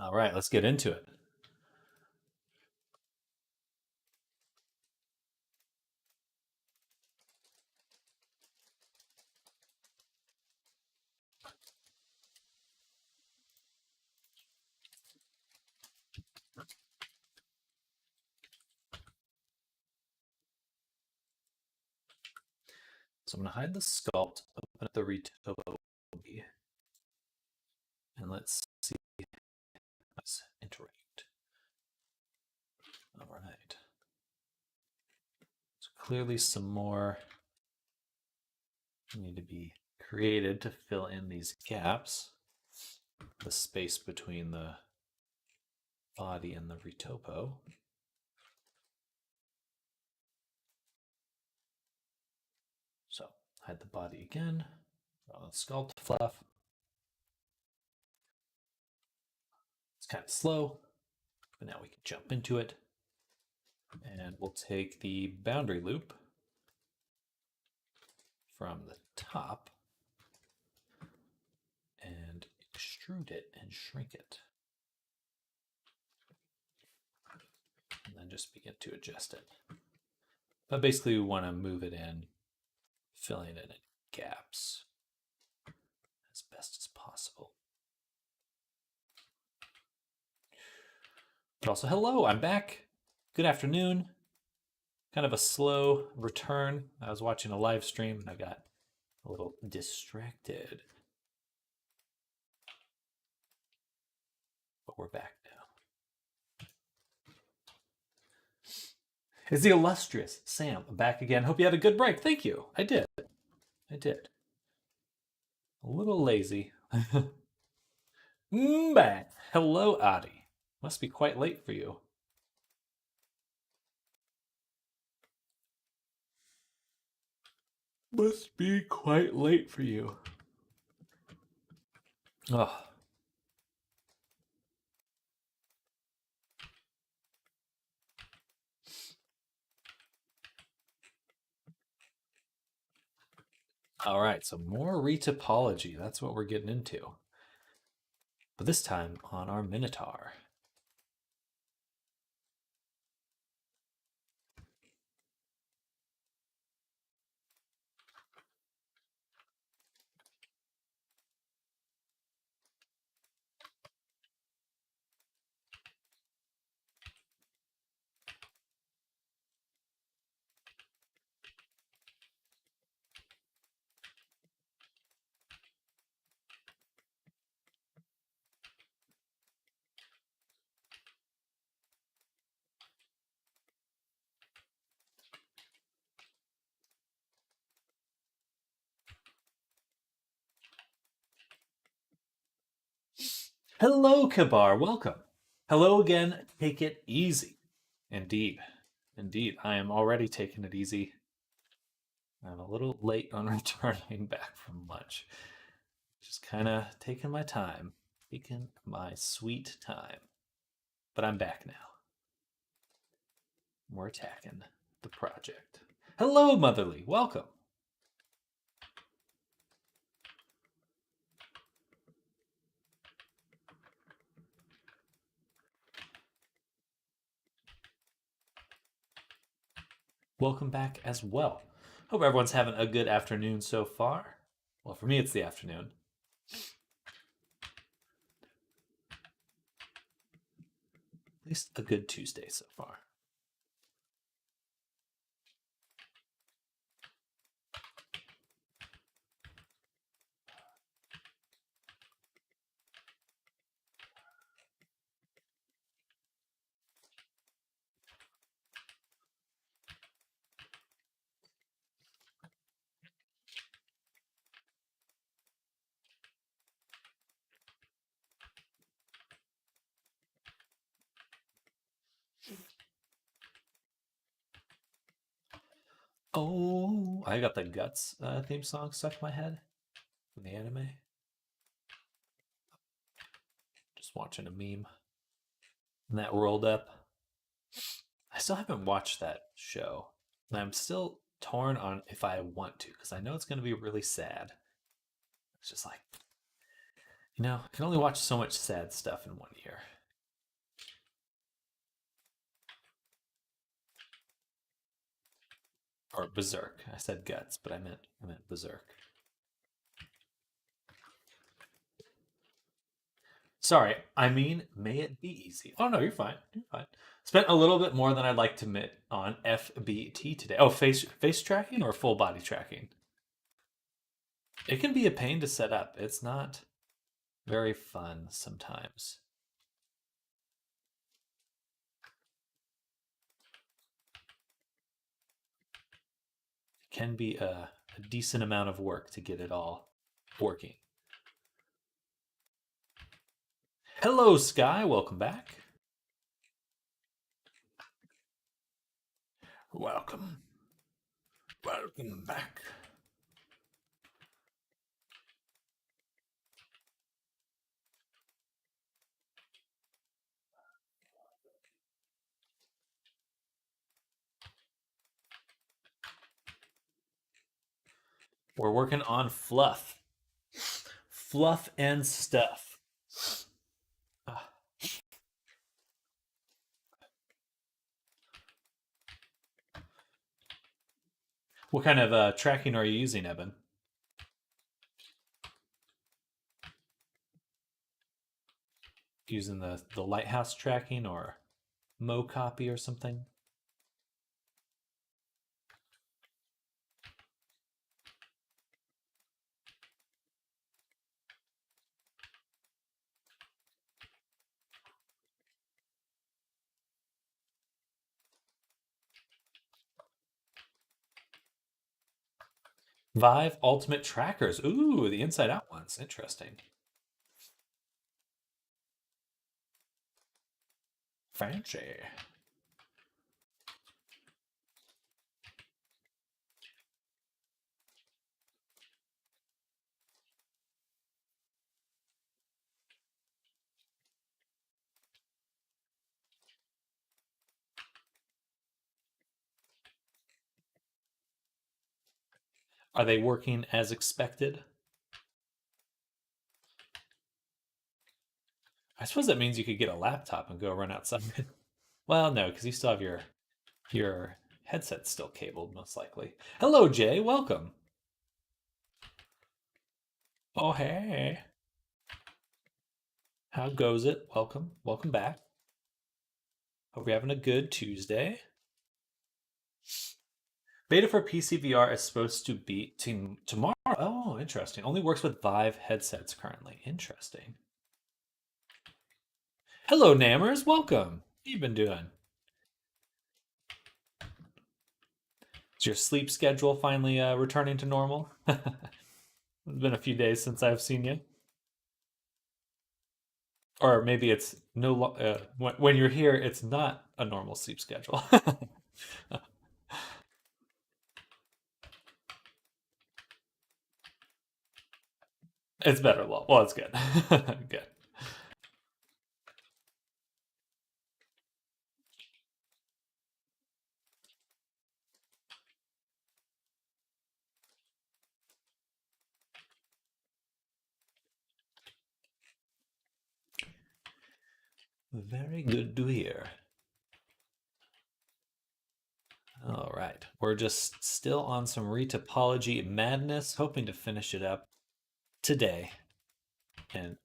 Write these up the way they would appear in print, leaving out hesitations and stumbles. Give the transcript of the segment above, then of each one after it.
All right, let's get into it. So I'm going to hide the sculpt, open up the Retopo, and let's see let's interact. All right. So clearly some more need to be created to fill in these gaps, the space between the body and the Retopo. So hide the body again, draw the sculpt fluff. It's kind of slow, but now we can jump into it. And we'll take the boundary loop from the top and extrude it and shrink it. And then just begin to adjust it. But basically we want to move it in, filling in any gaps as best as possible. But also, hello, I'm back. Good afternoon. Kind of a slow return. I was watching a live stream and I got a little distracted. But we're back now. Is the illustrious Sam back again? Hope you had a good break. Thank you. I did. A little lazy. Back. Hello, Adi. Must be quite late for you. Must be quite late for you. Oh. All right, so more retopology. That's what we're getting into. But this time on our Minotaur. Hello, Kabar. Welcome. Hello again. Take it easy. Indeed. I am already taking it easy. I'm a little late on returning back from lunch. Just kind of taking my time. Taking my sweet time. But I'm back now. We're attacking the project. Hello, Motherly. Welcome. Welcome back as well. Hope everyone's having a good afternoon so far. Well, for me, it's the afternoon. At least a good Tuesday so far. Oh, I got the Guts theme song stuck in my head from the anime. Just watching a meme. And that rolled up. I still haven't watched that show. And I'm still torn on if I want to because I know it's going to be really sad. It's just like, I can only watch so much sad stuff in 1 year. Or Berserk. I said Guts, but I meant Berserk. Sorry, I mean, may it be easy. Oh no, you're fine. You're fine. Spent a little bit more than I'd like to admit on FBT today. Oh, face tracking or full body tracking? It can be a pain to set up. It's not very fun sometimes. It can be a decent amount of work to get it all working. Hello, Sky. Welcome back. Welcome. Welcome back. We're working on fluff. Fluff and stuff. Ah. What kind of tracking are you using, Evan? Using the lighthouse tracking or Mocopy or something? Vive Ultimate Trackers. Ooh, the inside out ones. Interesting. Fancy. Are they working as expected? I suppose that means you could get a laptop and go run outside. Well, no, because you still have your headset still cabled, most likely. Hello, Jay. Welcome. Oh, hey. How goes it? Welcome. Welcome back. Hope you're having a good Tuesday. Beta for PCVR is supposed to be tomorrow. Oh, interesting. Only works with Vive headsets currently. Interesting. Hello, Nammers. Welcome. What you been doing? Is your sleep schedule finally returning to normal? It's been a few days since I've seen you. Or maybe it's when you're here, it's not a normal sleep schedule. It's better. Well, it's good. Good. Very good to hear. All right. We're just still on some retopology madness, hoping to finish it up today and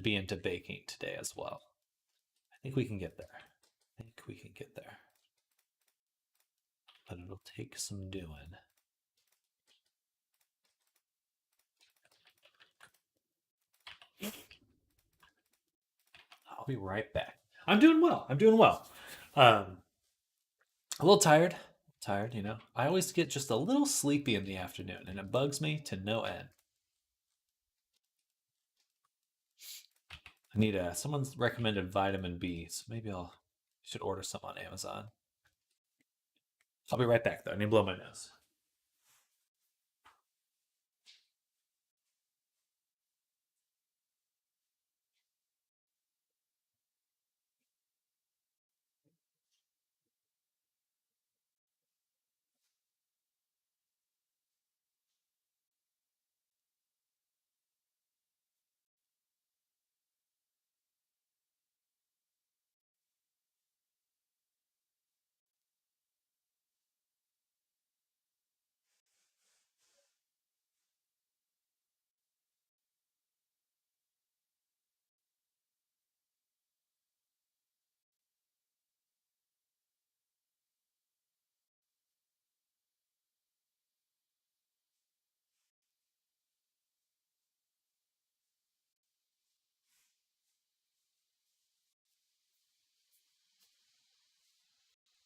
be into baking today as well. I think we can get there. I think we can get there. But it'll take some doing. I'll be right back. I'm doing well. I'm doing well. A little tired. Tired, I always get just a little sleepy in the afternoon, and it bugs me to no end. I need someone's recommended vitamin B, so maybe I should order some on Amazon. I'll be right back though. I need to blow my nose.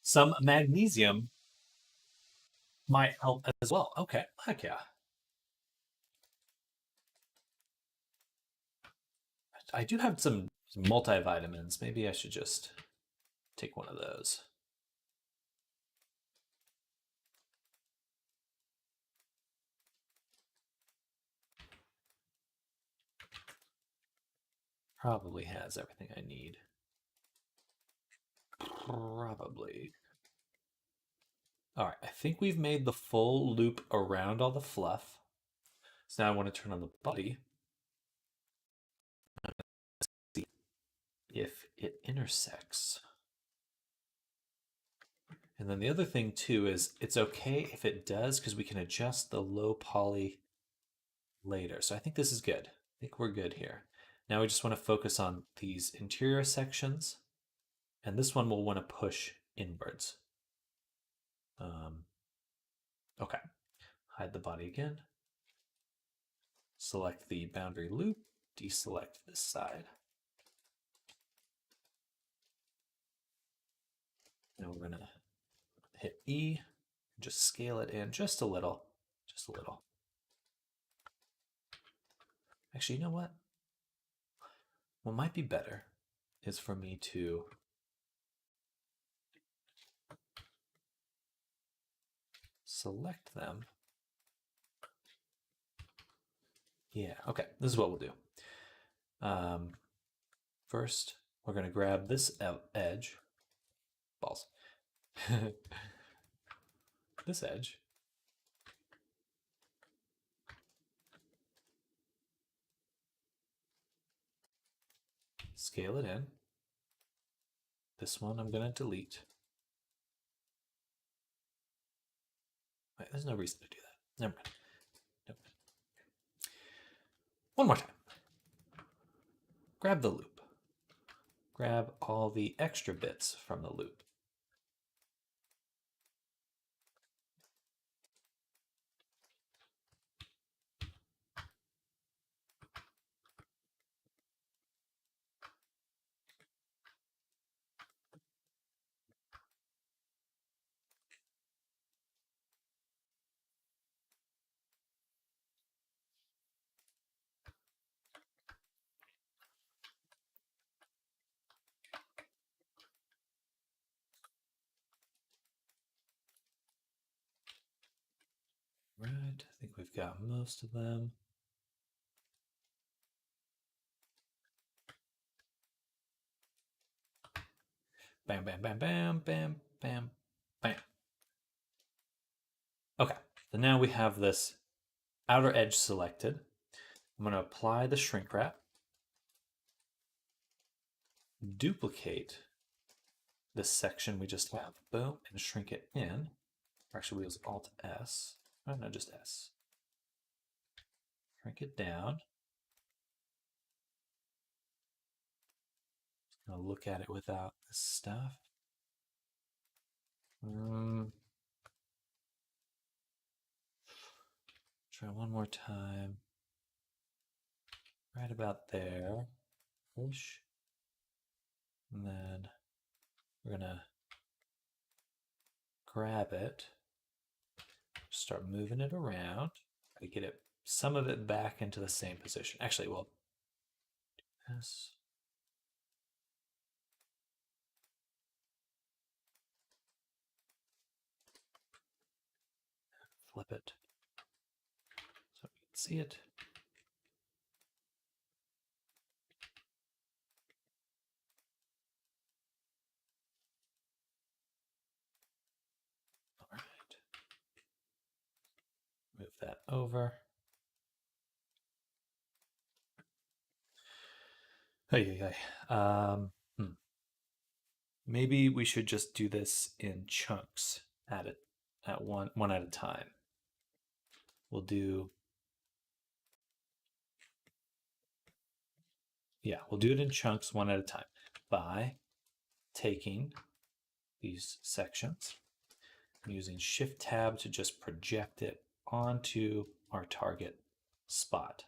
Some magnesium might help as well. Okay, heck yeah. I do have some multivitamins. Maybe I should just take one of those. Probably has everything I need. Probably. All right, I think we've made the full loop around all the fluff. So now I want to turn on the body. See if it intersects. And then the other thing too is it's okay if it does because we can adjust the low poly later. So I think this is good. I think we're good here. Now we just want to focus on these interior sections. And this one we'll want to push inwards. Okay. Hide the body again. Select the boundary loop. Deselect this side. Now we're going to hit E. Just scale it in just a little. Just a little. Actually, you know what? What might be better is for me to select them. Yeah, okay, this is what we'll do. First, we're going to grab this edge. Balls. This edge. Scale it in. This one I'm going to delete. Wait, there's no reason to do that. Never mind. Nope. One more time. Grab the loop. Grab all the extra bits from the loop. Right, I think we've got most of them. Bam, bam, bam, bam, bam, bam, bam. Okay, so now we have this outer edge selected. I'm going to apply the shrink wrap, duplicate this section we just have, boom, and shrink it in. Or actually, we use Alt S. Oh, no, just S. Shrink it down. I'll look at it without this stuff. Try one more time. Right about there. Push. And then we're going to grab it. Start moving it around. Try to get it, some of it back into the same position. Actually, we'll do this. Flip it so you can see it. All right. Move that over. Hey. Maybe we should just do this in chunks at one at a time. We'll do we'll do it in chunks one at a time by taking these sections, using Shift Tab to just project it onto our target spot.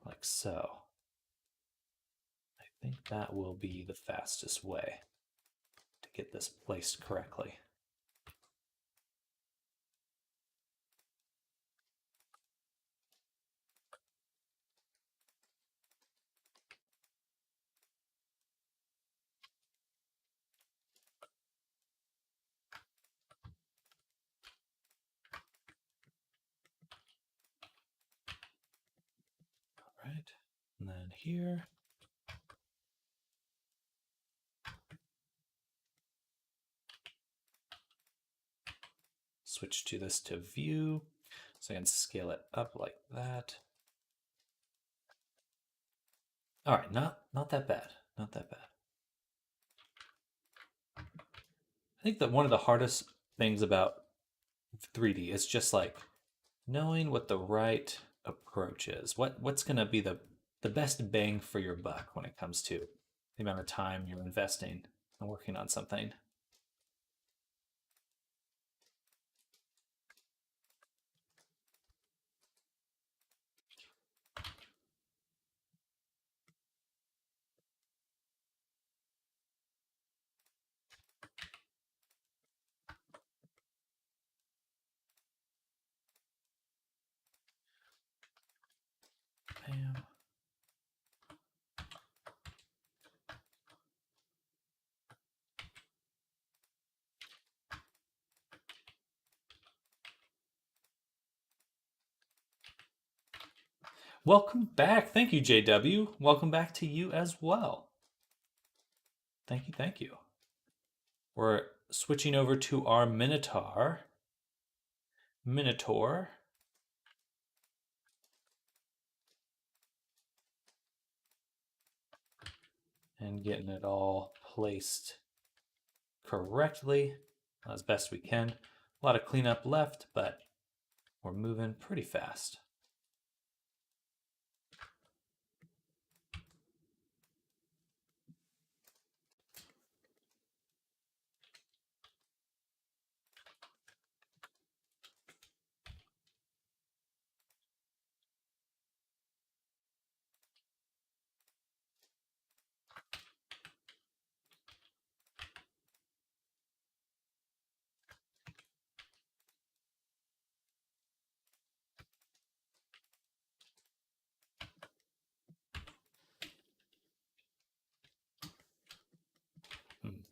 Like so. I think that will be the fastest way to get this placed correctly. All right, and then here. Switch to this to view, so I can scale it up like that. All right, not that bad, not that bad. I think that one of the hardest things about 3D is just like knowing what the right approach is. What's going to be the best bang for your buck when it comes to the amount of time you're investing and working on something. Bam. Welcome back. Thank you, JW. Welcome back to you as well. Thank you, thank you. We're switching over to our Minotaur. And getting it all placed correctly as best we can. A lot of cleanup left, but we're moving pretty fast.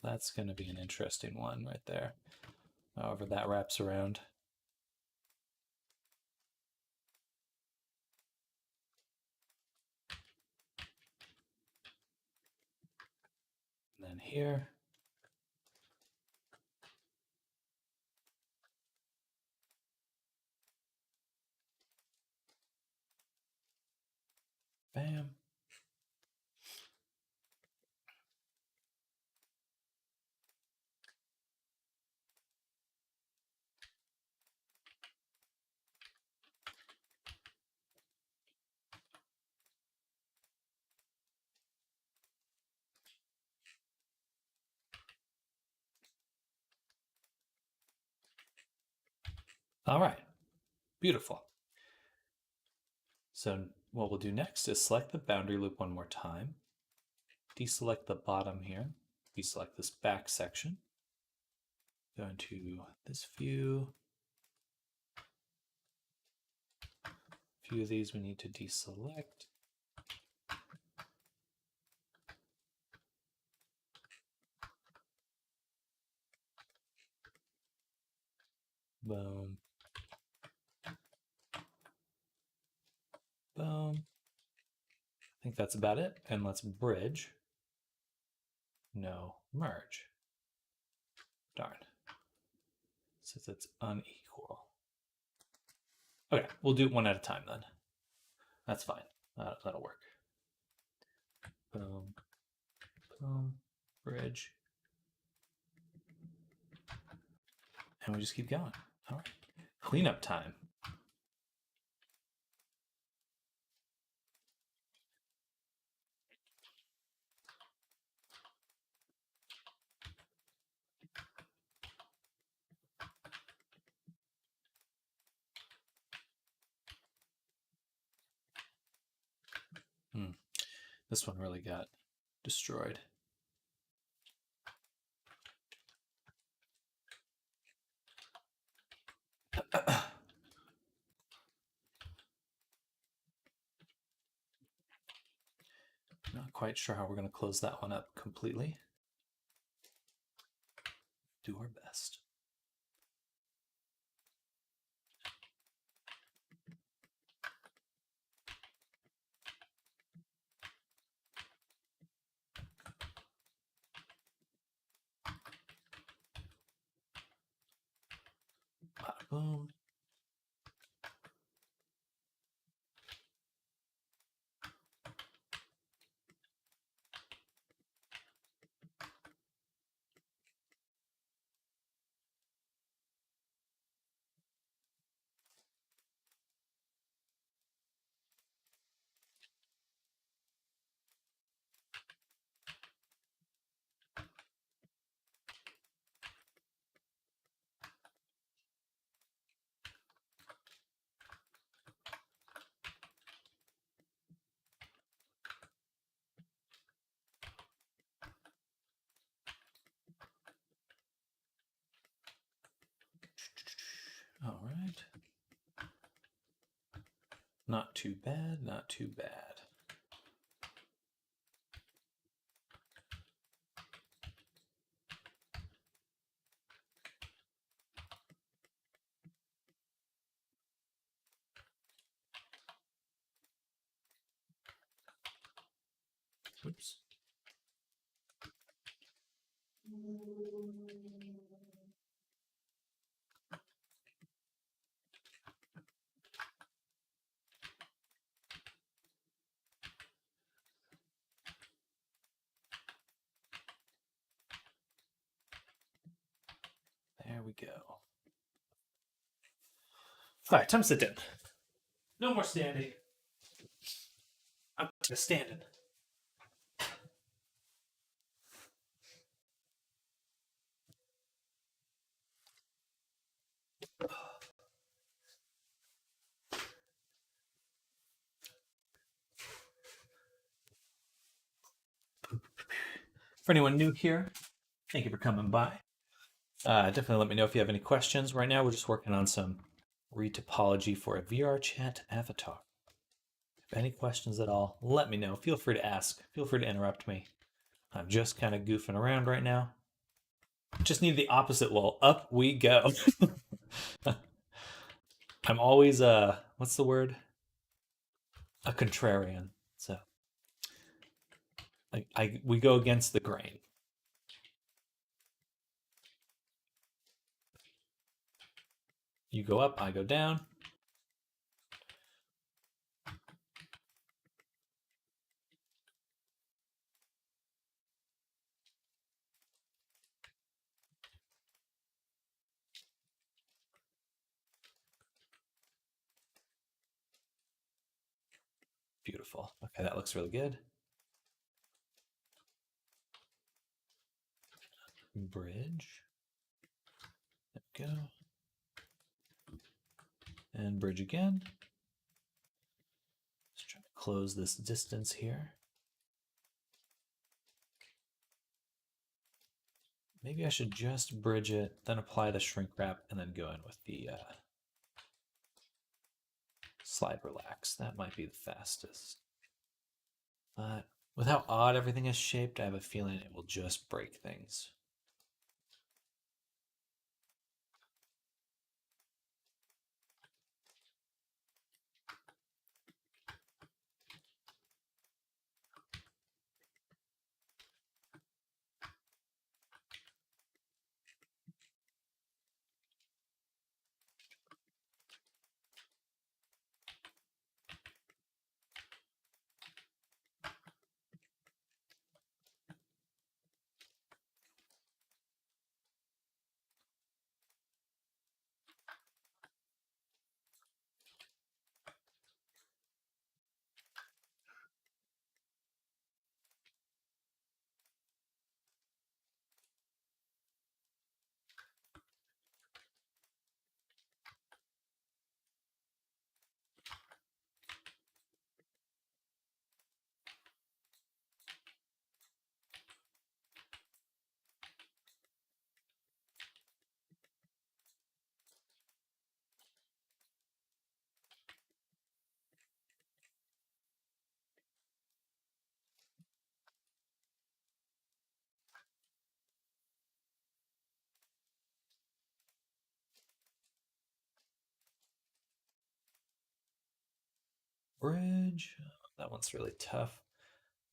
That's going to be an interesting one right there. However that wraps around. And then here. Bam. All right, beautiful. So what we'll do next is select the boundary loop one more time, deselect the bottom here, deselect this back section, go into this view. A few of these we need to deselect. Boom. Boom. I think that's about it. And let's bridge. No, merge. Darn. Since it's unequal. Okay, we'll do it one at a time then. That's fine. That'll work. Boom. Boom. Bridge. And we just keep going. All right. Cleanup time. This one really got destroyed. Not quite sure how we're going to close that one up completely. Do our best. Boom. All right. Not too bad, not too bad. Oops. There we go. All right, time to sit down. No more standing. I'm just standing. For anyone new here, thank you for coming by. Definitely let me know if you have any questions. Right now, we're just working on some retopology for a VRChat avatar. If any questions at all, let me know. Feel free to ask. Feel free to interrupt me. I'm just kind of goofing around right now. Just need the opposite wall. Up we go. I'm always what's the word? A contrarian. So we go against the grain. You go up, I go down. Beautiful. Okay, that looks really good. Bridge. There we go. And bridge again. Let's try to close this distance here. Maybe I should just bridge it, then apply the shrink wrap, and then go in with the slide relax. That might be the fastest. But with how odd everything is shaped, I have a feeling it will just break things. bridge. That one's really tough.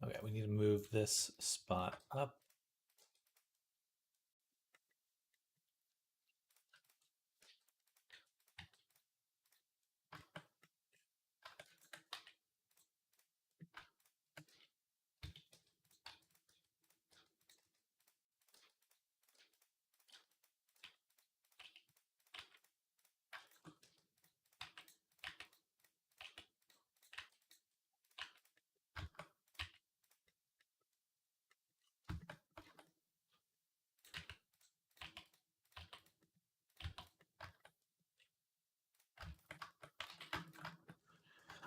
Okay, we need to move this spot up.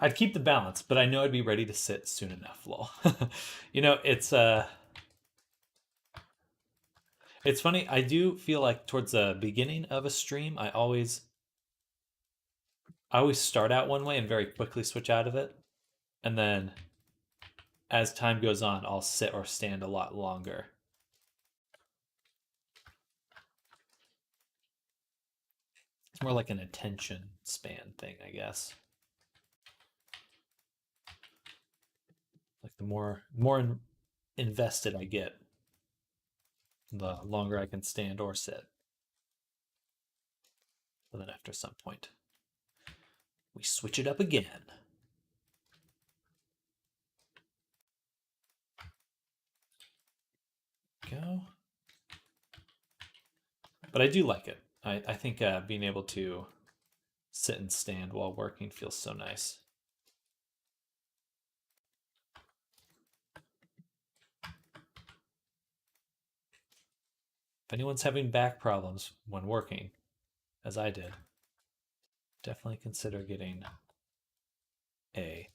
I'd keep the balance, but I know I'd be ready to sit soon enough, lol. It's funny, I do feel like towards the beginning of a stream, I always start out one way and very quickly switch out of it. And then as time goes on, I'll sit or stand a lot longer. It's more like an attention span thing, I guess. Like the more invested I get, the longer I can stand or sit. But then after some point, we switch it up again. Go. But I do like it. I think being able to sit and stand while working feels so nice. If anyone's having back problems when working, as I did, definitely consider getting a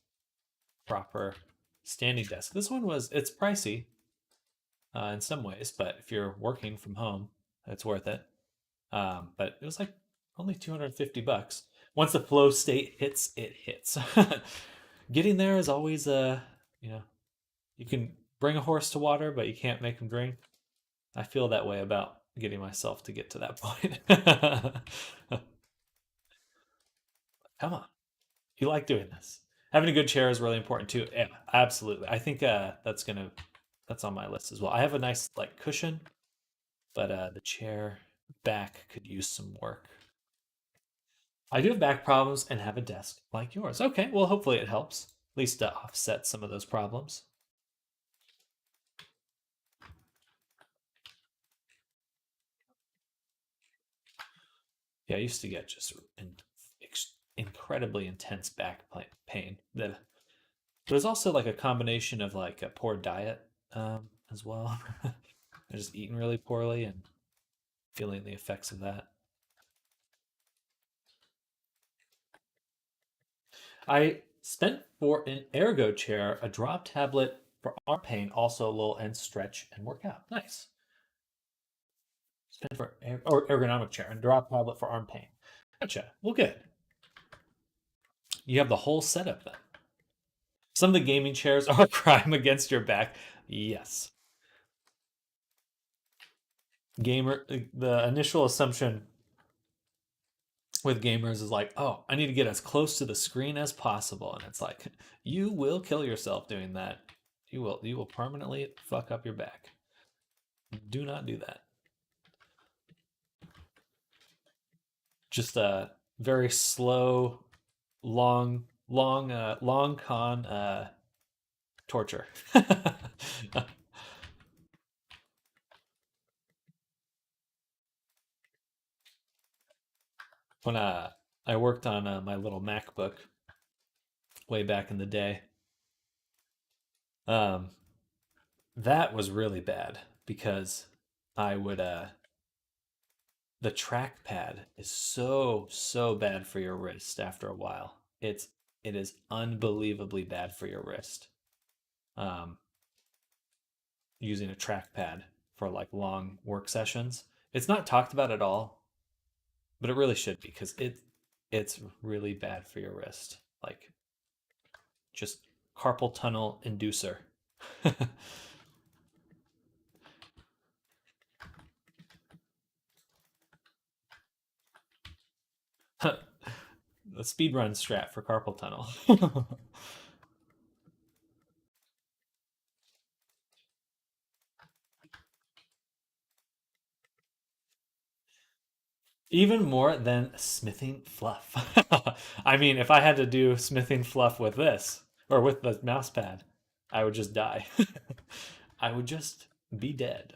proper standing desk. This one it's pricey in some ways, but if you're working from home, it's worth it. But it was like only $250. Once the flow state hits, it hits. Getting there is always you can bring a horse to water, but you can't make him drink. I feel that way about getting myself to get to that point. Come on, you like doing this. Having a good chair is really important too. Yeah, absolutely. I think that's on my list as well. I have a nice like cushion, but the chair back could use some work. I do have back problems and have a desk like yours. Okay, well, hopefully it helps. At least to offset some of those problems. Yeah, I used to get just incredibly intense back pain. There's also like a combination of like a poor diet as well. I just eating really poorly and feeling the effects of that. I spent for an ergo chair, a drop tablet for arm pain, also a little and stretch and work out. Nice. Spent for or ergonomic chair and drop tablet for arm pain. Gotcha. Well, good. You have the whole setup then. Some of the gaming chairs are a crime against your back. Yes. The initial assumption with gamers is like, oh, I need to get as close to the screen as possible. And it's like, you will kill yourself doing that. You will permanently fuck up your back. Do not do that. Just a very slow, long con torture. When I worked on my little MacBook way back in the day, um, that was really bad because I would the trackpad is so bad for your wrist after a while. It is unbelievably bad for your wrist. Um, Using a trackpad for like long work sessions. It's not talked about at all, but it really should be because it's really bad for your wrist. Like just carpal tunnel inducer. The speedrun strat for carpal tunnel. Even more than smithing fluff. I mean, if I had to do smithing fluff with this or with the mouse pad, I would just die. I would just be dead.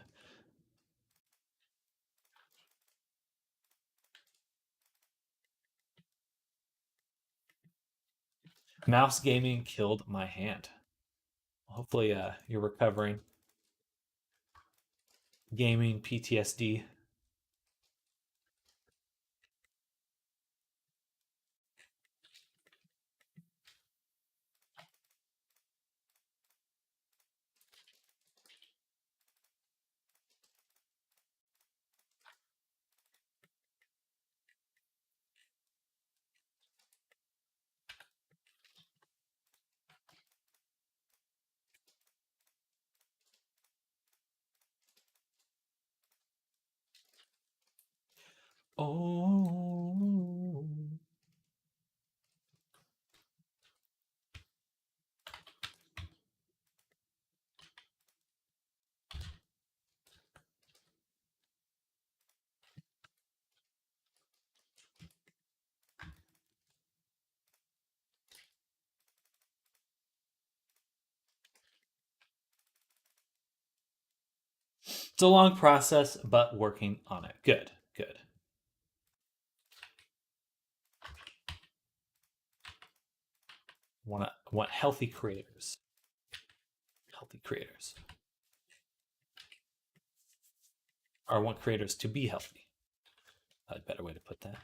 Mouse gaming killed my hand. Hopefully, you're recovering. Gaming PTSD. Oh. It's a long process, but working on it. Good, good. Want healthy creators. Healthy creators. Or want creators to be healthy. A better way to put that.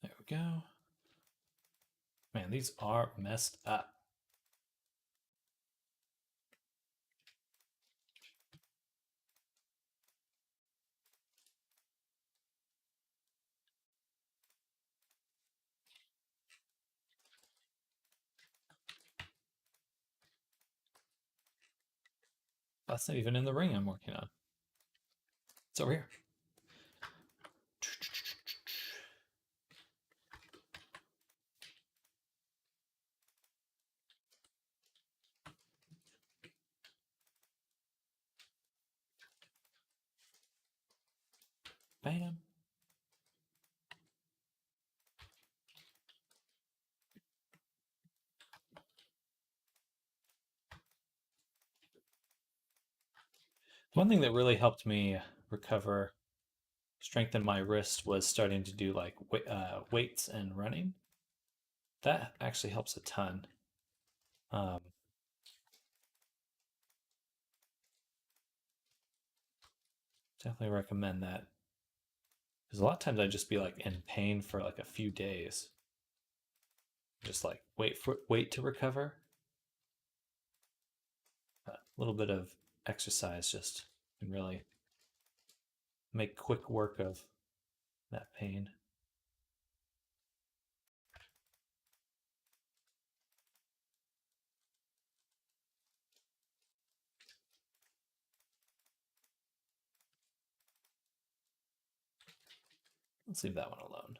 There we go. Man, these are messed up. That's not even in the ring I'm working on. It's over here. Bam. One thing that really helped me recover, strengthen my wrist was starting to do like weights and running. That actually helps a ton. Um, Definitely recommend that. Because a lot of times I'd just be like in pain for like a few days. Just like wait to recover. little bit of exercise just can really make quick work of that pain. Let's leave that one alone.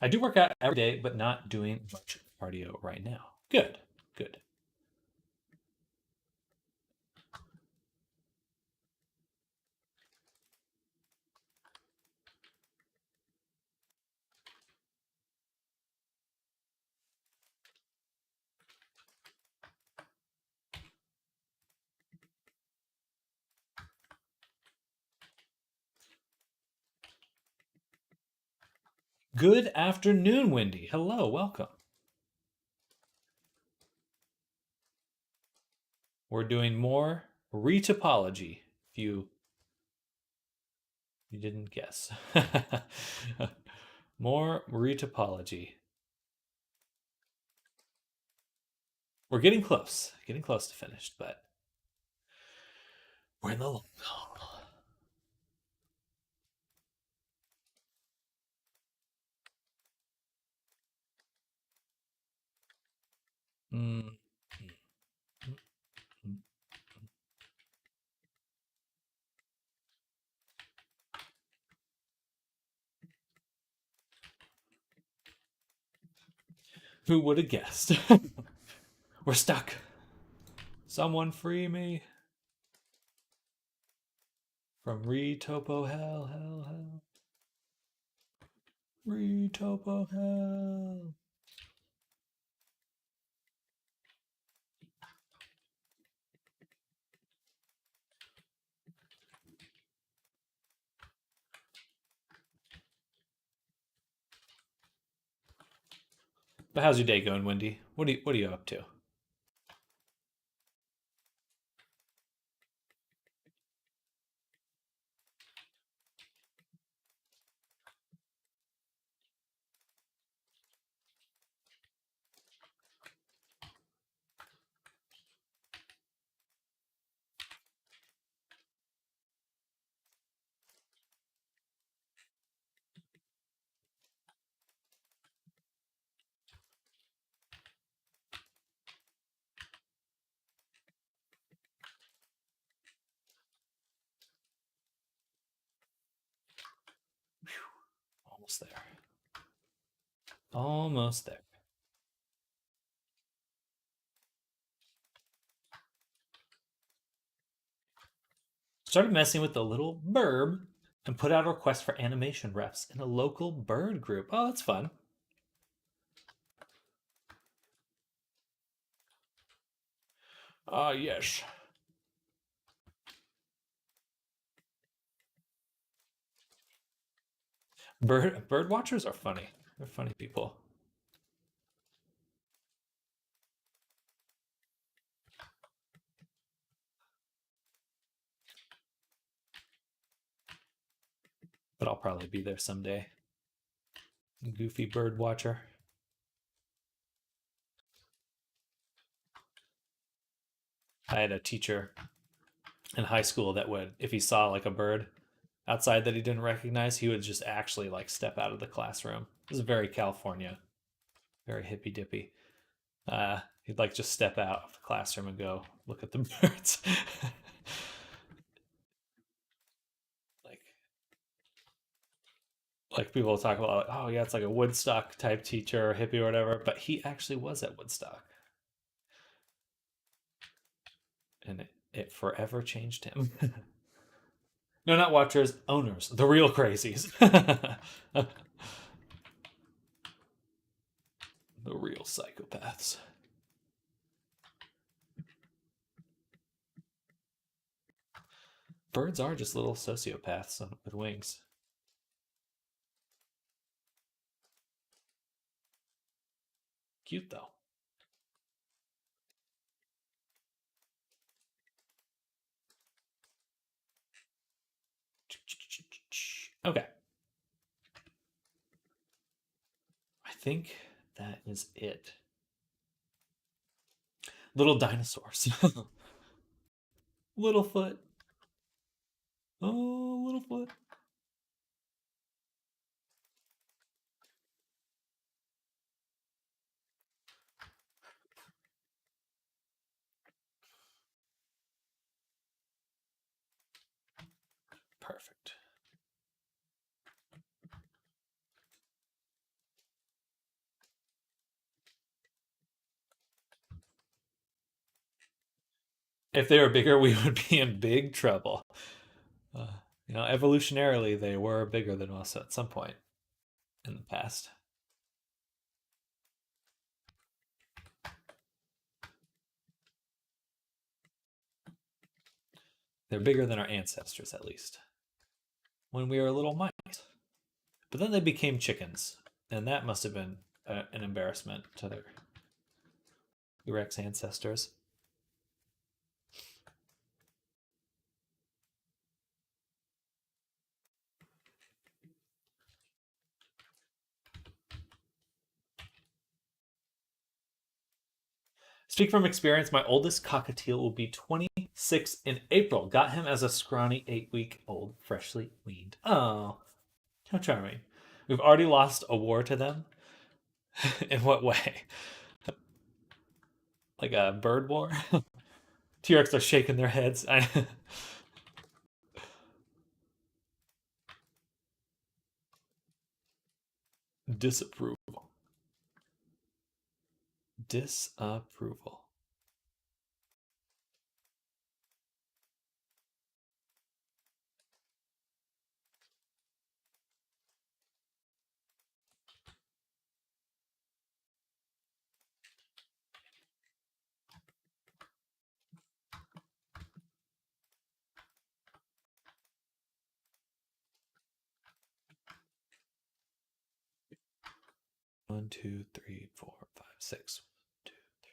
I do work out every day, but not doing much cardio right now. Good, good. Good afternoon, Wendy. Hello, welcome. We're doing more retopology. If you didn't guess, more retopology. We're getting close to finished, but we're in the long haul. Mm, mm, mm, mm. Who would have guessed? We're stuck. Someone free me from retopo hell. Retopo hell. But how's your day going, Wendy? What are you up to? Almost there. Almost there. Started messing with the little burb and put out a request for animation refs in a local bird group. Oh, that's fun. Ah, yes. Bird watchers are funny. They're funny people. But I'll probably be there someday. Goofy bird watcher. I had a teacher in high school that would, if he saw like a bird outside that he didn't recognize, he would just actually like step out of the classroom. It was very California, very hippy dippy. He'd like just step out of the classroom and go look at the birds. like like people talk about, like, oh yeah, it's like a Woodstock type teacher or hippie or whatever, but he actually was at Woodstock, and it forever changed him. No, not watchers, owners, the real crazies. The real psychopaths. Birds are just little sociopaths with wings. Cute though. Okay. think that is it. Little dinosaurs. Littlefoot. Oh, Littlefoot. Perfect. If they were bigger, we would be in big trouble. Uh, evolutionarily, they were bigger than us at some point in the past. They're bigger than our ancestors, at least, when we were little mice. But then they became chickens, and that must have been an embarrassment to their Rex ancestors. Speak from experience, my oldest cockatiel will be 26 in April. Got him as a scrawny 8-week-old, freshly weaned. Oh, how charming. We've already lost a war to them. In what way? Like a bird war? T-Rex are shaking their heads. Disapproval. Disapproval. One, two, three, four, five, six. 1, 2, 3,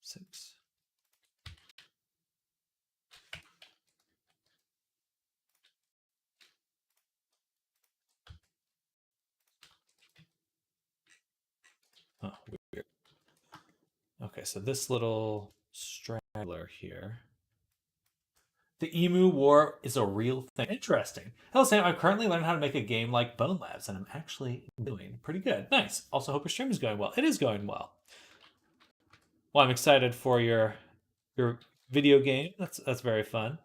6. Oh, weird. Okay, so this little straggler here. The Emu War is a real thing. Interesting. Hello, Sam. I'm currently learning how to make a game like Bone Labs, and I'm actually doing pretty good. Nice. Also, hope your stream is going well. It is going well. Well, I'm excited for your video game. That's very fun.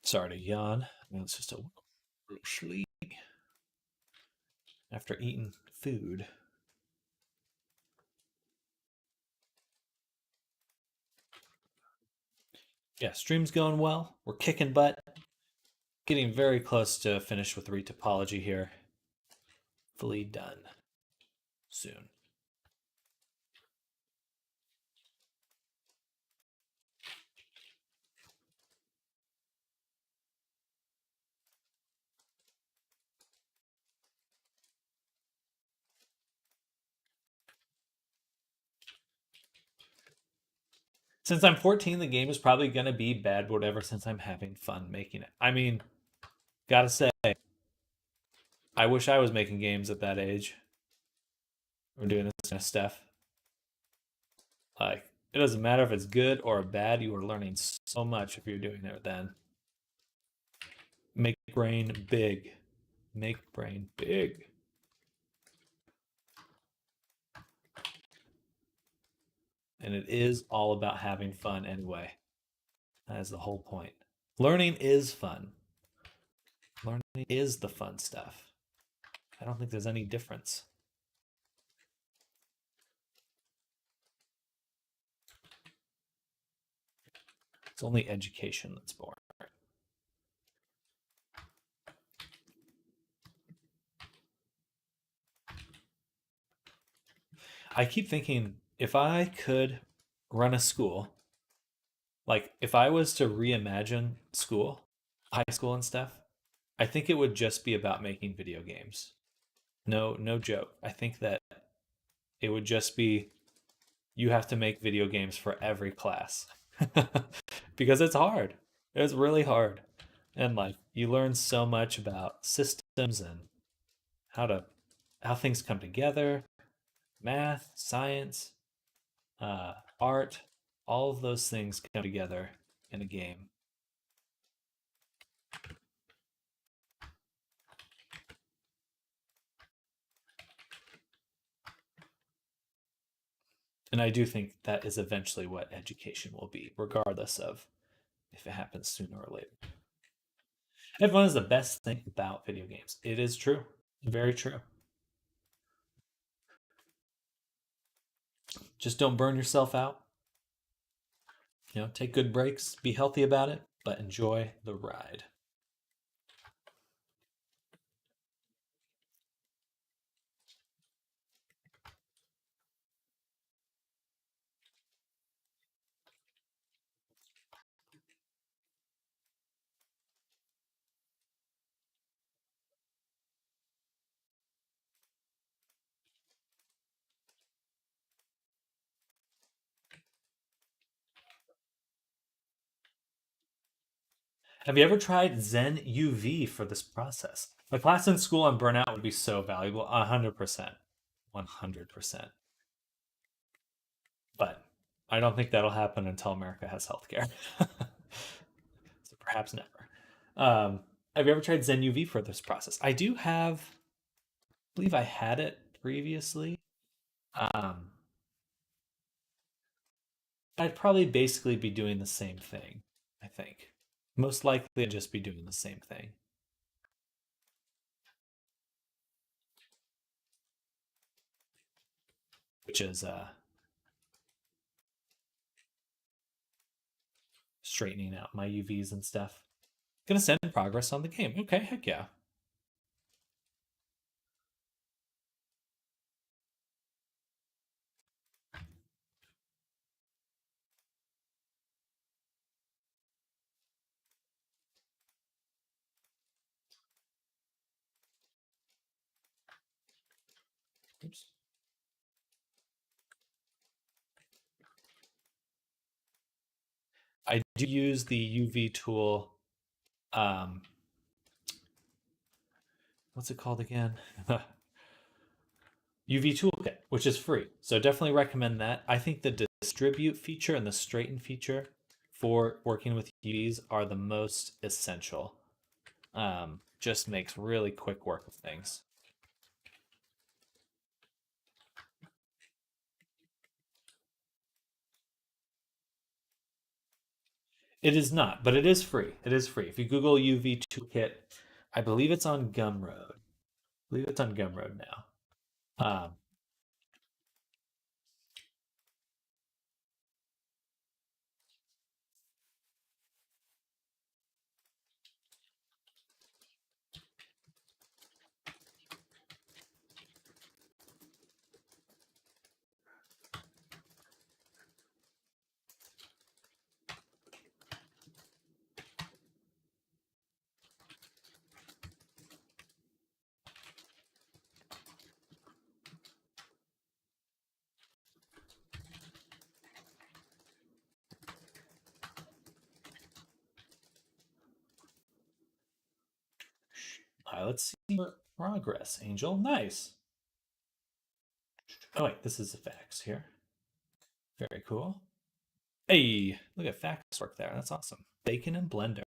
Sorry to yawn. I mean, it's just a little sleep after eating food. Yeah, stream's going well. We're kicking butt. Getting very close to finish with retopology here. Fully done soon. Since I'm 14, the game is probably going to be bad, whatever, since I'm having fun making it. I mean, gotta say, I wish I was making games at that age or doing this kind of stuff. Like, it doesn't matter if it's good or bad, you are learning so much if you're doing it then. Make brain big. Make brain big. And it is all about having fun anyway. That is the whole point. Learning is fun. Learning is the fun stuff. I don't think there's any difference. It's only education that's boring. I keep thinking if I could run a school, like if I was to reimagine school, high school and stuff, I think it would just be about making video games. No, no joke. I think that it would just be you have to make video games for every class because it's hard. It's really hard. And like you learn so much about systems and how to how things come together, math, science, art, all of those things come together in a game. And I do think that is eventually what education will be, regardless of if it happens sooner or later. Everyone is the best thing about video games. It is true. Very true. Just don't burn yourself out. Take good breaks, be healthy about it, but enjoy the ride. Have you ever tried Zen UV for this process? A class in school on burnout would be so valuable. 100%. 100%. But I don't think that'll happen until America has healthcare. So perhaps never. Have you ever tried Zen UV for this process? I do have, I believe I had it previously. Um, I'd probably basically be doing the same thing, I think. Most likely I'd just be doing the same thing, which is straightening out my UVs and stuff. Gonna send progress on the game. Okay, heck yeah. Oops. I do use the UV tool. Um, what's it called again? UV Toolkit, which is free. So definitely recommend that. I think the distribute feature and the straighten feature for working with UVs are the most essential. Just makes really quick work of things. It is not, but it is free. It is free. If you Google UV Toolkit, I believe it's on Gumroad. I believe it's on Gumroad now. Um, let's see your progress, Angel. Nice. Oh wait, this is the facts here. Very cool. Hey, look at facts work there. That's awesome. Bacon and blender.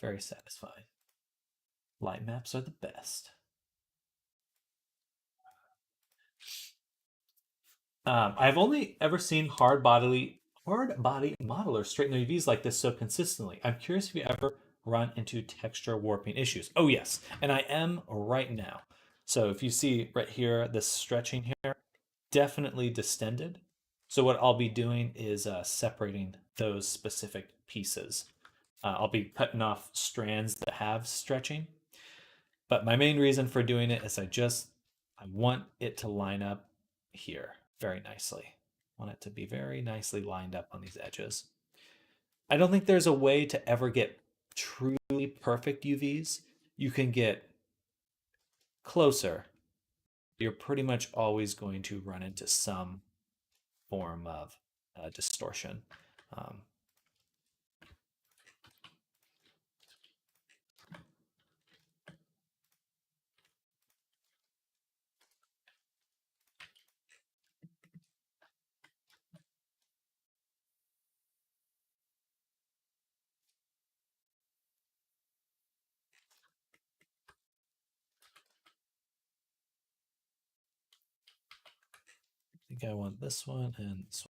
Very satisfying. Light maps are the best. I've only ever seen hard body modelers straighten their UVs like this so consistently. I'm curious if you ever run into texture warping issues. Oh yes, and I am right now. So if you see right here, this stretching here, definitely distended. So what I'll be doing is separating those specific pieces. I'll be cutting off strands that have stretching. But my main reason for doing it is I want it to line up here. very nicely. Want it to be very nicely lined up on these edges. I don't think there's a way to ever get truly perfect UVs. You can get closer. You're pretty much always going to run into some form of distortion. Um, I think I want this one and this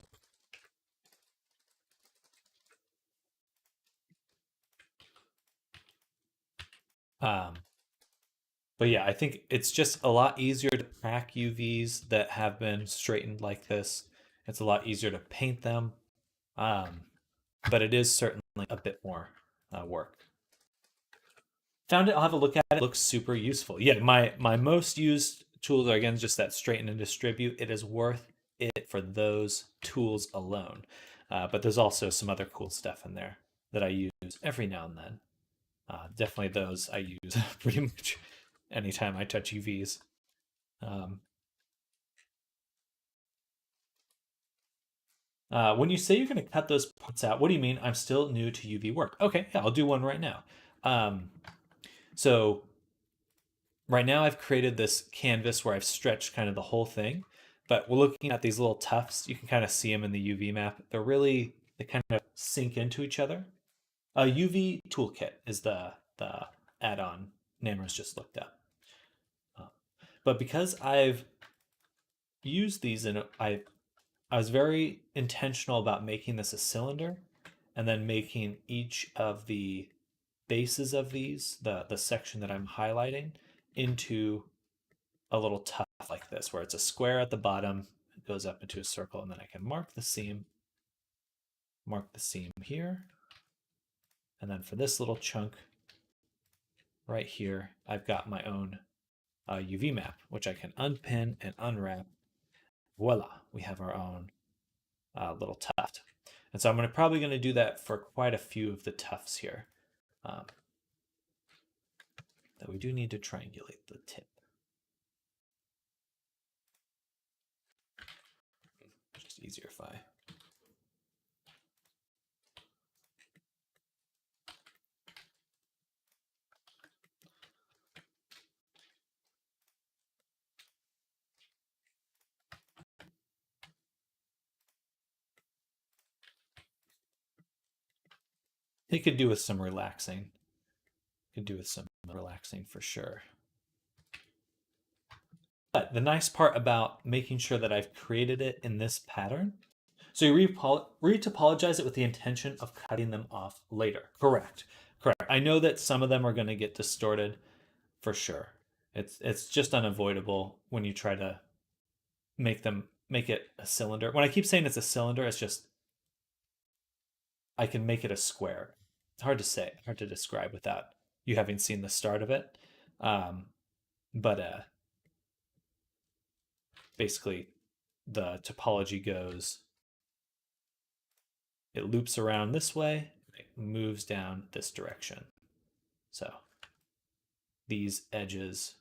one. But yeah, I think it's just a lot easier to pack UVs that have been straightened like this. It's a lot easier to paint them. Um, but it is certainly a bit more work. Found it. I'll have a look at it. It looks super useful. Yeah, my most used tools are again just that straighten and distribute. It is worth it for those tools alone. But there's also some other cool stuff in there that I use every now and then. Definitely those I use pretty much anytime I touch UVs. Um, when you say you're going to cut those parts out, what do you mean? I'm still new to UV work. Okay, yeah, I'll do one right now. So right now I've created this canvas where I've stretched kind of the whole thing, but we're looking at these little tufts. You can kind of see them in the UV map. They kind of sink into each other. A UV toolkit is the add-on Namra's just looked up. Uh, but because I've used these and I was very intentional about making this a cylinder and then making each of the bases of these, the section that I'm highlighting, into a little tuft like this, where it's a square at the bottom, it goes up into a circle, and then I can mark the seam here. And then for this little chunk right here, I've got my own UV map, which I can unpin and unwrap. Voila, we have our own little tuft. And so I'm probably going to do that for quite a few of the tufts here. That we do need to triangulate the tip. Just easier if I it could do with some relaxing. Could do with some relaxing for sure. But the nice part about making sure that I've created it in this pattern, so you retopologize it with the intention of cutting them off later. Correct. Correct. I know that some of them are going to get distorted for sure. It's just unavoidable when you try to make it a cylinder. When I keep saying it's a cylinder, it's just I can make it a square. It's hard to say, hard to describe without you having seen the start of it. Um, but basically, the topology goes, it loops around this way, it moves down this direction. So these edges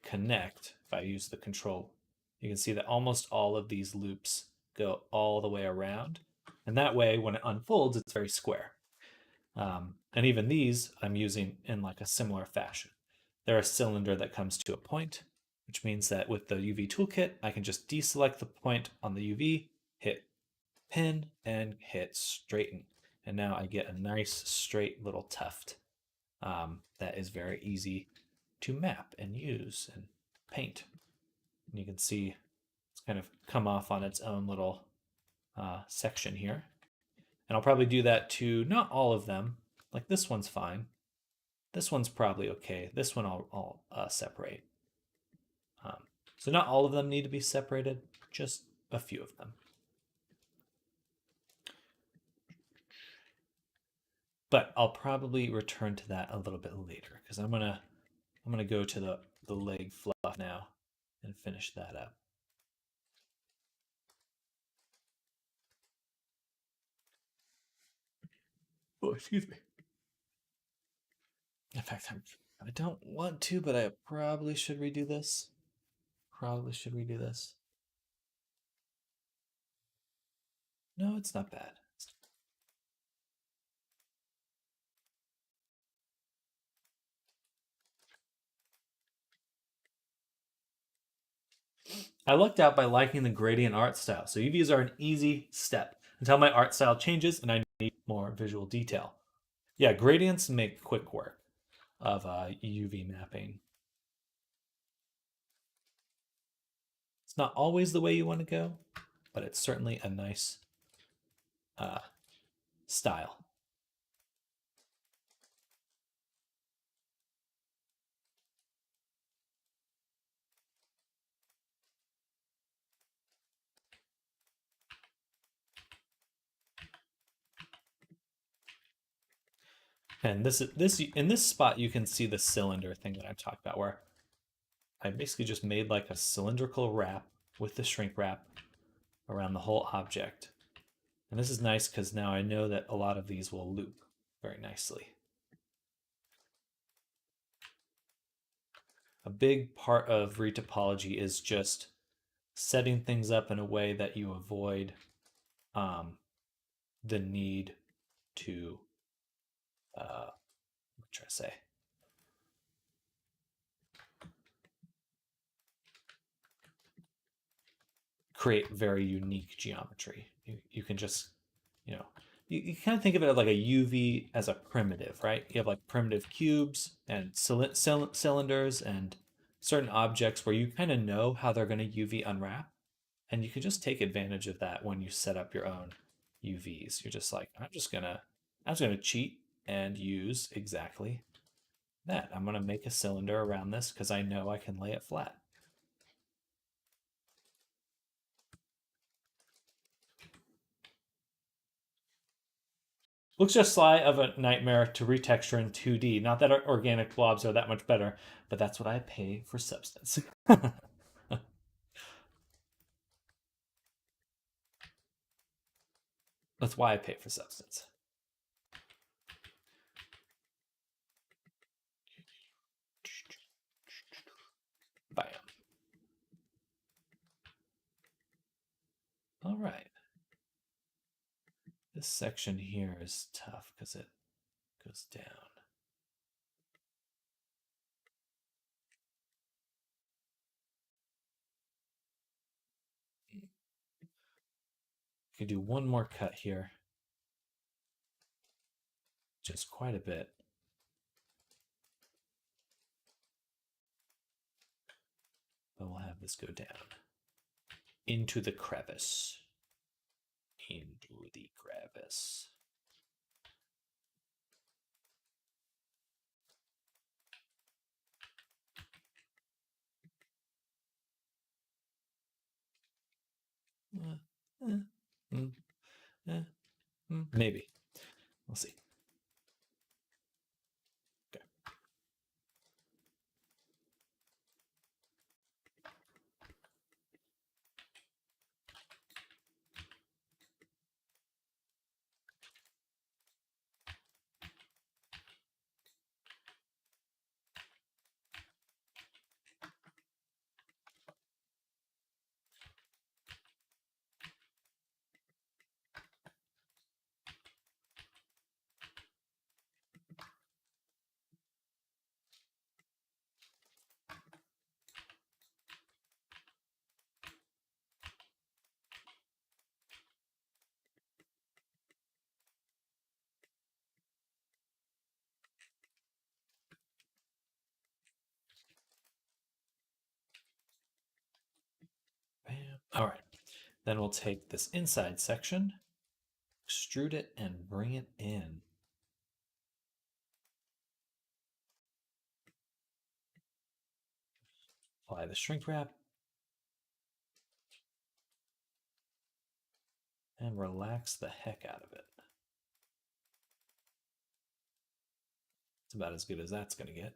connect. If I use the control, you can see that almost all of these loops go all the way around. And that way, when it unfolds, it's very square. And even these I'm using in like a similar fashion. They're a cylinder that comes to a point, which means that with the UV toolkit, I can just deselect the point on the UV, hit pin, and hit straighten. And now I get a nice straight little tuft that is very easy to map and use and paint. And you can see it's kind of come off on its own little section here. And I'll probably do that to not all of them. Like this one's fine. This one's probably okay. This one I'll separate. So not all of them need to be separated, just a few of them. But I'll probably return to that a little bit later because I'm gonna go to the leg fluff now and finish that up. Oh, excuse me. In fact, I don't want to, but I probably should redo this. Probably should redo this. No, it's not bad. I lucked out by liking the gradient art style, so UVs are an easy step until my art style changes and I need more visual detail. Yeah, gradients make quick work of UV mapping. It's not always the way you want to go, but it's certainly a nice uh, style. And this in this spot you can see the cylinder thing that I'm talking about, where I basically just made like a cylindrical wrap with the shrink wrap around the whole object. And this is nice because now I know that a lot of these will loop very nicely. A big part of retopology is just setting things up in a way that you avoid the need to, what should I say? Create very unique geometry. You can just, you know, you kind of think of it like a UV as a primitive, right? You have like primitive cubes and cylinders and certain objects where you kind of know how they're going to UV unwrap. And you can just take advantage of that when you set up your own UVs. You're just like, I'm just gonna cheat and use exactly that. I'm gonna make a cylinder around this because I know I can lay it flat. Looks just sly of a nightmare to retexture in 2D. Not that organic blobs are that much better, but that's what I pay for substance. That's why I pay for substance. Bam. All right. This section here is tough because it goes down. You can do one more cut here. Just quite a bit. But we'll have this go down. Into the crevice. Into the crevice. Maybe. We'll see. Okay. Bam. All right. Then we'll take this inside section, extrude it, and bring it in. Apply the shrink wrap. And relax the heck out of it. It's about as good as that's going to get.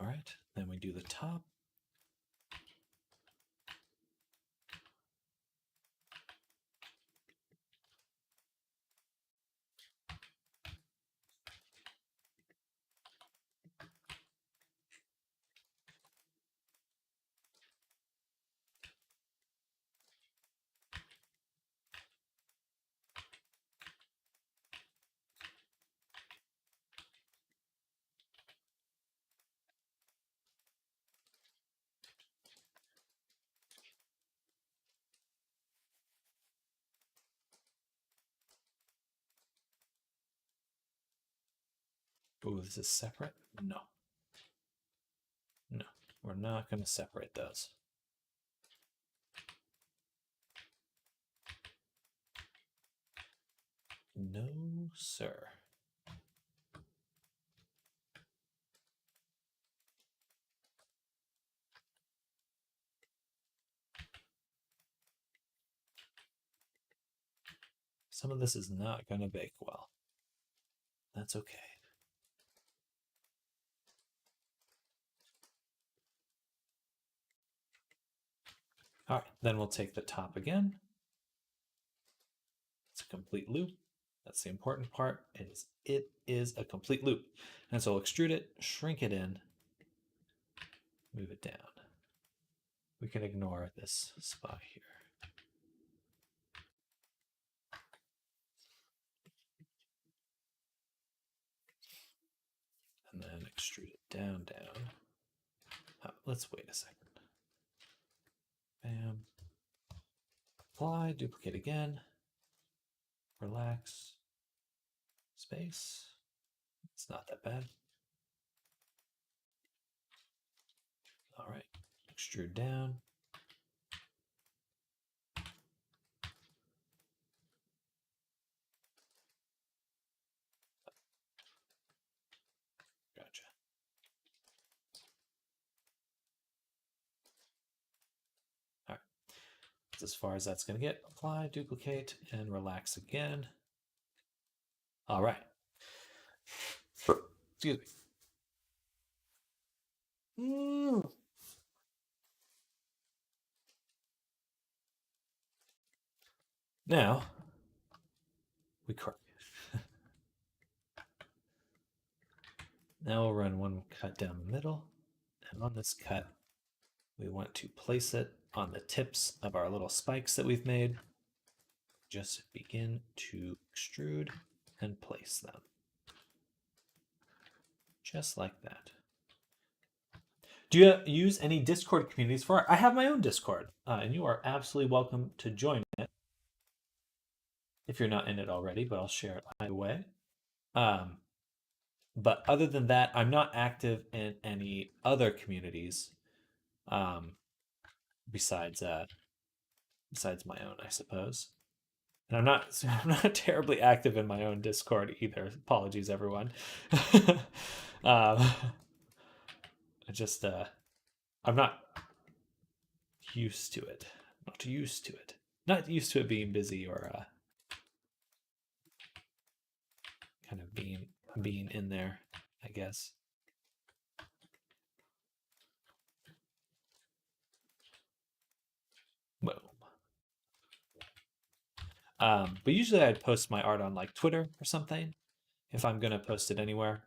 All right, then we do the top. Oh, this is separate? No. No, we're not going to separate those. No, sir. Some of this is not going to bake well. That's okay. All right, then we'll take the top again. It's a complete loop. That's the important part. It is a complete loop. And so we'll extrude it, shrink it in, move it down. We can ignore this spot here. And then extrude it down. Oh, let's wait a second. Bam. Apply, duplicate again. Relax. Space. It's not that bad. All right, extrude down. Gotcha. All right, that's as far as that's going to get. Apply, duplicate, and relax again. All right. Excuse me. Now, we crack. Now we'll run one cut down the middle. And on this cut, we want to place it on the tips of our little spikes that we've made. Just begin to extrude and place them. Just like that. Do you use any Discord communities for art? I have my own Discord, and you are absolutely welcome to join it if you're not in it already, but I'll share it either way. But other than that, I'm not active in any other communities besides my own, I suppose. And I'm not terribly active in my own Discord either. Apologies, everyone. I just I'm not used to it. Not used to it. Not used to it being busy or kind of being in there, I guess. Boom. But usually I'd post my art on like Twitter or something if I'm gonna post it anywhere.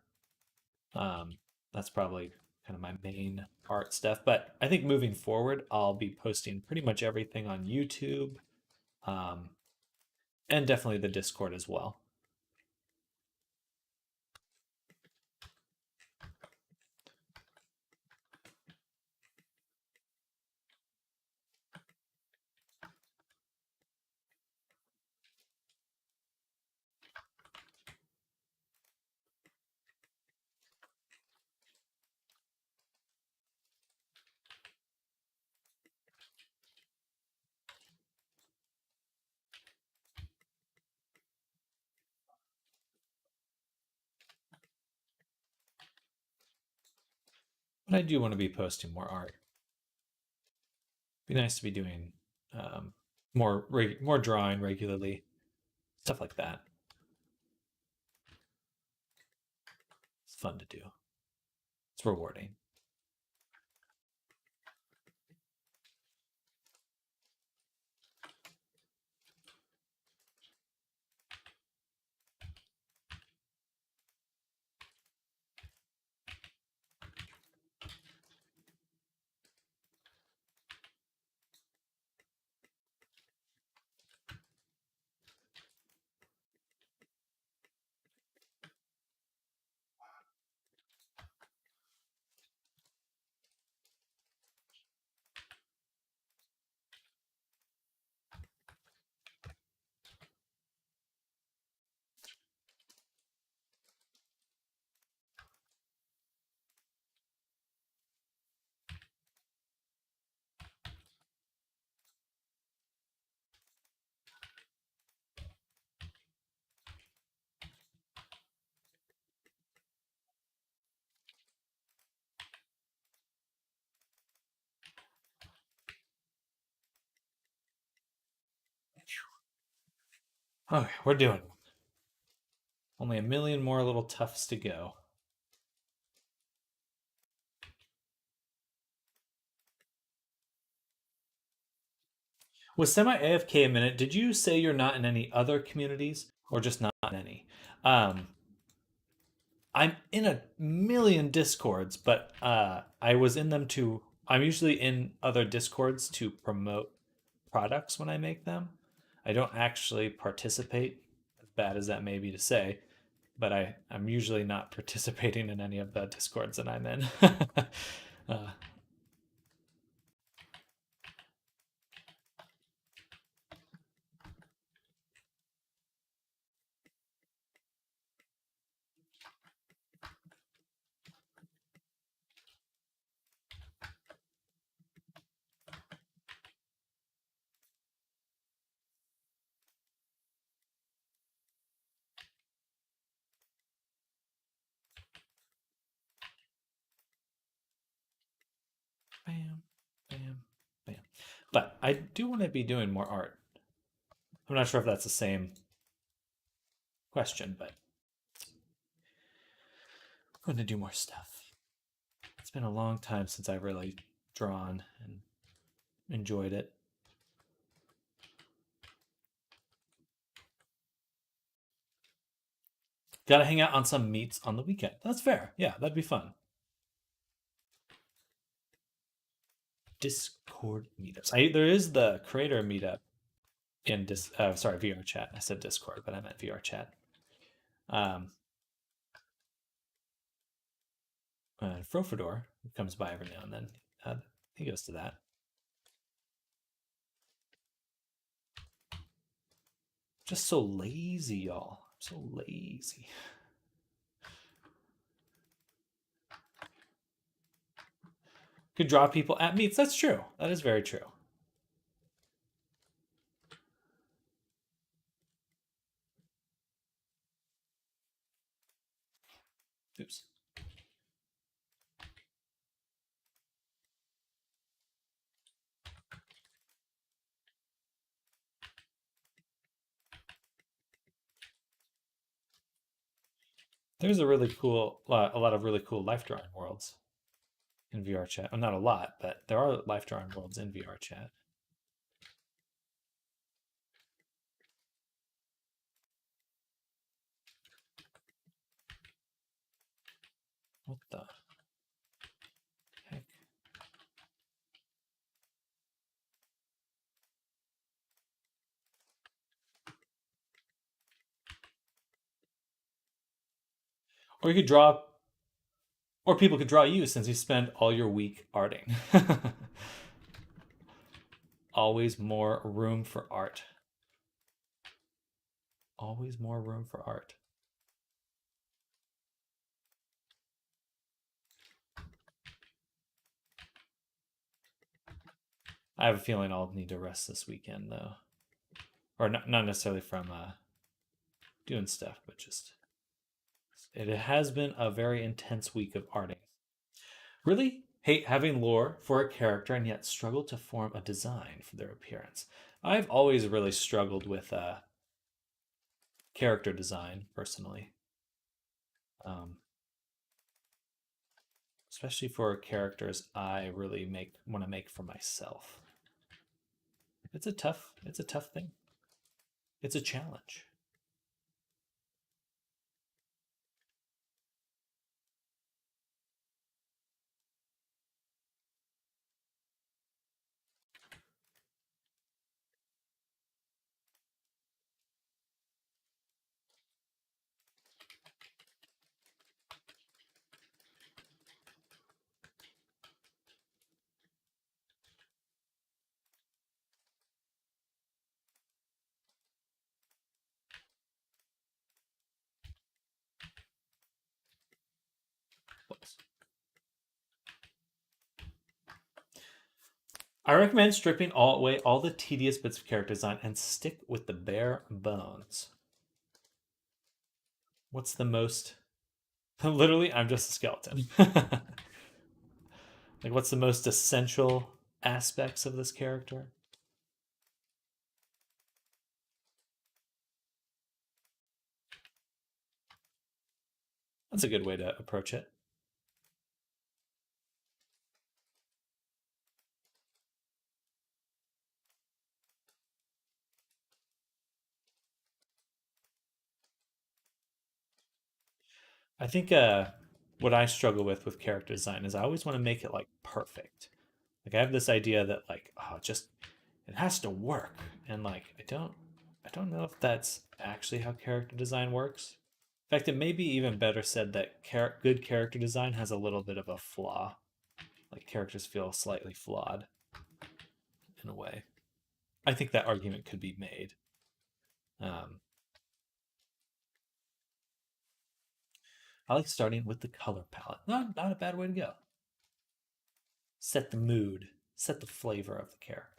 That's probably kind of my main art stuff. But I think moving forward, I'll be posting pretty much everything on YouTube, and definitely the Discord as well. But I do want to be posting more art. Be nice to be doing more drawing regularly, stuff like that. It's fun to do. It's rewarding. Okay, we're doing it. Only a million more little toughs to go. Was semi AFK a minute? Did you say you're not in any other communities or just not in any? Um, I'm in a million discords, but I was in them to. I'm usually in other discords to promote products when I make them. I don't actually participate, as bad as that may be to say, but I'm usually not participating in any of the discords that I'm in. uh, bam, bam, bam. But I do want to be doing more art. I'm not sure if that's the same question, but I'm going to do more stuff. It's been a long time since I've really drawn and enjoyed it. Got to hang out on some meets on the weekend. That's fair. Yeah, that'd be fun. Discord meetups. There is the creator meetup in sorry, VRChat. I said Discord, but I meant VRChat. Um, Frofador comes by every now and then. He goes to that. Just so lazy, y'all. I'm so lazy. Could draw people at meets. That's true. That is very true. Oops. There's a lot of really cool life drawing worlds in VRChat. Well, not a lot, but there are life drawing worlds in VRChat. What the heck? Or you could draw, or people could draw you since you spend all your week arting. Always more room for art. Always more room for art. I have a feeling I'll need to rest this weekend though, or not necessarily from doing stuff, but just it has been a very intense week of arting. Really hate having lore for a character and yet struggle to form a design for their appearance. I've always really struggled with character design personally, um, especially for characters I really want to make for myself. It's a tough thing. It's a challenge. I recommend stripping away all the tedious bits of character design and stick with the bare bones. What's the most? Literally, I'm just a skeleton. Like, what's the most essential aspects of this character? That's a good way to approach it. I think what I struggle with character design is I always want to make it like perfect. Like I have this idea that like oh just it has to work, and like I don't know if that's actually how character design works. In fact, it may be even better said that good character design has a little bit of a flaw. Like characters feel slightly flawed in a way. I think that argument could be made. Um, I like starting with the color palette. Not a bad way to go. Set the mood, set the flavor of the character.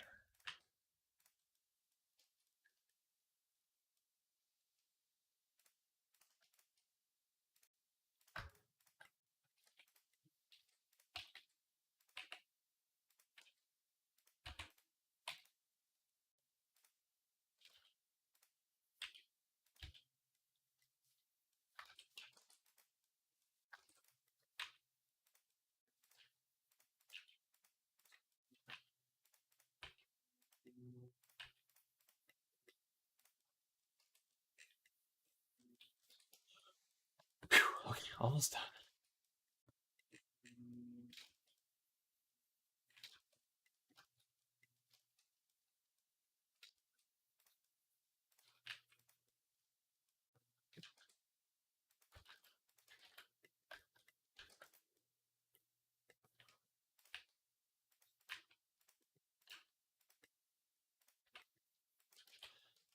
Whew, okay, almost done.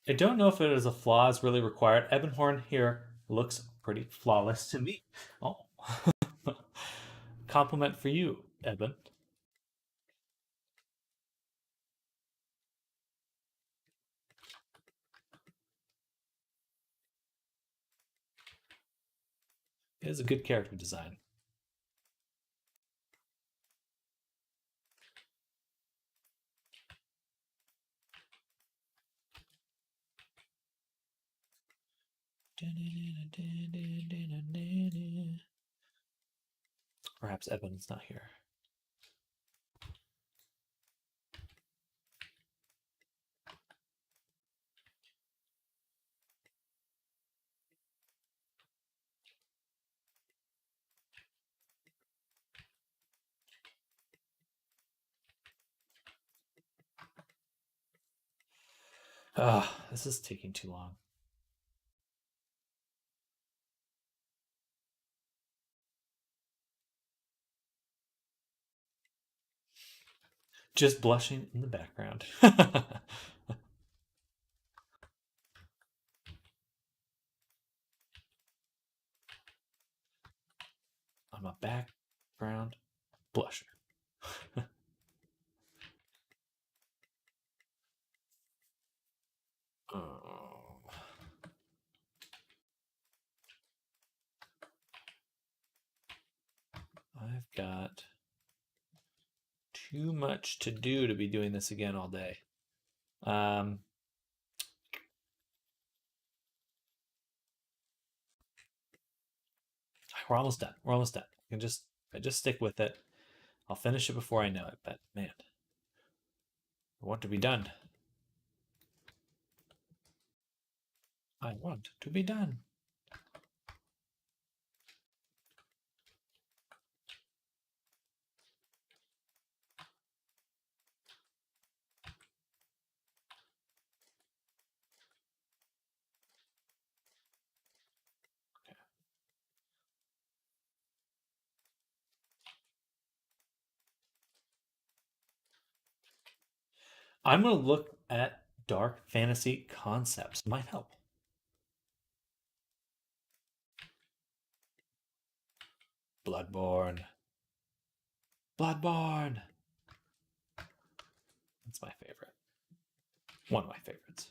I don't know if it is a flaw is really required. Ebonhorn here looks pretty flawless to me. Oh, compliment for you, Eben. It is a good character design. Perhaps Eben's not here. Ah, this is taking too long. Just blushing in the background. On my background blusher. Oh, I've got too much to do to be doing this again all day. Um, we're almost done. We're almost done. I just stick with it. I'll finish it before I know it. But man, I want to be done. I want to be done. I'm gonna look at dark fantasy concepts. Might help. Bloodborne. Bloodborne. That's my favorite. One of my favorites.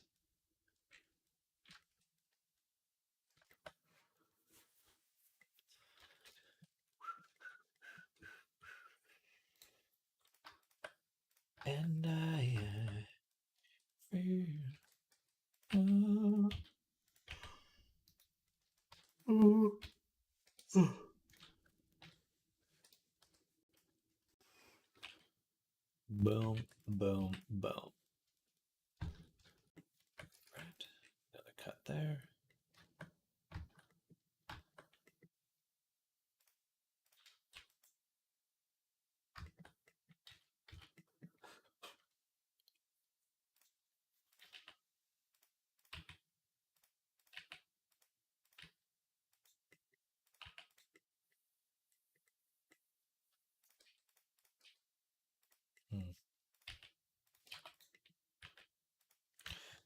And I feel. Boom, boom, boom. Right. Another cut there.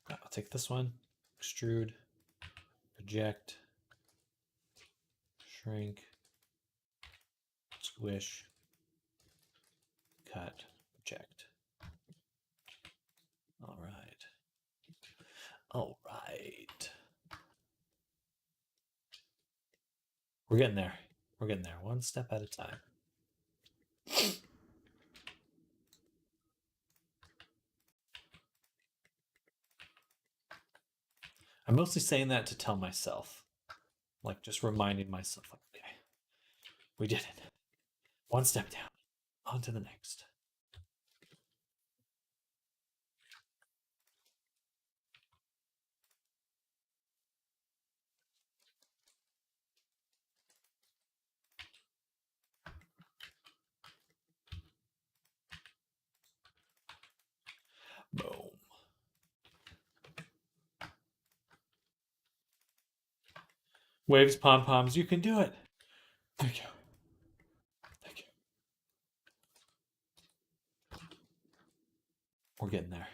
I'll take this one, extrude, project, shrink, squish, cut, project. All right. All right. We're getting there. We're getting there, one step at a time. I'm mostly saying that to tell myself, like just reminding myself, like, okay, we did it. One step down, on to the next. Boom. Waves, pom poms, you can do it. Thank you. Thank you. We're getting there.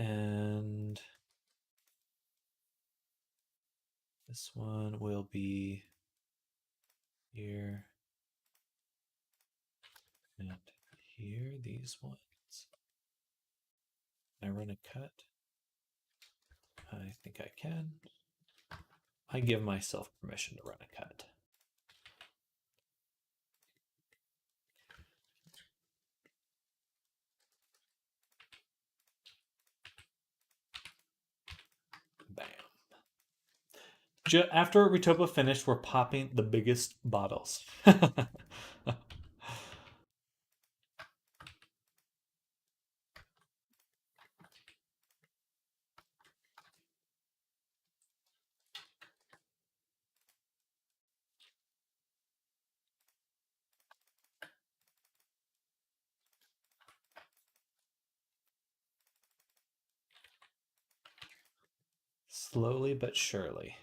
And this one will be here and here, these ones. Can I run a cut? I think I can. I give myself permission to run a cut. Bam. After Retopa finished, we're popping the biggest bottles. Slowly but surely.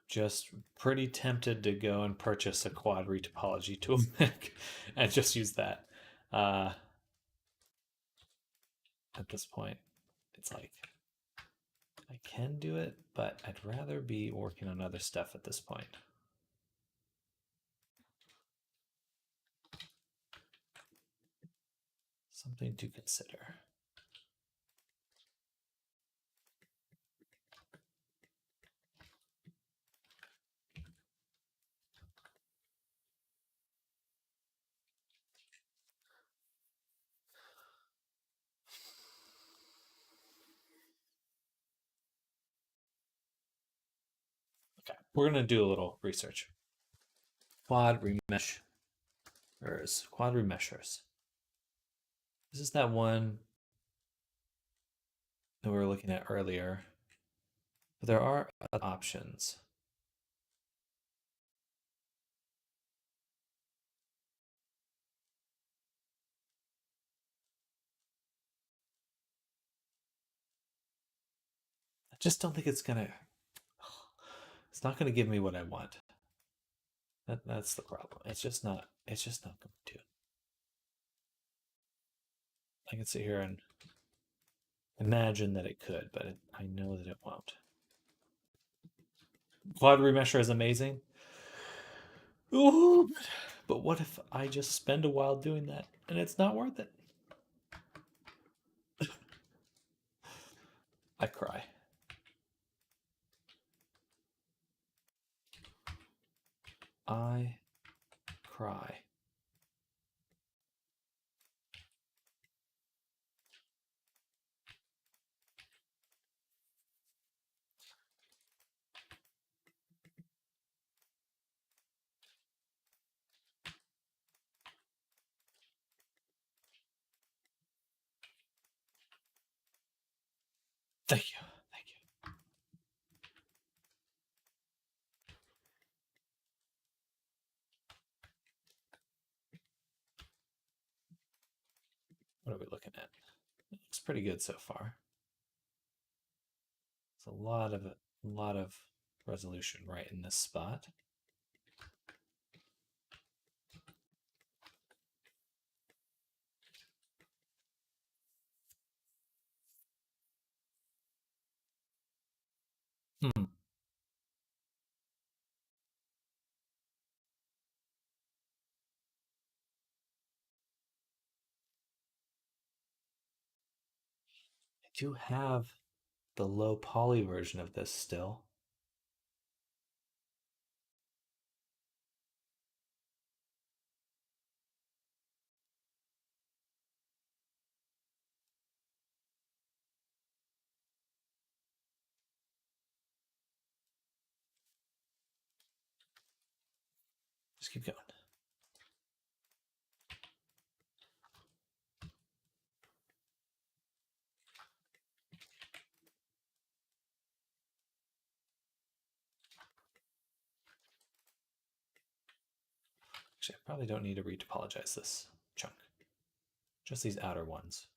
Just pretty tempted to go and purchase a quad retopology tool and just use that. At this point, it's like I can do it, but I'd rather be working on other stuff at this point. Something to consider. Okay, we're gonna do a little research. Quad remeshers. Quad remeshers. This is that one that we were looking at earlier. But there are other options. I just don't think it's gonna. It's not gonna give me what I want. That's the problem. It's just not. It's just not going to. I can sit here and imagine that it could, but I know that it won't. Quad remesher is amazing. Ooh, but what if I just spend a while doing that and it's not worth it? I cry. I cry. Thank you. Thank you. What are we looking at? It looks pretty good so far. It's a lot of resolution right in this spot. Hmm. I do have the low poly version of this still. Just keep going. Actually, I probably don't need to retopologize this chunk. Just these outer ones.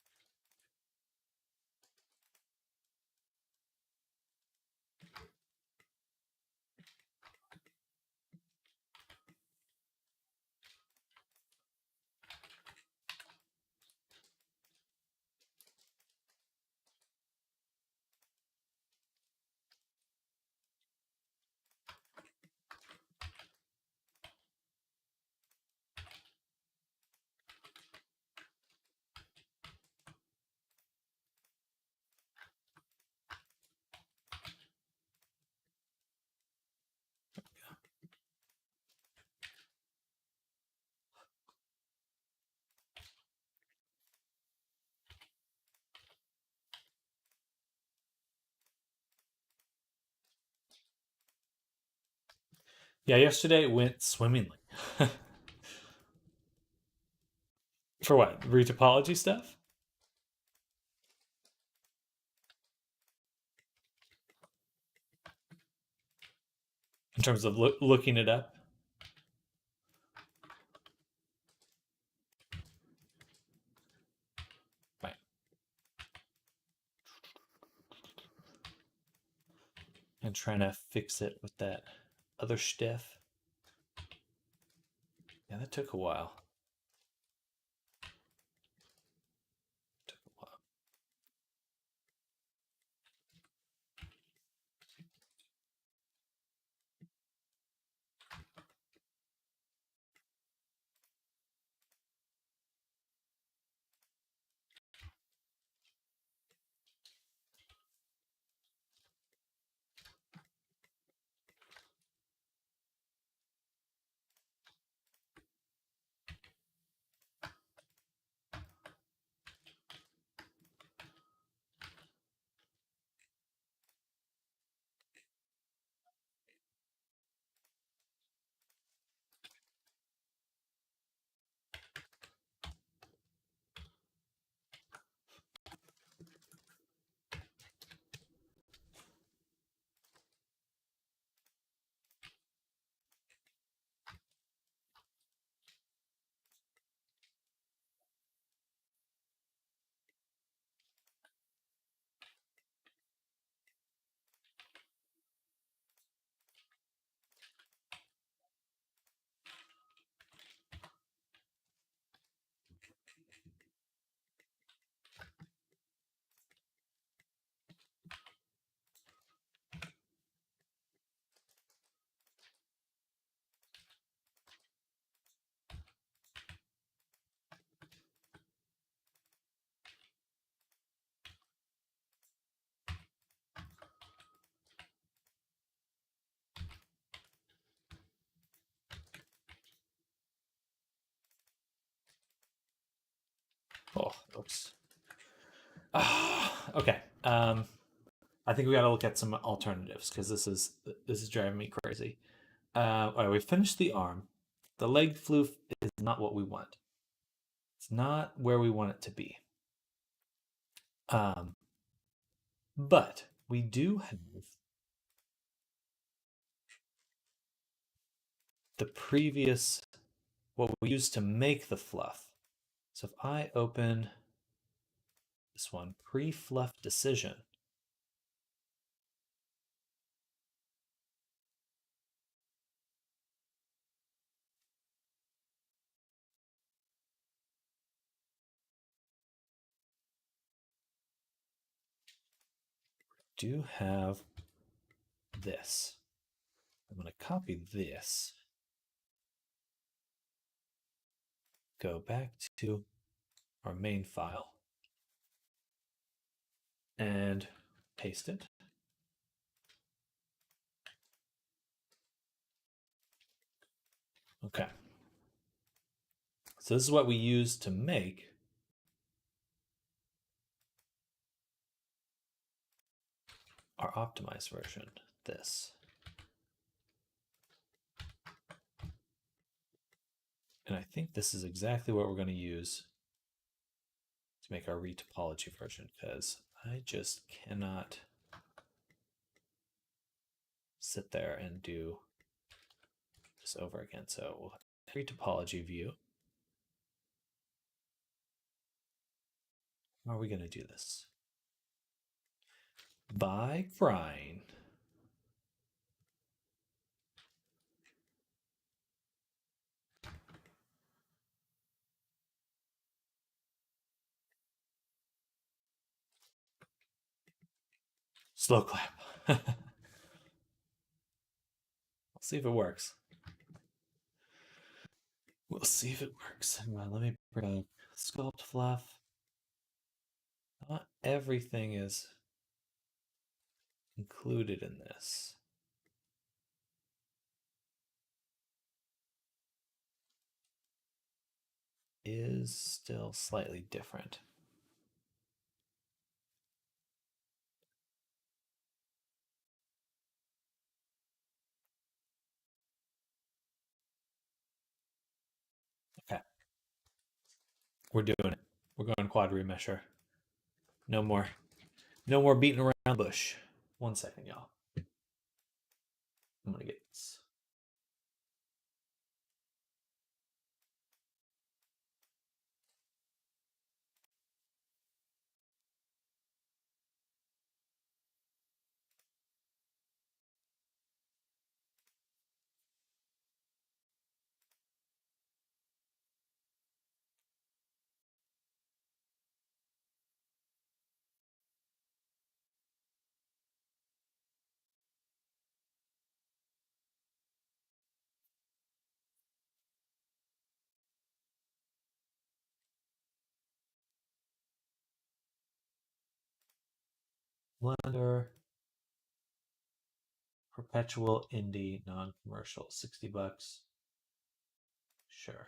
Yeah, yesterday it went swimmingly. For what? Retopology stuff? In terms of looking it up? Right. And trying to fix it with that other stiff. Yeah, that took a while. Took a while. Oops. Okay. I think we got to look at some alternatives because this is driving me crazy. All right, we finished the arm. The leg floof is not what we want. It's not where we want it to be. Um, but we do have the previous what we used to make the fluff. So if I open this one, pre-fluff decision, do have this. I'm going to copy this, go back to our main file, and paste it. Okay. So this is what we use to make our optimized version, this. And I think this is exactly what we're going to use to make our retopology version, because I just cannot sit there and do this over again. So we'll have retopology view. How are we going to do this? By crying. Slow clap. We'll see if it works. We'll see if it works. Let me bring up sculpt fluff. Not everything is included in this. Is still slightly different. Okay. We're doing it. We're going quad remesher. No more. No more beating around the bush. 1 second, y'all. I'm gonna get this. Blender. Perpetual indie non-commercial. $60. Sure.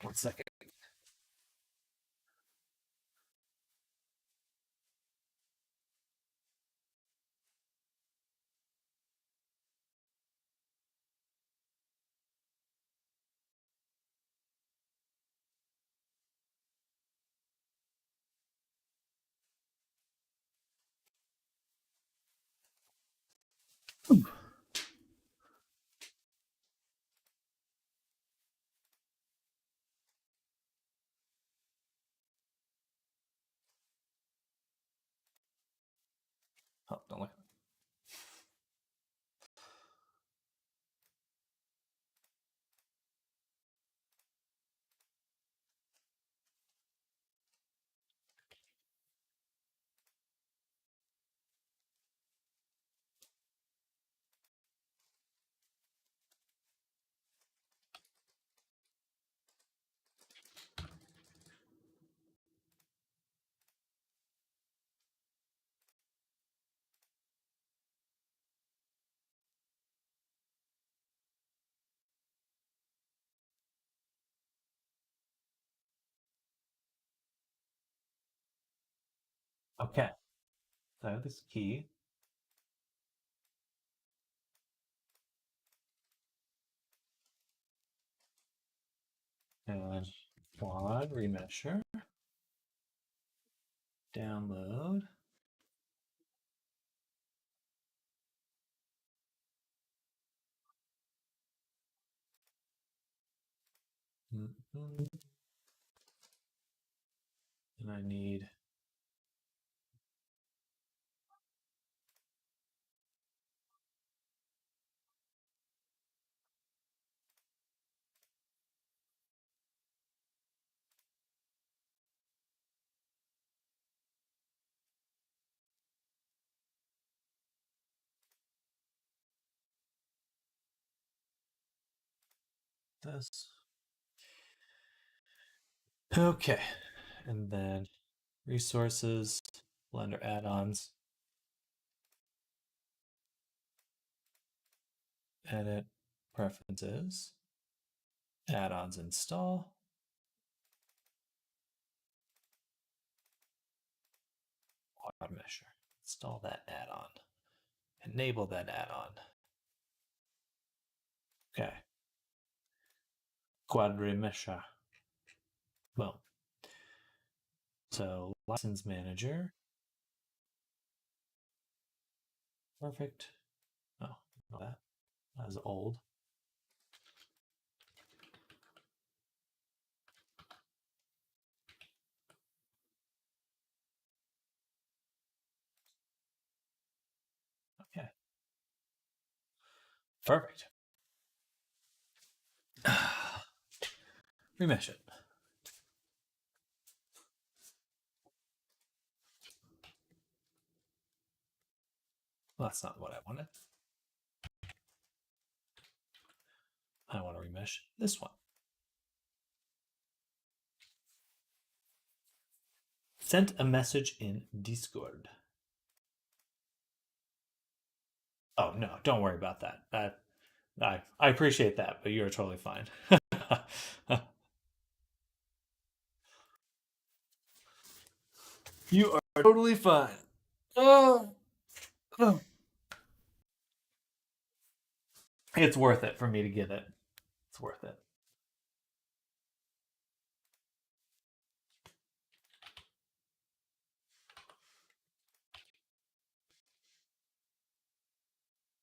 One second. Oh, don't look. Okay. So I have this key. And quad remesher. Download. And I need this. Okay. And then resources, Blender add-ons, edit preferences, add-ons install. Quad mesher. Install that add-on. Enable that add-on. Okay. Quad remesher. Well, so license manager. Perfect. Oh, that was old. Okay. Perfect. Remesh it. Well, that's not what I wanted. I want to remesh this one. Sent a message in Discord. Oh no, don't worry about that. I appreciate that, but you're totally fine. You are totally fine. Oh, oh. It's worth it for me to get it. It's worth it.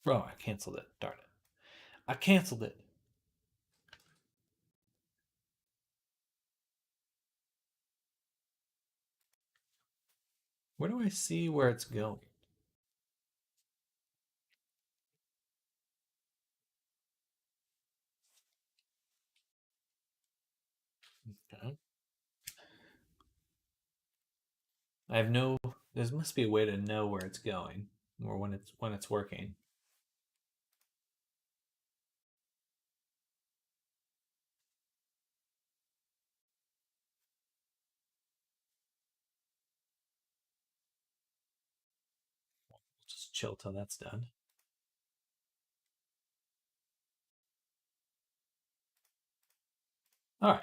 Oh, I canceled it. Darn it. I canceled it. Where do I see where it's going? Okay. I have no. There must be a way to know where it's going or when it's working. Just chill till that's done. All right,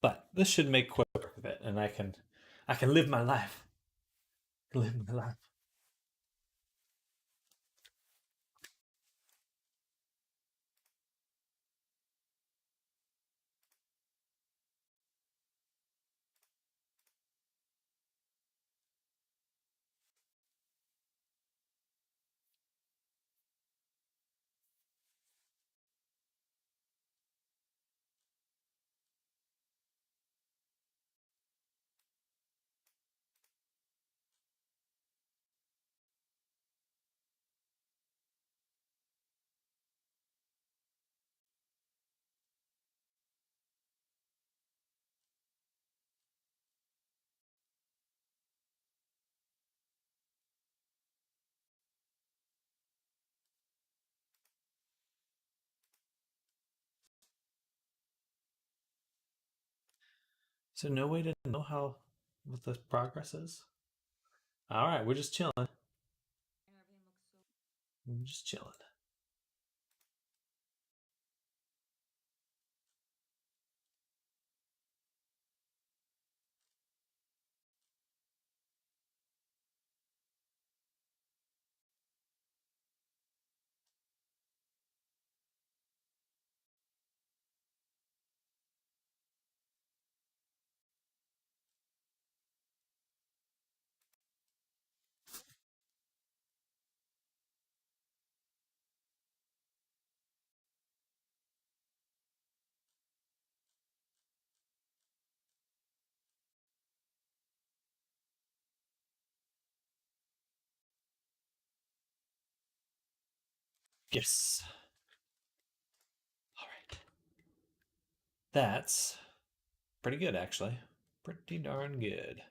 but this should make quick work of it, and I can live my life. Live my life. Is there no way to know how what the progress is? All right, we're just chilling. We're just chilling. Yes. All right. That's pretty good, actually. Pretty darn good.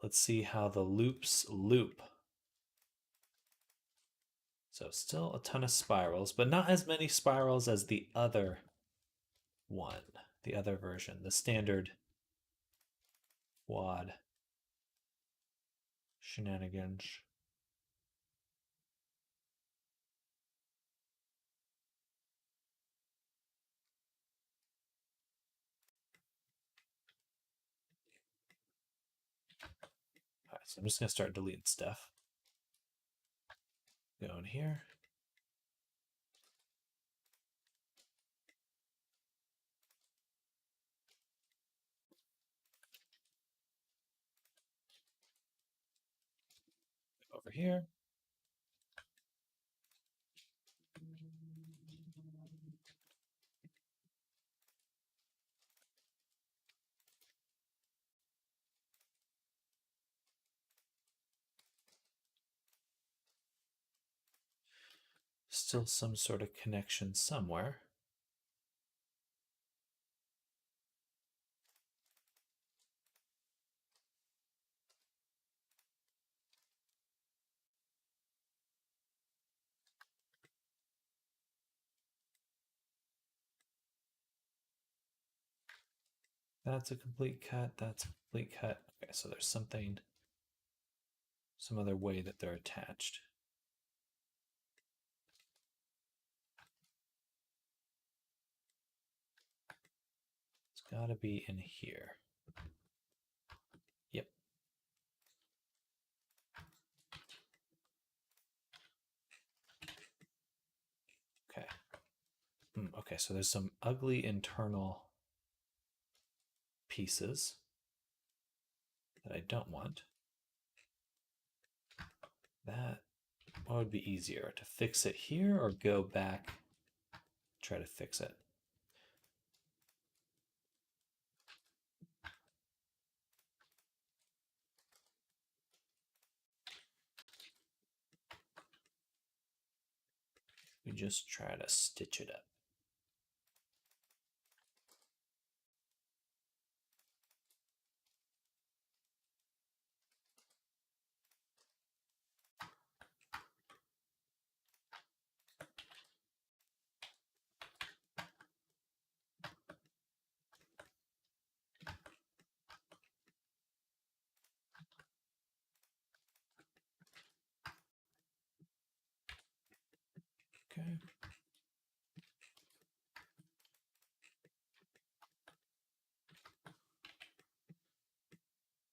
Let's see how the loops loop. So still a ton of spirals, but not as many spirals as the other one, the other version, the standard quad shenanigans. All right, so I'm just gonna start deleting stuff. Go in here. Over here. Still some sort of connection somewhere. That's a complete cut. That's a complete cut. Okay, so there's something, some other way that they're attached. It's got to be in here. Yep. Okay. Okay, so there's some ugly internal pieces that I don't want. That, what would be easier, to fix it here or go back, try to fix it? We just try to stitch it up. Okay.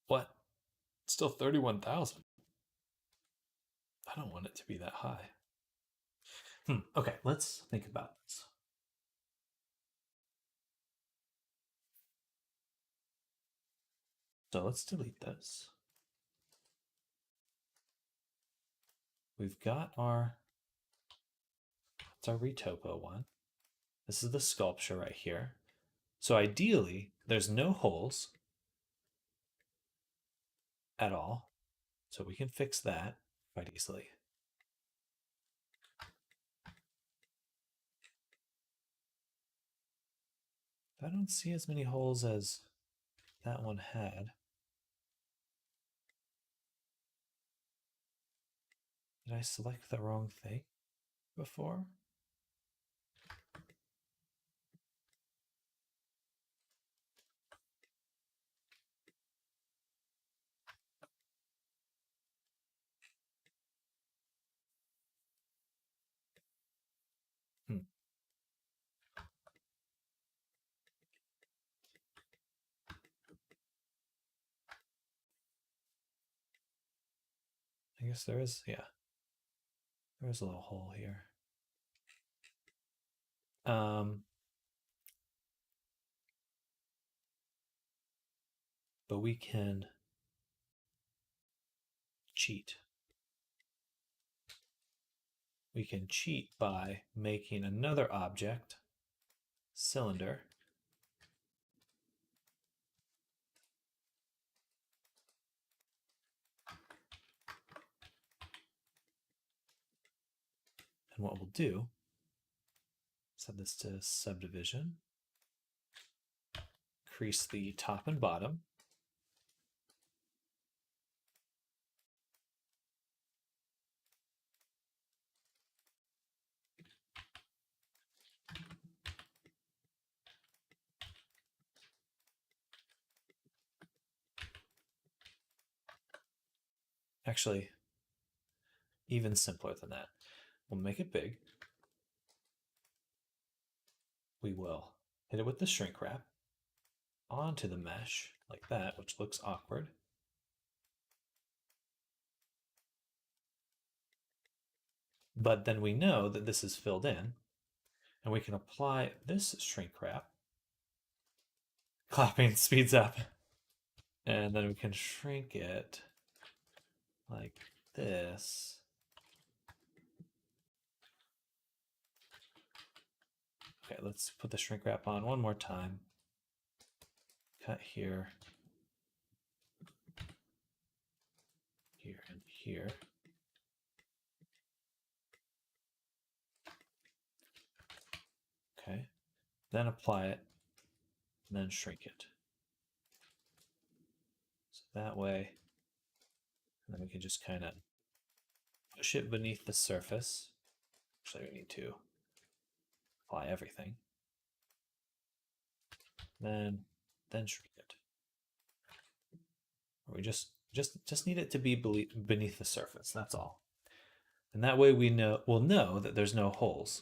What? Still 31,000. I don't want it to be that high. Okay, let's think about this. So let's delete this. We've got our, it's our retopo one. This is the sculpture right here. So ideally, there's no holes at all. So we can fix that quite easily. I don't see as many holes as that one had. Did I select the wrong thing before? guess there is, yeah. There's a little hole here. But we can cheat. We can cheat by making another object, cylinder, and what we'll do, set this to subdivision, increase the top and bottom, actually even simpler than that. We'll make it big. We will hit it with the shrink wrap onto the mesh like that, which looks awkward. But then we know that this is filled in, and we can apply this shrink wrap. Clapping speeds up. And then we can shrink it like this. Okay, let's put the shrink wrap on one more time. Cut here, here, and here. Okay, then apply it, and then shrink it. So that way, and then we can just kind of push it beneath the surface. Actually, we need to apply everything. Then shrink it. We just need it to be beneath the surface. That's all. And that way we'll know that there's no holes.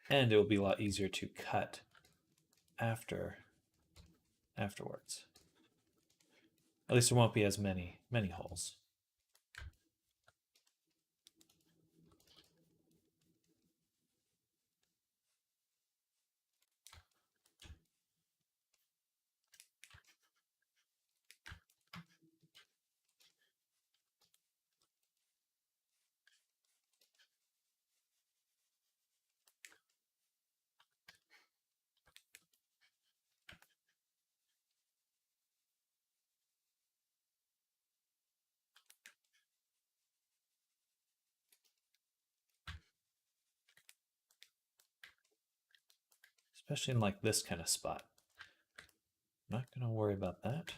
And it will be a lot easier to cut afterwards. At least there won't be as many holes. Especially in like this kind of spot. I'm not going to worry about that.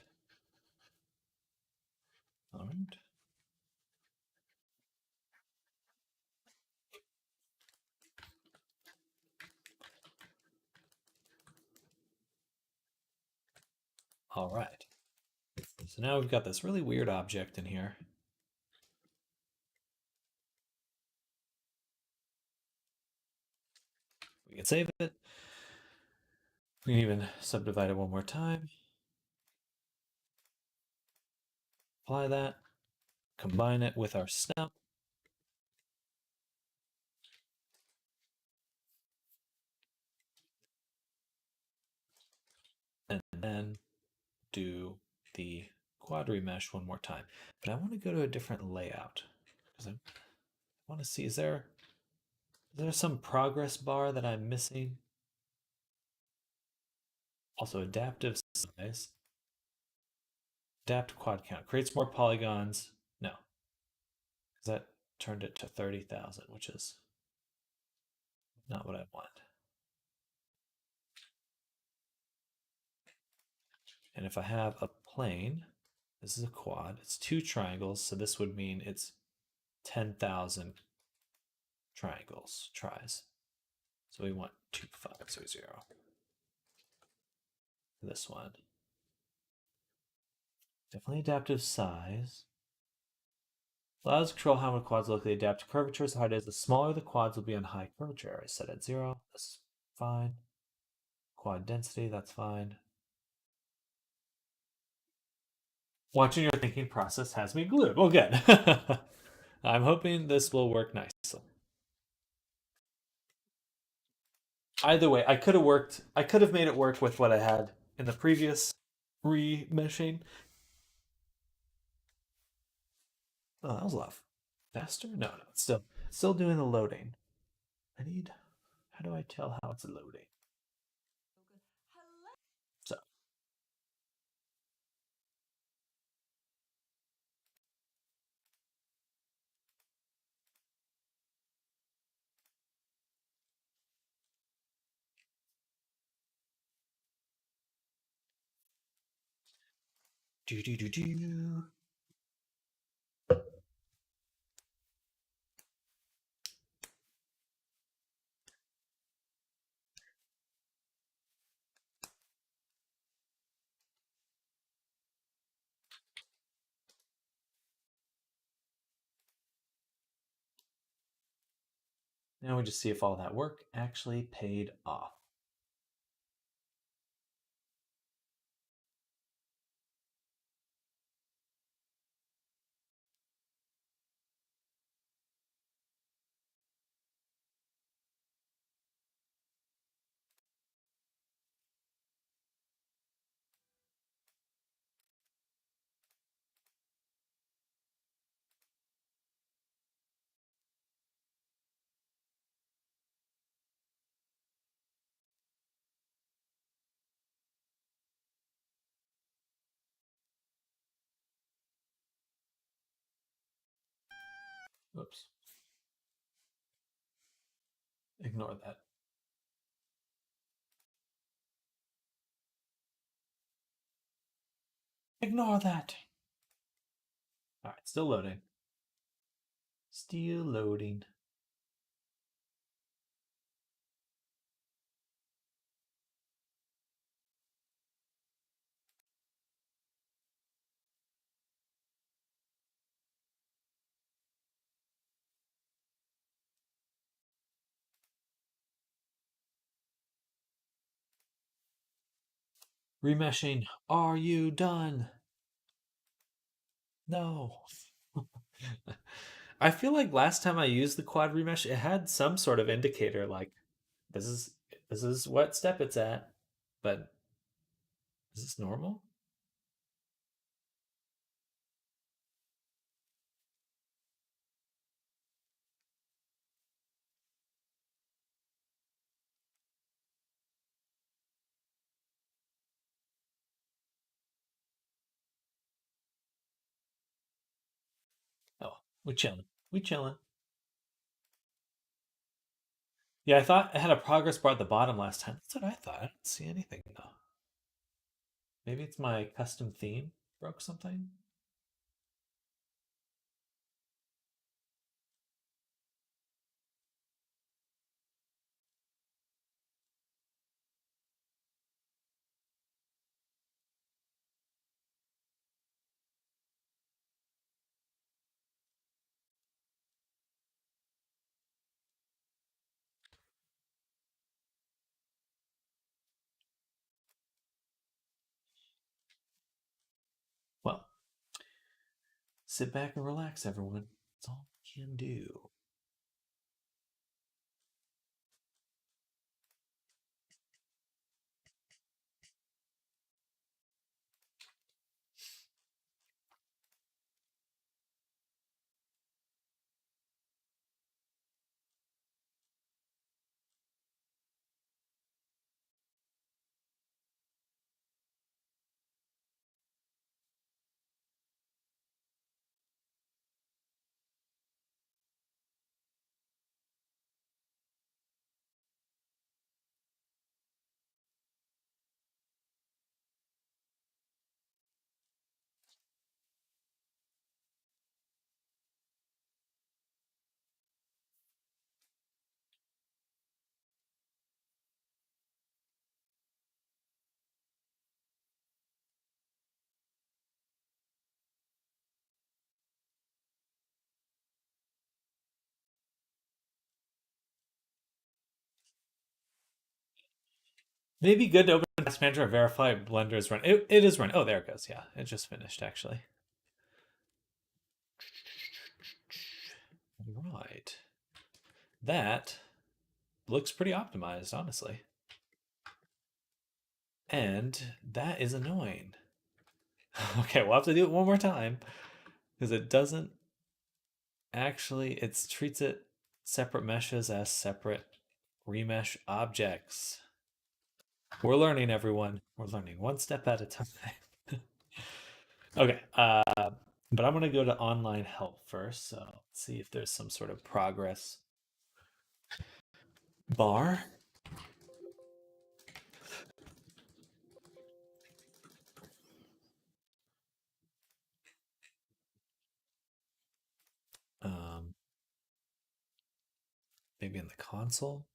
All right. All right. So now we've got this really weird object in here. We can save it. We can even subdivide it one more time. Apply that. Combine it with our snout. And then do the quad remesh one more time. But I want to go to a different layout because I want to see, is there some progress bar that I'm missing? Also, adaptive size. Adapt quad count. Creates more polygons. No. Because that turned it to 30,000, which is not what I want. And if I have a plane, this is a quad. It's two triangles, so this would mean it's 10,000 tries. So we want 2500. This one. Definitely adaptive size. Allows to control how many quads locally adapt to curvature. So how it is, the smaller the quads will be on high curvature. I set at 0. That's fine. Quad density, that's fine. Watching your thinking process has me glued. Well, good. I'm hoping this will work nicely. Either way, I could have worked. I could have made it work with what I had in the previous remeshing. Oh, that was a lot faster. No, no, it's still doing the loading. I need. How do I tell how it's loading? So do do do do. Now we just see if all that work actually paid off. Oops. Ignore that. Ignore that. All right, still loading. Still loading. Remeshing. Are you done? No. I feel like last time I used the quad remesh, it had some sort of indicator like this is this is what step it's at. But is this normal? Oh, we chilling. We chilling. Yeah, I thought it had a progress bar at the bottom last time. That's what I thought. I don't see anything though. Maybe it's my custom theme broke something. Well, sit back and relax, everyone. That's all we can do. Maybe good to open Task Manager and verify Blender is running. It is running. Oh, there it goes. Yeah, it just finished actually. Right. That looks pretty optimized, honestly. And that is annoying. Okay, we'll have to do it one more time because it doesn't actually, it treats it separate meshes as separate remesh objects. We're learning, everyone. We're learning one step at a time. Okay, but I'm going to go to online help first. So let's see if there's some sort of progress bar. Um, maybe in the console.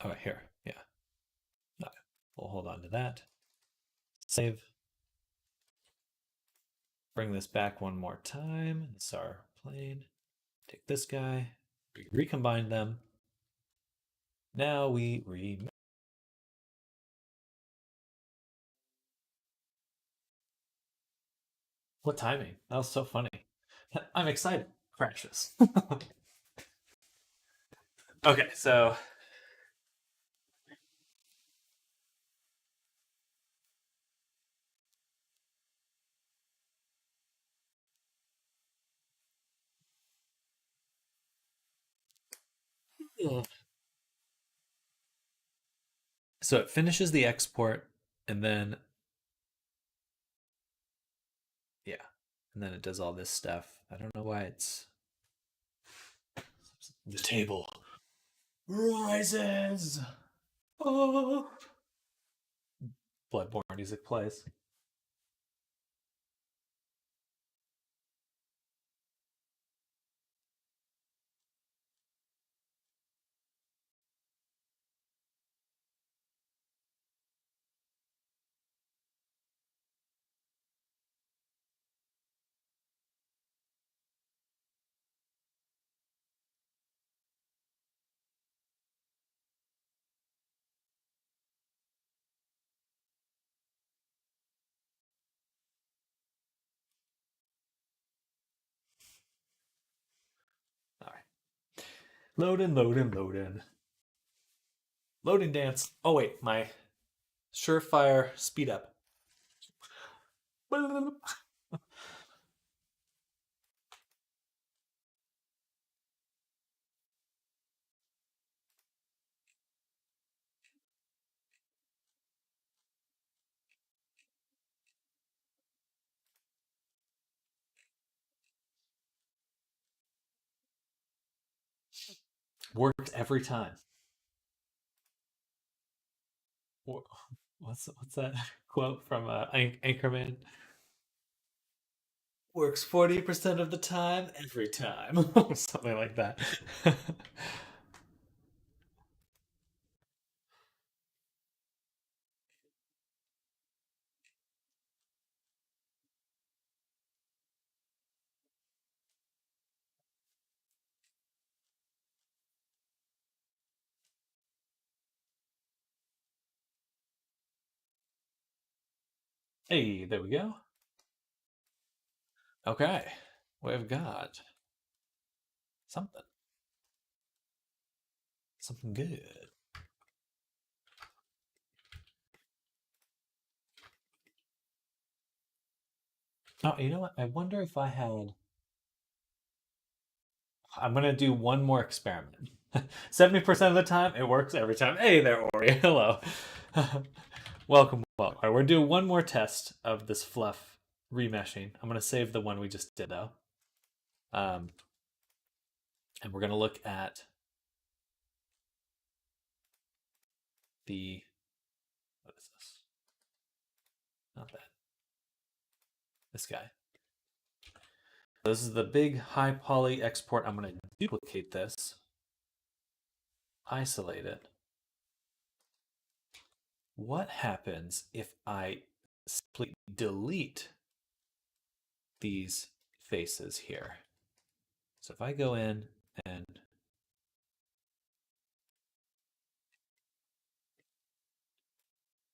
Oh, here. Yeah. Okay. We'll hold on to that. Save. Bring this back one more time. It's our plane. Take this guy. We recombine them. Now we What timing? That was so funny. I'm excited. Crashes. Okay, so so it finishes the export and then yeah, and then it does all this stuff. I don't know why it's the table rises. Oh, Bloodborne music plays. All right, loading, loading, loading, loading dance. Oh wait, my surefire speed up. Works every time. What's that quote from Anchorman? Works 40% of the time, every time. Something like that. Hey, there we go. Okay, we've got something. Something good. Oh, you know what? I wonder if I had. I'm gonna do one more experiment. 70% of the time, it works every time. Hey there, Ori. Hello. Welcome, welcome. All right, we're doing one more test of this fluff remeshing. I'm gonna save the one we just did though. Um, and we're gonna look at the what is this? Not that. This guy. This is the big high poly export. I'm going to duplicate this, isolate it. What happens if I simply delete these faces here. So if I go in and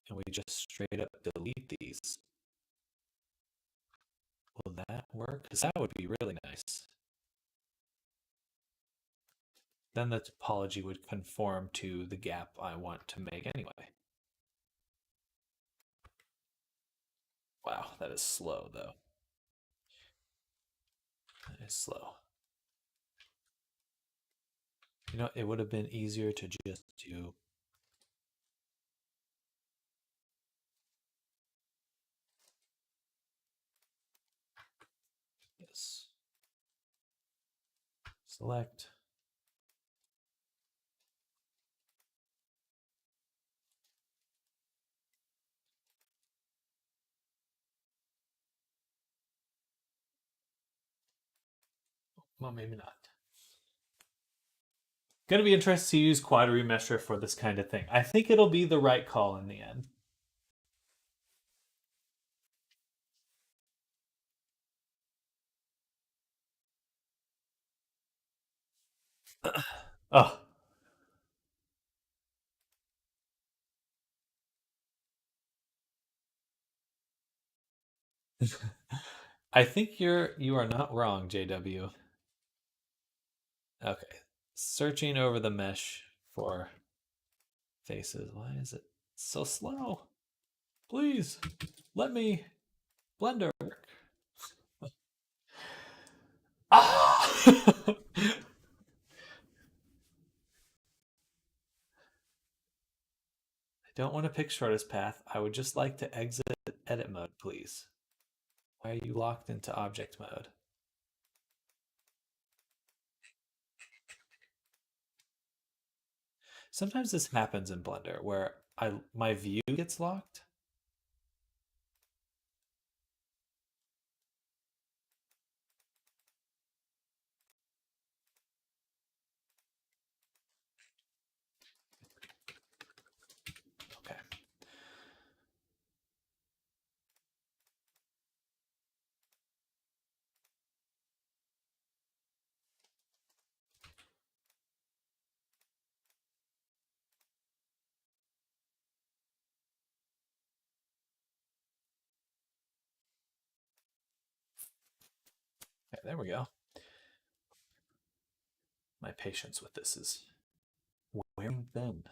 we just straight up delete these, will that work? Because that would be really nice. Then the topology would conform to the gap I want to make anyway. Wow, that is slow though. That is slow. You know, it would have been easier to just do this. Select. Well, maybe not. Going to be interested to use quad remesher for this kind of thing. I think it'll be the right call in the end. Oh. I think you are not wrong, JW. Okay. Searching over the mesh for faces. Why is it so slow? Please let me Blender work. Ah! I don't want to pick shortest path. I would just like to exit edit mode, please. Why are you locked into object mode? Sometimes this happens in Blender where my view gets locked. Okay. Okay, there we go. My patience with this is wearing thin.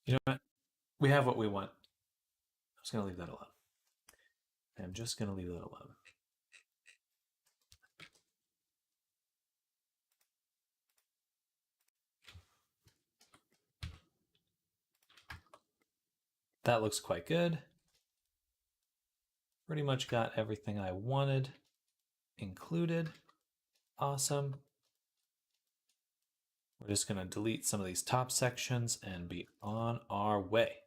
You know what? We have what we want. I'm just going to leave that alone. I'm just going to leave that alone. That looks quite good. Pretty much got everything I wanted included. Awesome. We're just going to delete some of these top sections and be on our way.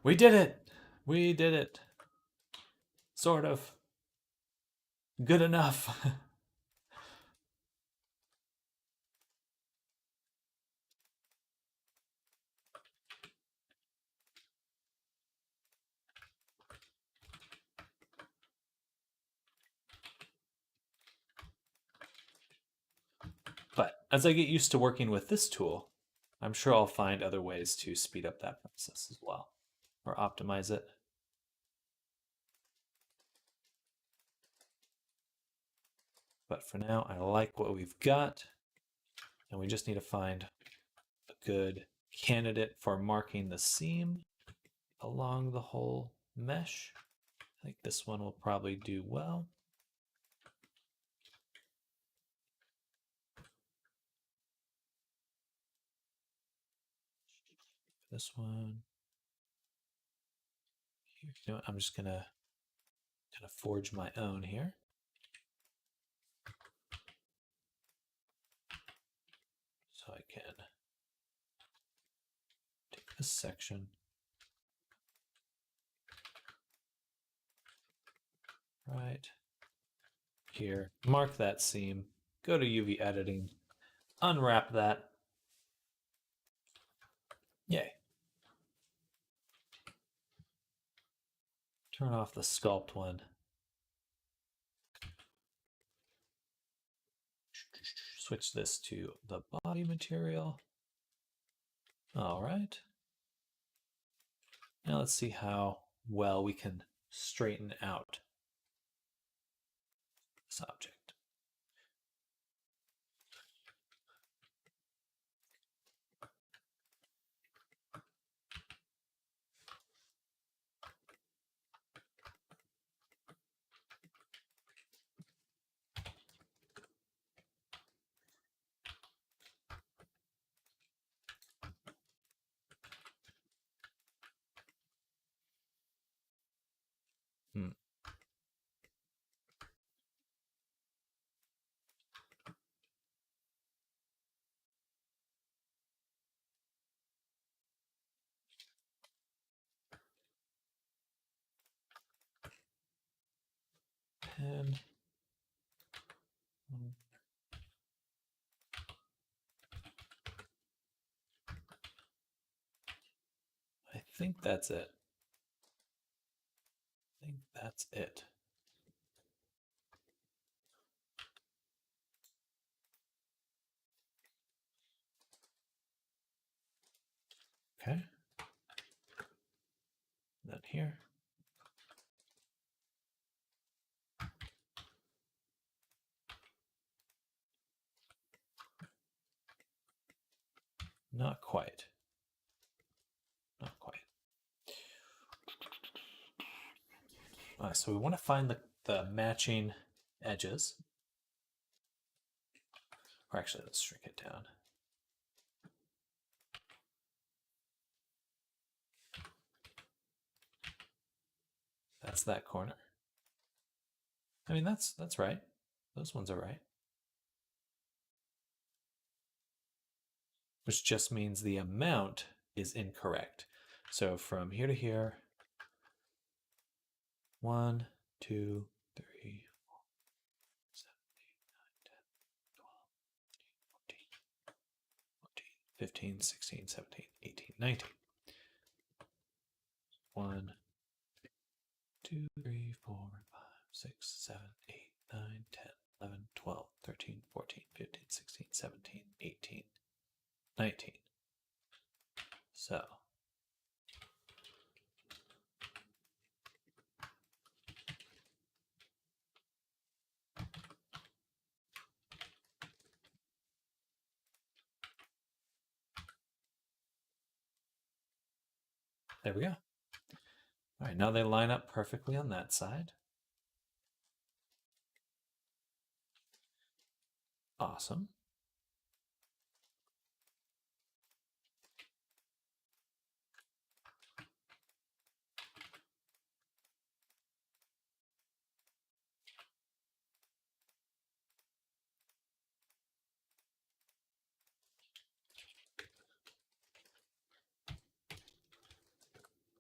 We did it. We did it. Sort of. Good enough. But as I get used to working with this tool, I'm sure I'll find other ways to speed up that process as well, or optimize it. But for now, I like what we've got. And we just need to find a good candidate for marking the seam along the whole mesh. I think this one will probably do well. This one. Here. You know what? I'm just gonna kind of forge my own here. So I can take this section. Right here, mark that seam, go to UV editing, unwrap that. Yay. Turn off the sculpt one. Switch this to the body material. All right. Now let's see how well we can straighten out this object. Pen. I think that's it. I think that's it. Okay. Then here. Not quite. Not quite. All right, so we want to find the matching edges. Or actually, let's shrink it down. That's that corner. I mean, that's right. Those ones are right. Which just means the amount is incorrect. So from here to here, 1, 2, 3, 4, 7, 8, 9, 10, 12, 14, 15, 16, 17, 18, 19. 1, 2, 3, 4, 5, 6, 7, 8, 9, 10, 11, 12, 13, 14, 15, 16, 17, 18, 19. So there we go. All right, now they line up perfectly on that side. Awesome.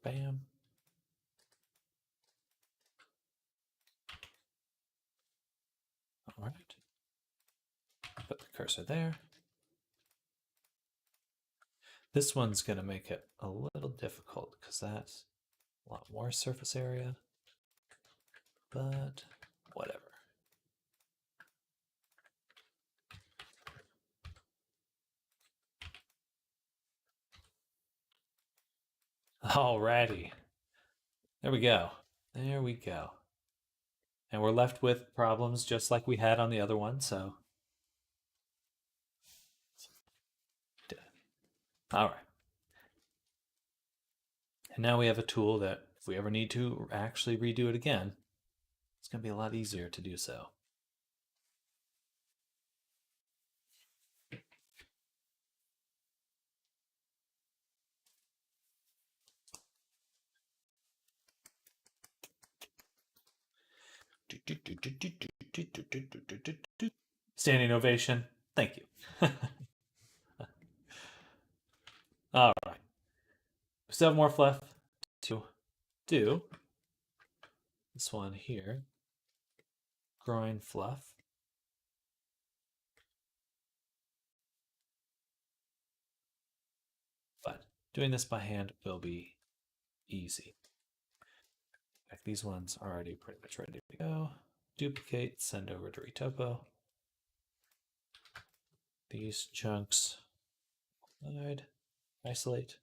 Bam. All right. Put the cursor there. This one's going to make it a little difficult because that's a lot more surface area, but whatever. Alrighty. There we go. There we go. And we're left with problems just like we had on the other one, so. All right. And now we have a tool that if we ever need to actually redo it again, it's going to be a lot easier to do so. Standing ovation. Thank you. All right. We still have more fluff to do. This one here. Groin fluff. But doing this by hand will be easy. In fact, these ones are already pretty much ready to go. Duplicate, send over to retopo. These chunks, isolate.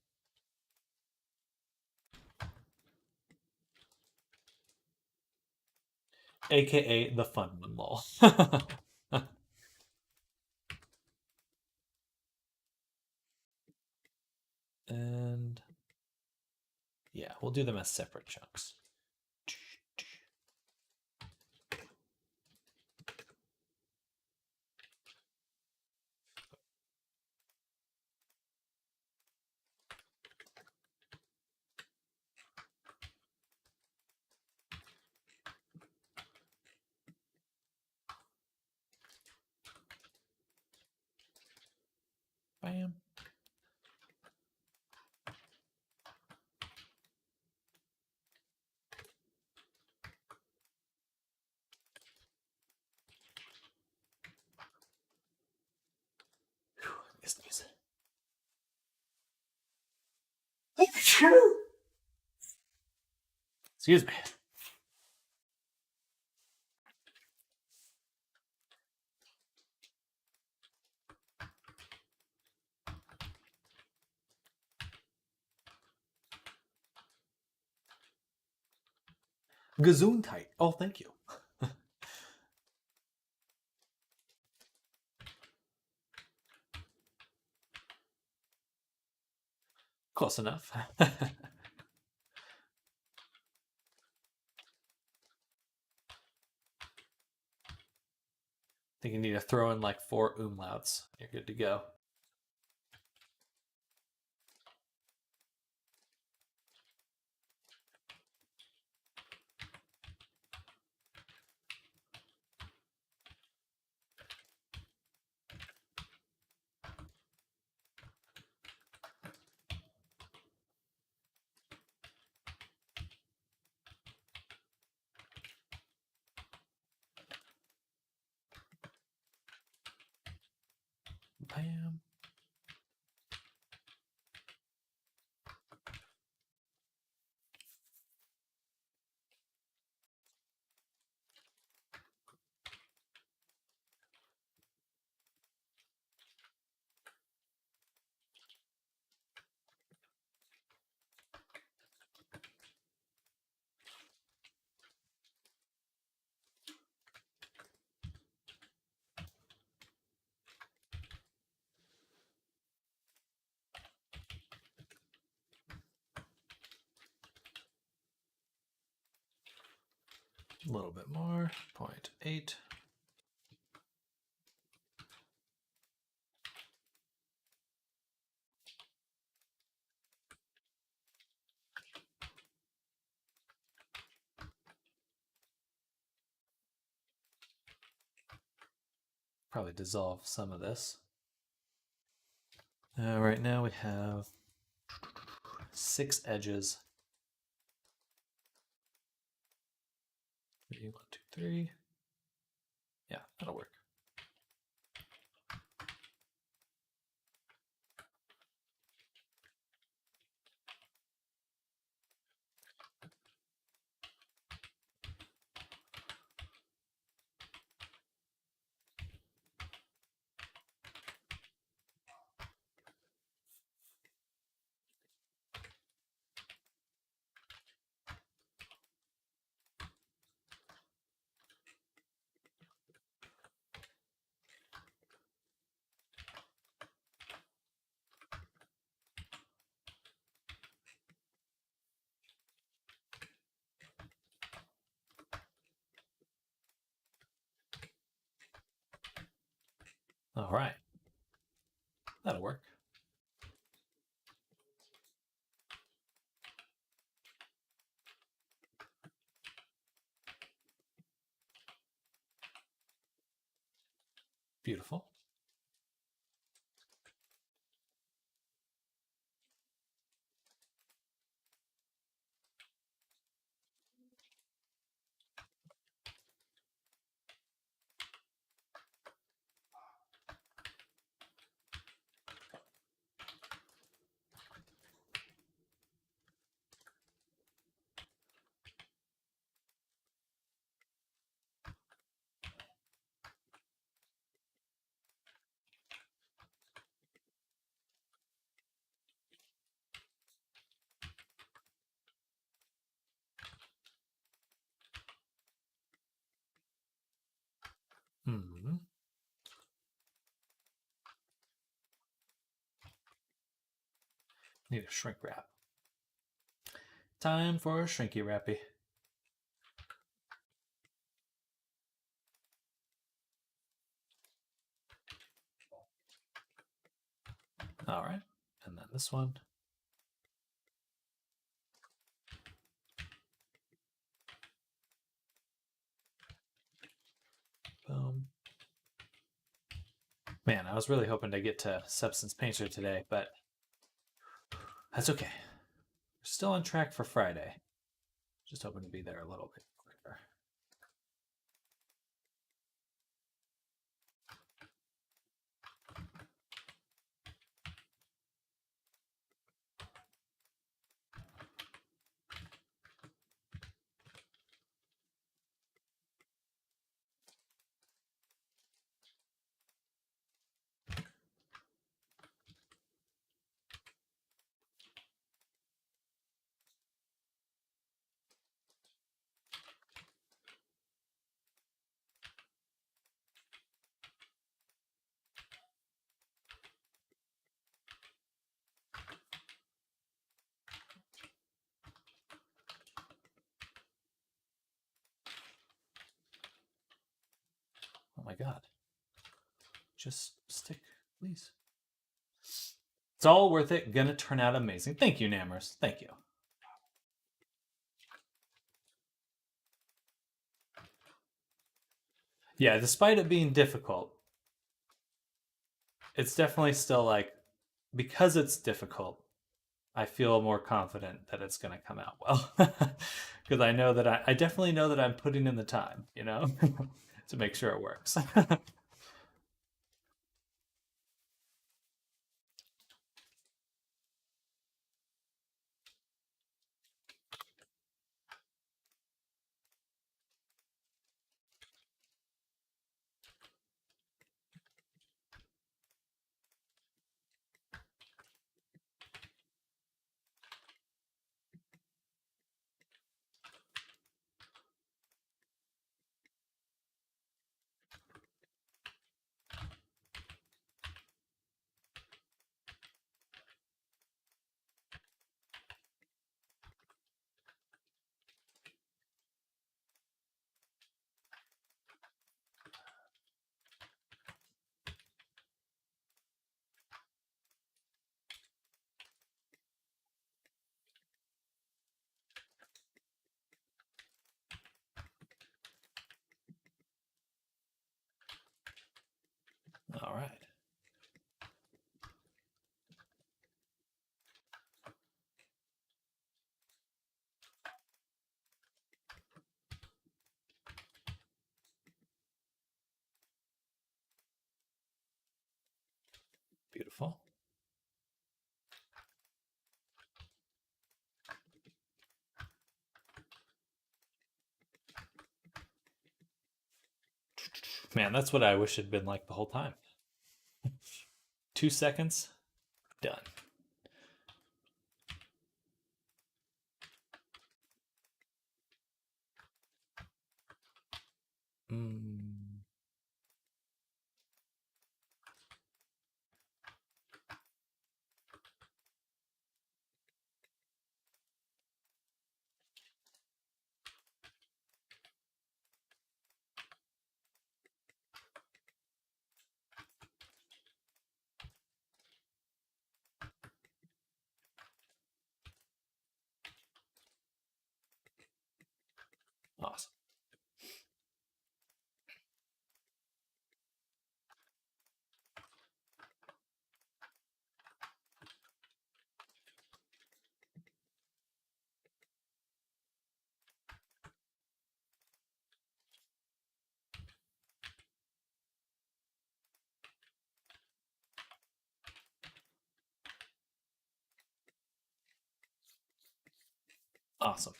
AKA the fun one, lol. And yeah, we'll do them as separate chunks. Bam. Excuse me. Gesundheit. Oh, thank you. Close enough. I think you need to throw in like 4 umlauts. You're good to go. Bam. A little bit more. 0.8. Probably dissolve some of this. Right now we have 6 edges. 3, 1, 2, 3. Yeah, that'll work. All right. That'll work. Beautiful. Hmm. Need a shrink wrap. Time for a shrinky wrappy. All right. And then this one. Boom. Man, I was really hoping to get to Substance Painter today, but that's okay. We're still on track for Friday. Just hoping to be there a little bit quicker. Oh my god. Just stick, please. It's all worth it. Gonna turn out amazing. Thank you, Nammers. Thank you. Yeah, despite it being difficult, it's definitely still like, because it's difficult, I feel more confident that it's going to come out well. Because I know that I definitely know that I'm putting in the time, to make sure it works. All right. Beautiful. Man, that's what I wish had been like the whole time. 2 seconds, done. Mm. Awesome.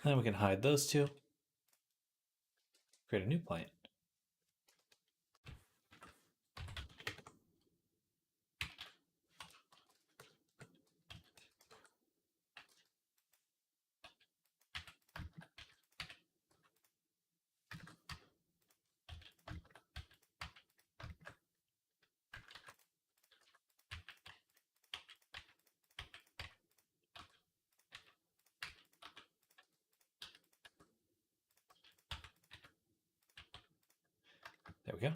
Then we can hide those two. Create a new plant. There we go.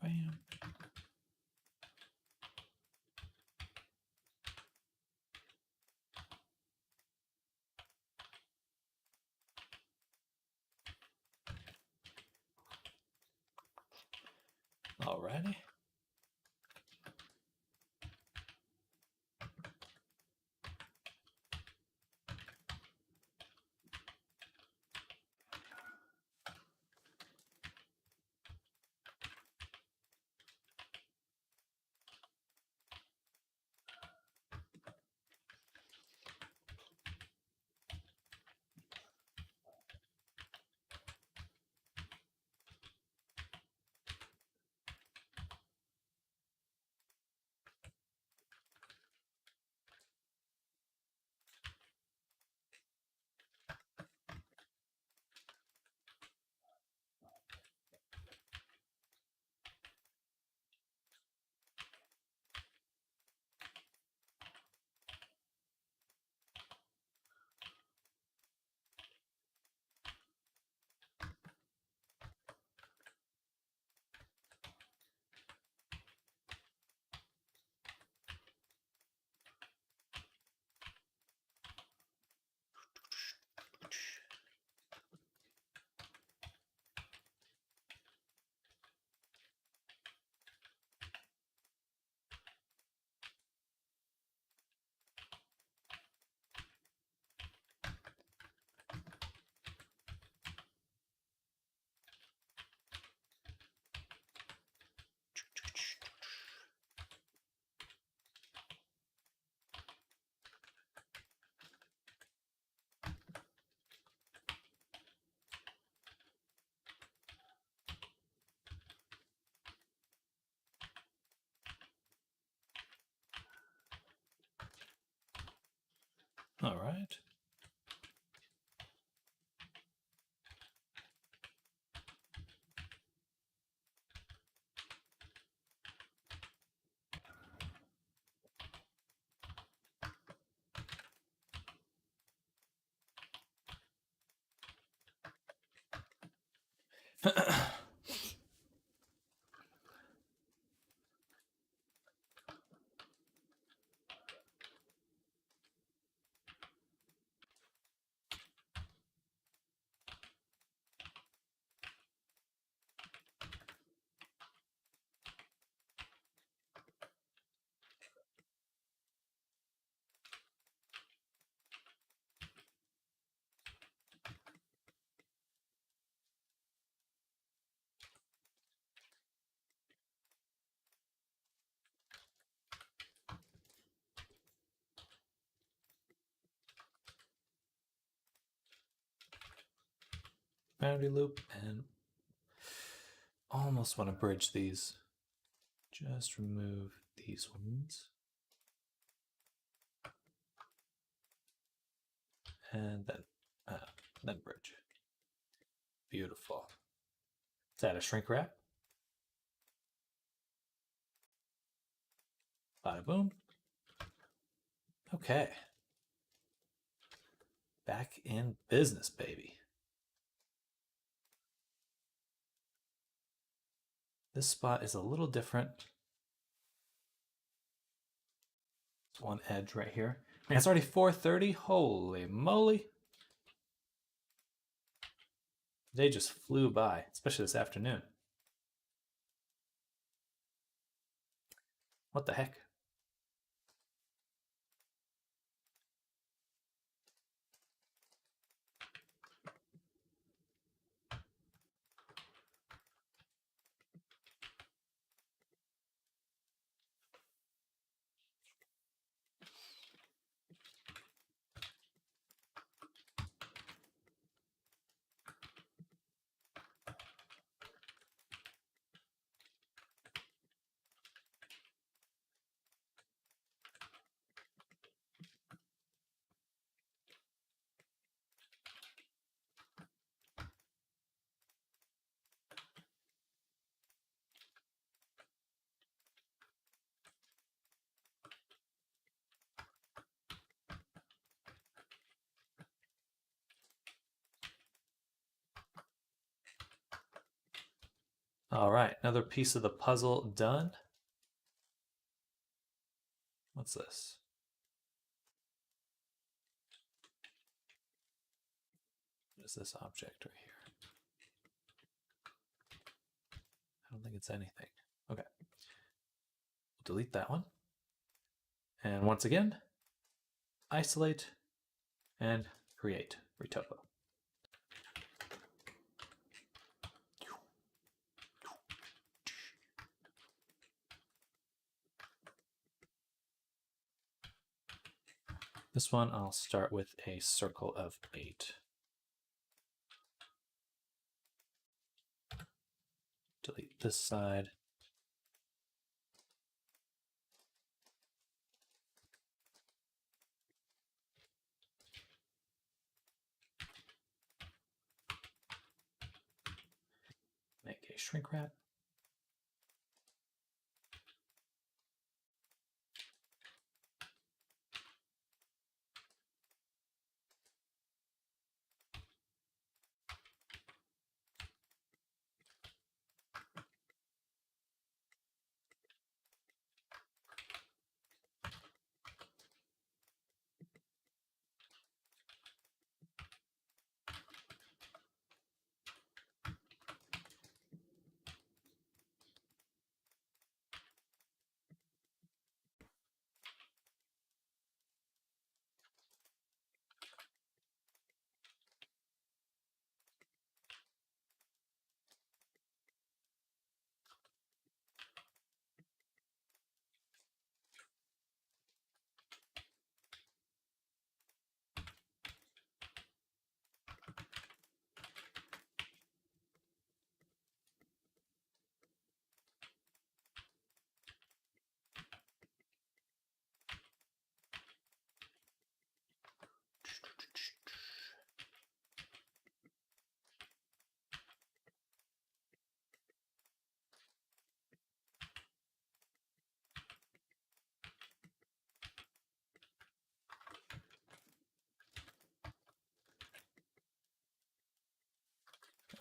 Bam. Alrighty. All right. Boundary loop, and almost want to bridge these. Just remove these ones. And then bridge. Beautiful. Is that a shrink wrap? Bada boom. Okay. Back in business, baby. This spot is a little different. There's one edge right here. Man, it's already 4:30. Holy moly. The day just flew by, especially this afternoon. What the heck? All right, another piece of the puzzle done. What's this? What is this object right here? I don't think it's anything. Okay. We'll delete that one. And once again, isolate and create retopo. This one I'll start with a circle of 8. Delete this side. Make a shrink wrap.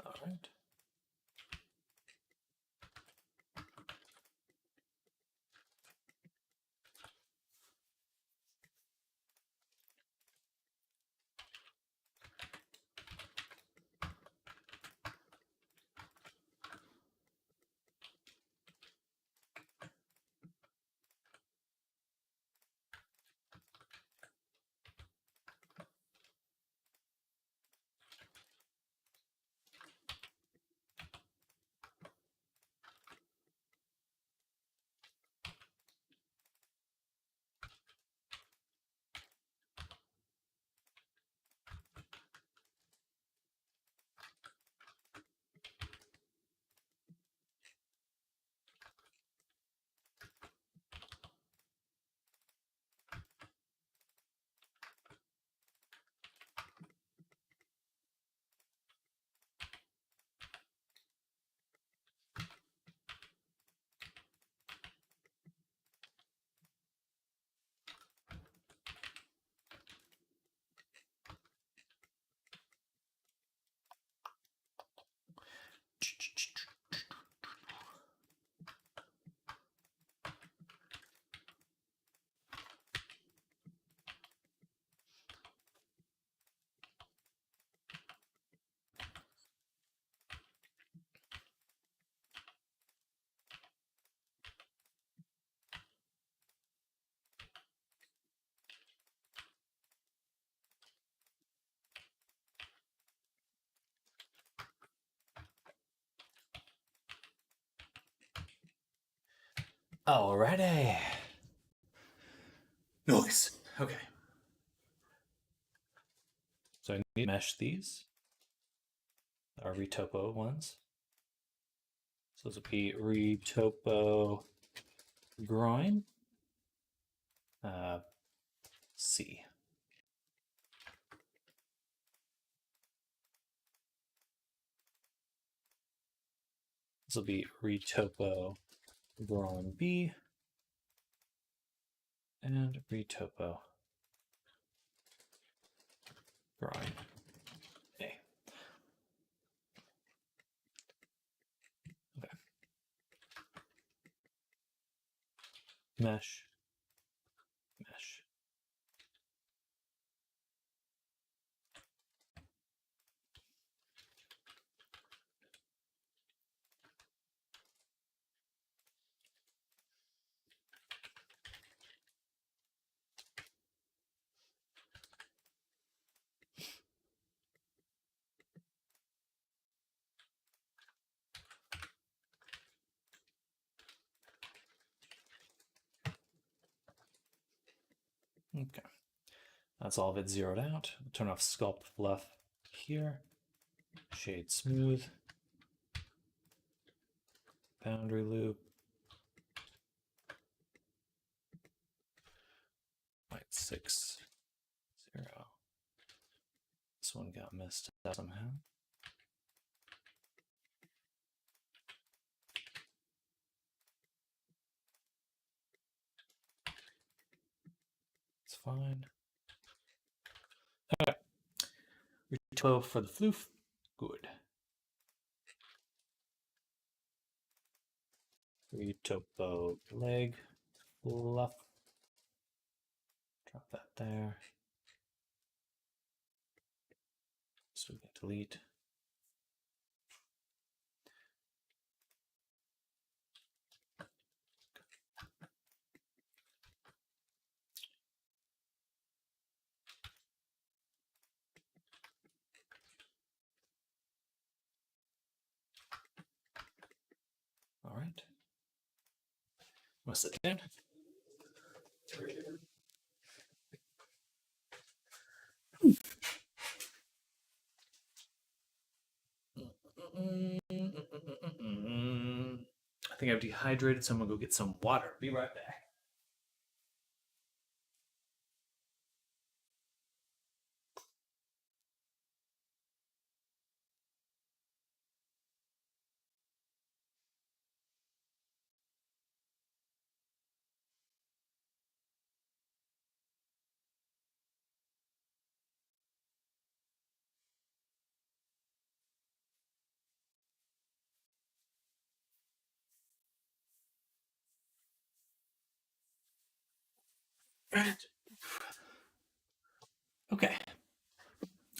All right. Alrighty. Nice. Okay. So I need to mesh these. Our retopo ones. So this would be retopo groin. C. This will be retopo groin B and retopo groin A. Okay. Mesh, mesh. Okay. That's all of it zeroed out. Turn off sculpt fluff here. Shade smooth. Boundary loop. 0.60. This one got missed out somehow. It's fine. Okay. 12 for the floof. Good. Retopo leg fluff. Drop that there. So we can delete. All right. We'll sit down. I think I've dehydrated, so I'm gonna go get some water. Be right back. Okay.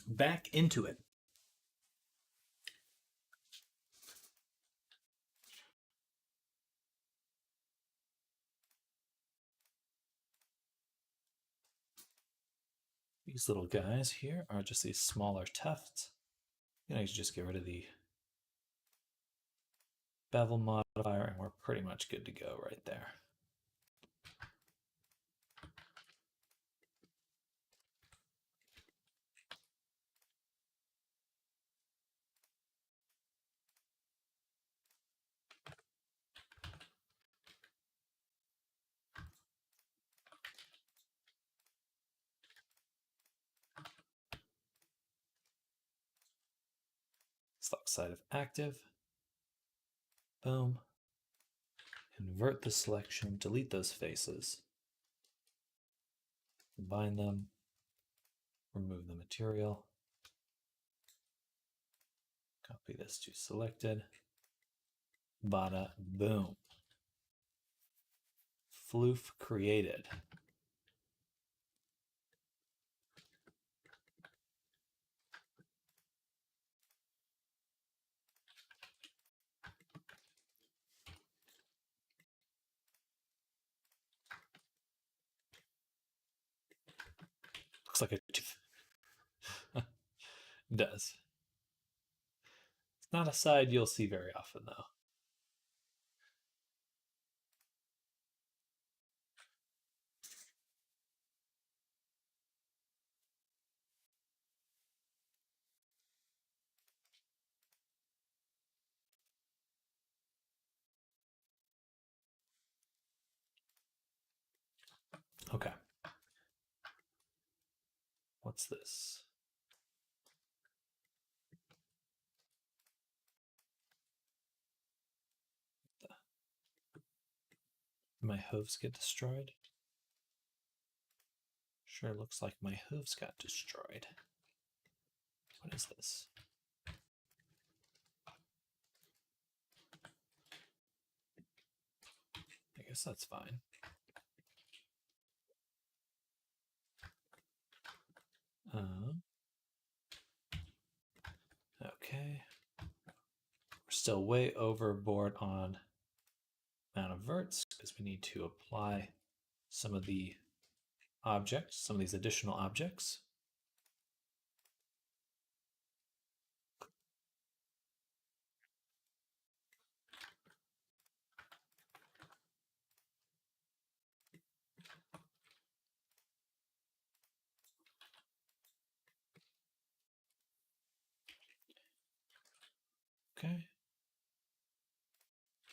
Back into it. These little guys here are just these smaller tufts. You know, you just get rid of the bevel modifier and we're pretty much good to go right there. Stock side of active. Boom. Invert the selection, delete those faces. Combine them. Remove the material. Copy this to selected. Bada boom. Floof created. Looks like a tooth. Does. It's not a side you'll see very often, though. What's this? My hooves get destroyed? Sure looks like my hooves got destroyed. What is this? I guess that's fine. Okay. We're still way overboard on amount of verts because we need to apply some of the objects, some of these additional objects. Okay.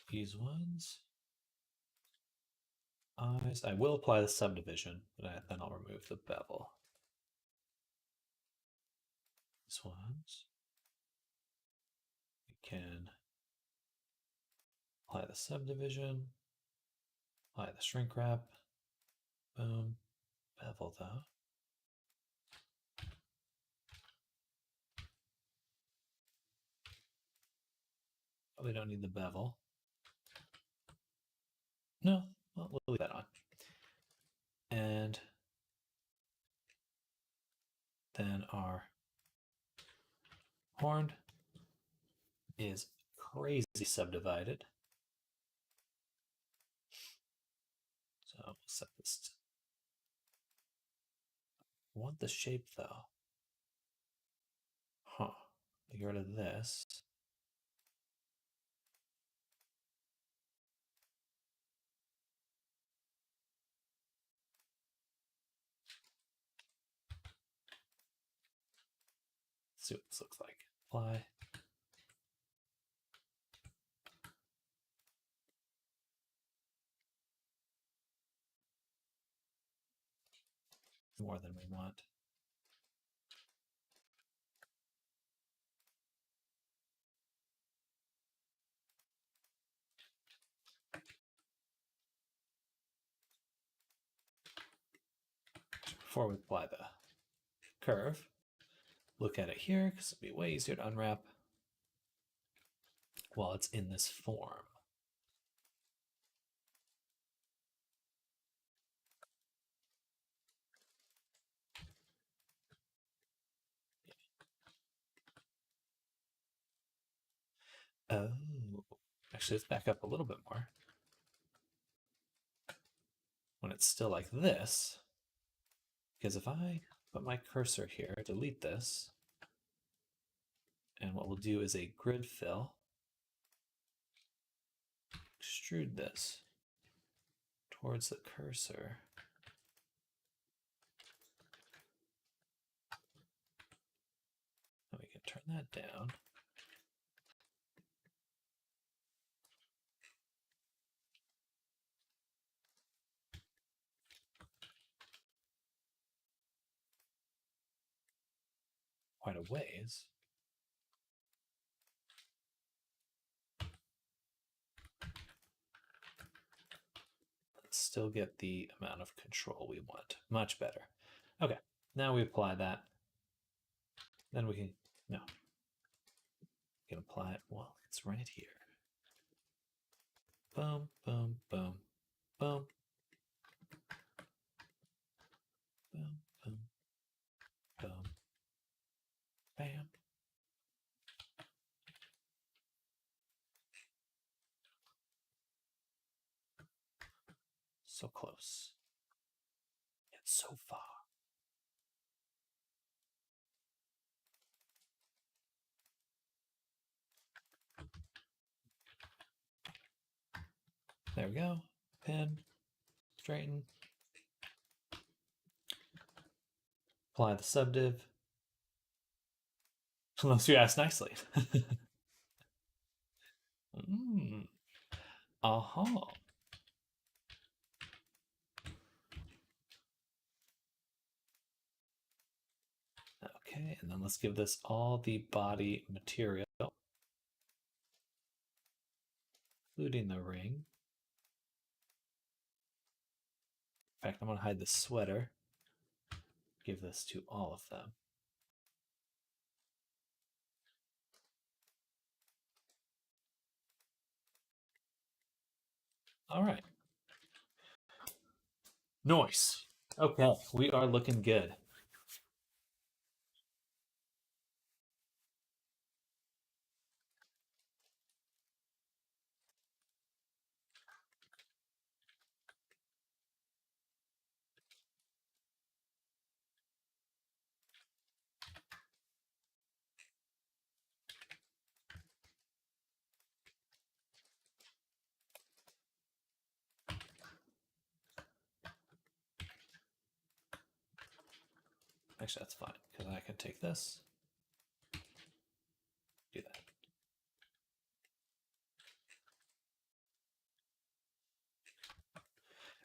These ones. Eyes. I will apply the subdivision, but then I'll remove the bevel. These ones. We can apply the subdivision, apply the shrink wrap. Boom. Bevel though. Probably don't need the bevel. No, well, we'll leave that on. And then our horn is crazy subdivided. So we'll set this. I want the shape though. Huh. Get rid of this. Let's see what this looks like. Apply. More than we want. Before we apply the curve, look at it here because it'll be way easier to unwrap while it's in this form. Oh, actually, let's back up a little bit more. When it's still like this, because if I put my cursor here, delete this, and what we'll do is a grid fill, extrude this towards the cursor. And we can turn that down. Quite a ways. Let's still get the amount of control we want. Much better. Okay, now we apply that. Then we can, no. We can apply it, well, it's right here. Boom, boom, boom, boom. Boom, boom, boom. Bam. So close. Yet so far. There we go. Pin. Straighten. Apply the subdiv. Unless you ask nicely. Uh-huh. Okay, and then let's give this all the body material, including the ring. In fact, I'm going to hide the sweater. Give this to all of them. All right. Nice. Okay, we are looking good. Actually, that's fine, because I can take this. Do that.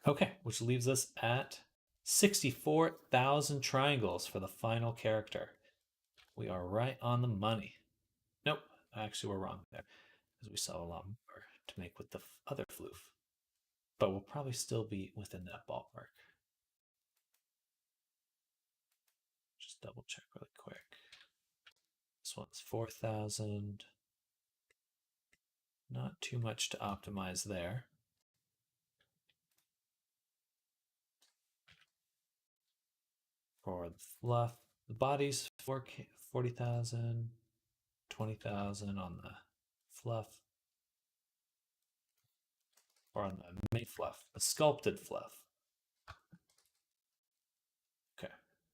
Okay, which leaves us at 64,000 triangles for the final character. We are right on the money. Nope, actually we're wrong there, because we saw a lot more to make with the other floof. But we'll probably still be within that ballpark. Just double check really quick. This one's 4,000. Not too much to optimize there. For the fluff, the body's 40,000, 20,000 on the fluff, or on the made fluff, the sculpted fluff. Okay,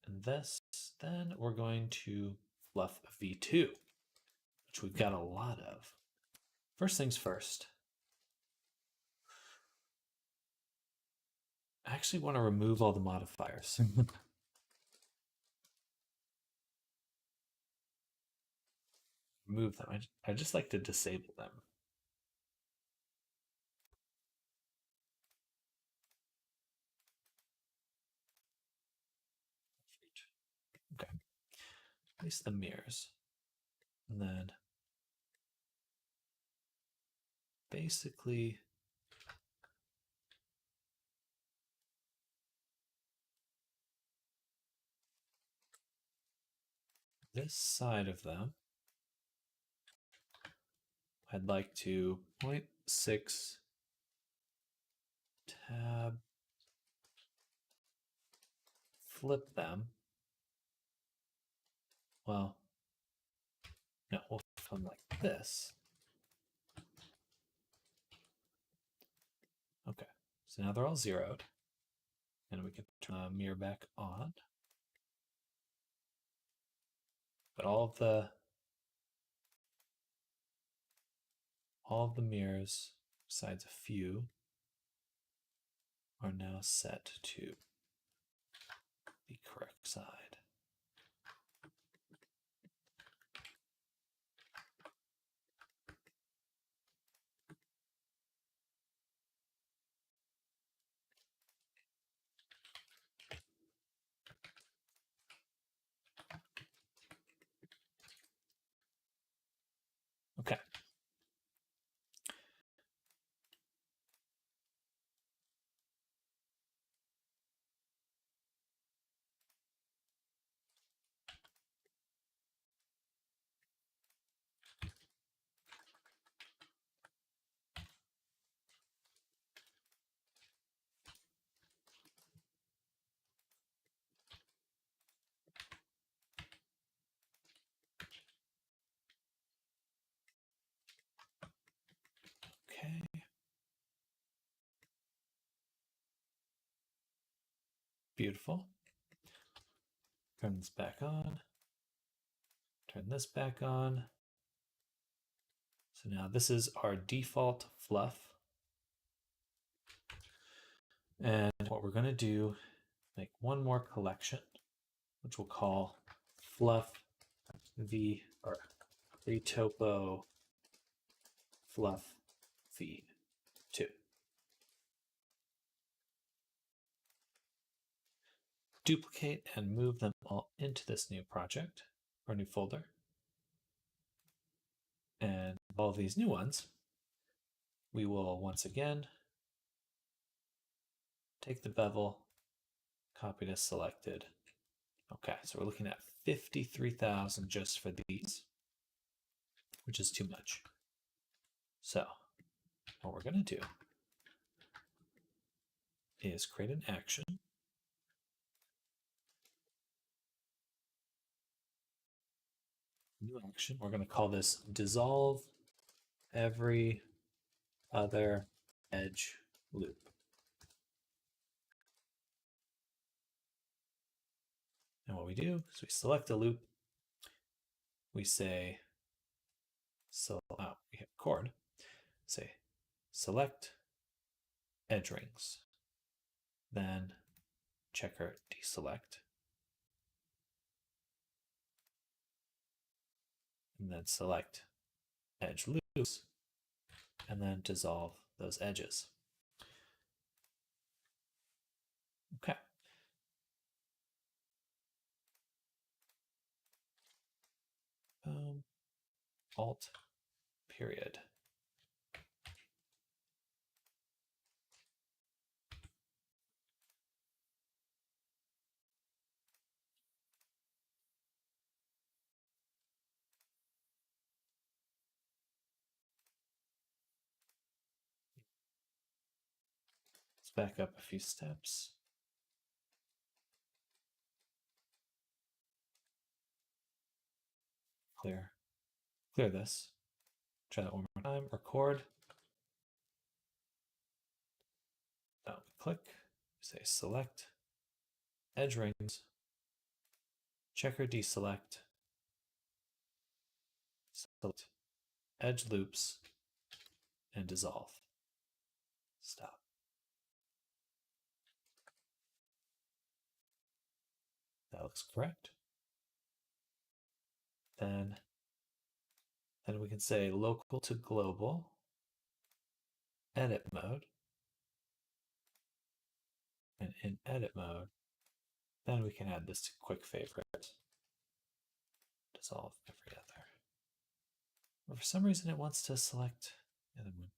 and this, then we're going to fluff V2, which we've got a lot of. First things first. I actually want to remove all the modifiers. Remove them. I just like to disable them. Okay. Place the mirrors. And then basically this side of them, I'd like to 0.6 tab, flip them. Well, no, we'll flip them like this. Okay, so now they're all zeroed. And we can turn the mirror back on. But all of the mirrors, besides a few, are now set to the correct side. Okay. Okay. Beautiful. Turn this back on. Turn this back on. So now this is our default fluff. And what we're going to do, make one more collection, which we'll call fluff V or retopo fluff V2. Duplicate and move them all into this new project. our new folder. And all these new ones, we will once again take the bevel, copy to selected. Okay, so we're looking at 53,000 just for these, which is too much. So what we're going to do is create an action. New action. We're going to call this dissolve every other edge loop. And what we do is we select a loop. We say, we hit record. Say, select edge rings. Then checker deselect. And then select edge loops. And then dissolve those edges. Okay. Alt period. Let's back up a few steps. Clear this. Try that one more time. Record. Now we click. Say select edge rings. Checker deselect. Select edge loops and dissolve. Stop. That looks correct. Then we can say local to global, edit mode. And in edit mode, then we can add this to quick favorite. Dissolve every other. But for some reason it wants to select the other one.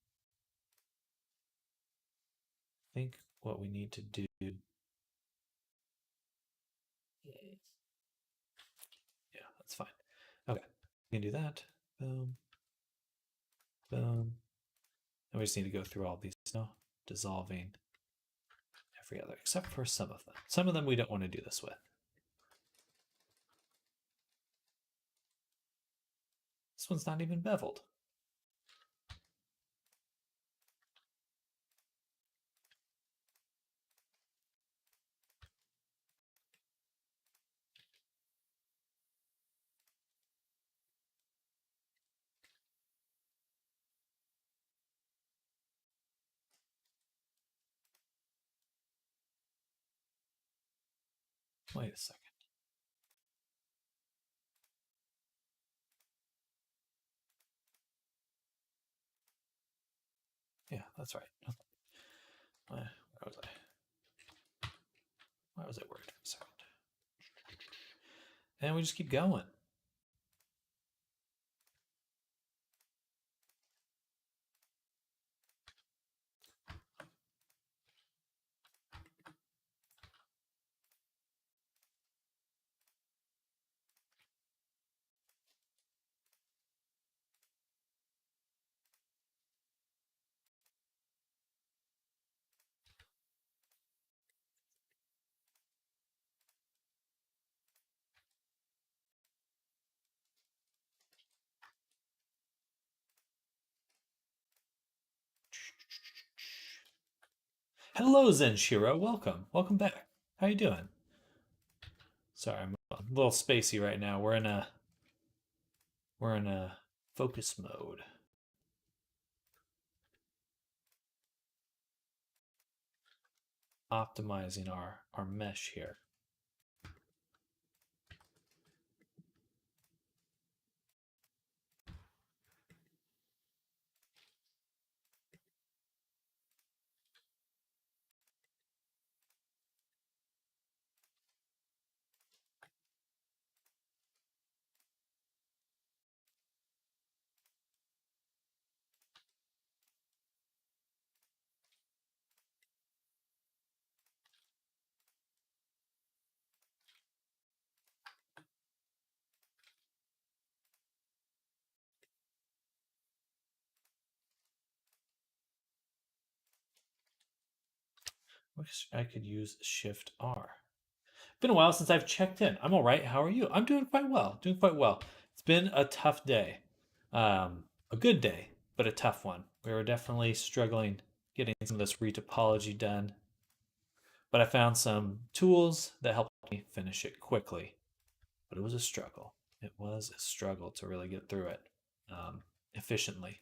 I think what we need to do. Yeah, that's fine. Okay, we can do that. Boom. Boom. And we just need to go through all these now, dissolving every other, except for some of them. Some of them we don't want to do this with. This one's not even beveled. Wait a second. Yeah, that's right. Where was I? Why was I worried for a second? And we just keep going. Hello, Zenshiro. Welcome. Welcome back. How you doing? Sorry, I'm a little spacey right now. We're in a focus mode. Optimizing our mesh here. Wish I could use Shift R. Been a while since I've checked in. I'm all right. How are you? I'm doing quite well. Doing quite well. It's been a tough day. A good day, but a tough one. We were definitely struggling getting some of this retopology done, but I found some tools that helped me finish it quickly. But it was a struggle. It was a struggle to really get through it efficiently.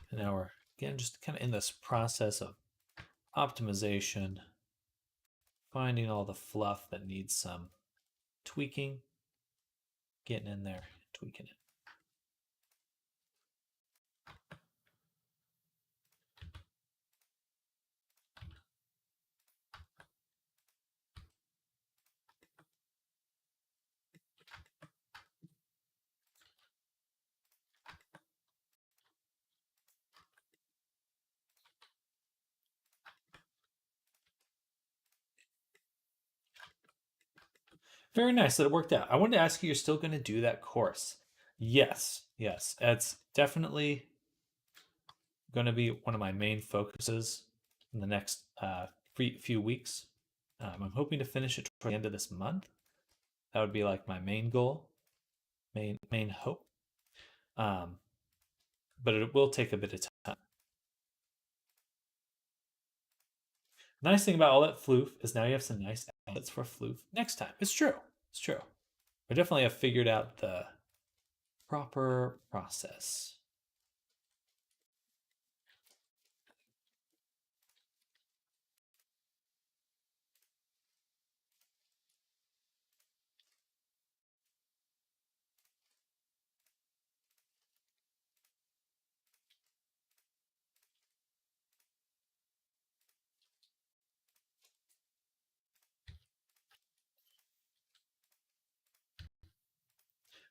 And now we're again just kind of in this process of optimization, finding all the fluff that needs some tweaking, getting in there, tweaking it. Very nice that it worked out. I wanted to ask you, you're still going to do that course? Yes, yes. It's definitely going to be one of my main focuses in the next few weeks. I'm hoping to finish it toward the end of this month. That would be like my main goal, main hope. Um, but it will take a bit of time. Nice thing about all that floof is now you have some nice outlets for floof next time. It's true. It's true. I definitely have figured out the proper process.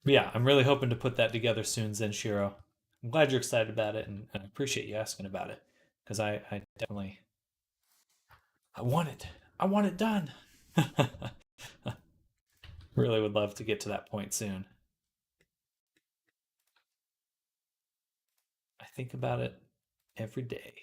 But yeah, I'm really hoping to put that together soon, Zenshiro. I'm glad you're excited about it, and I appreciate you asking about it because I definitely I want it. I want it done. Really would love to get to that point soon. I think about it every day.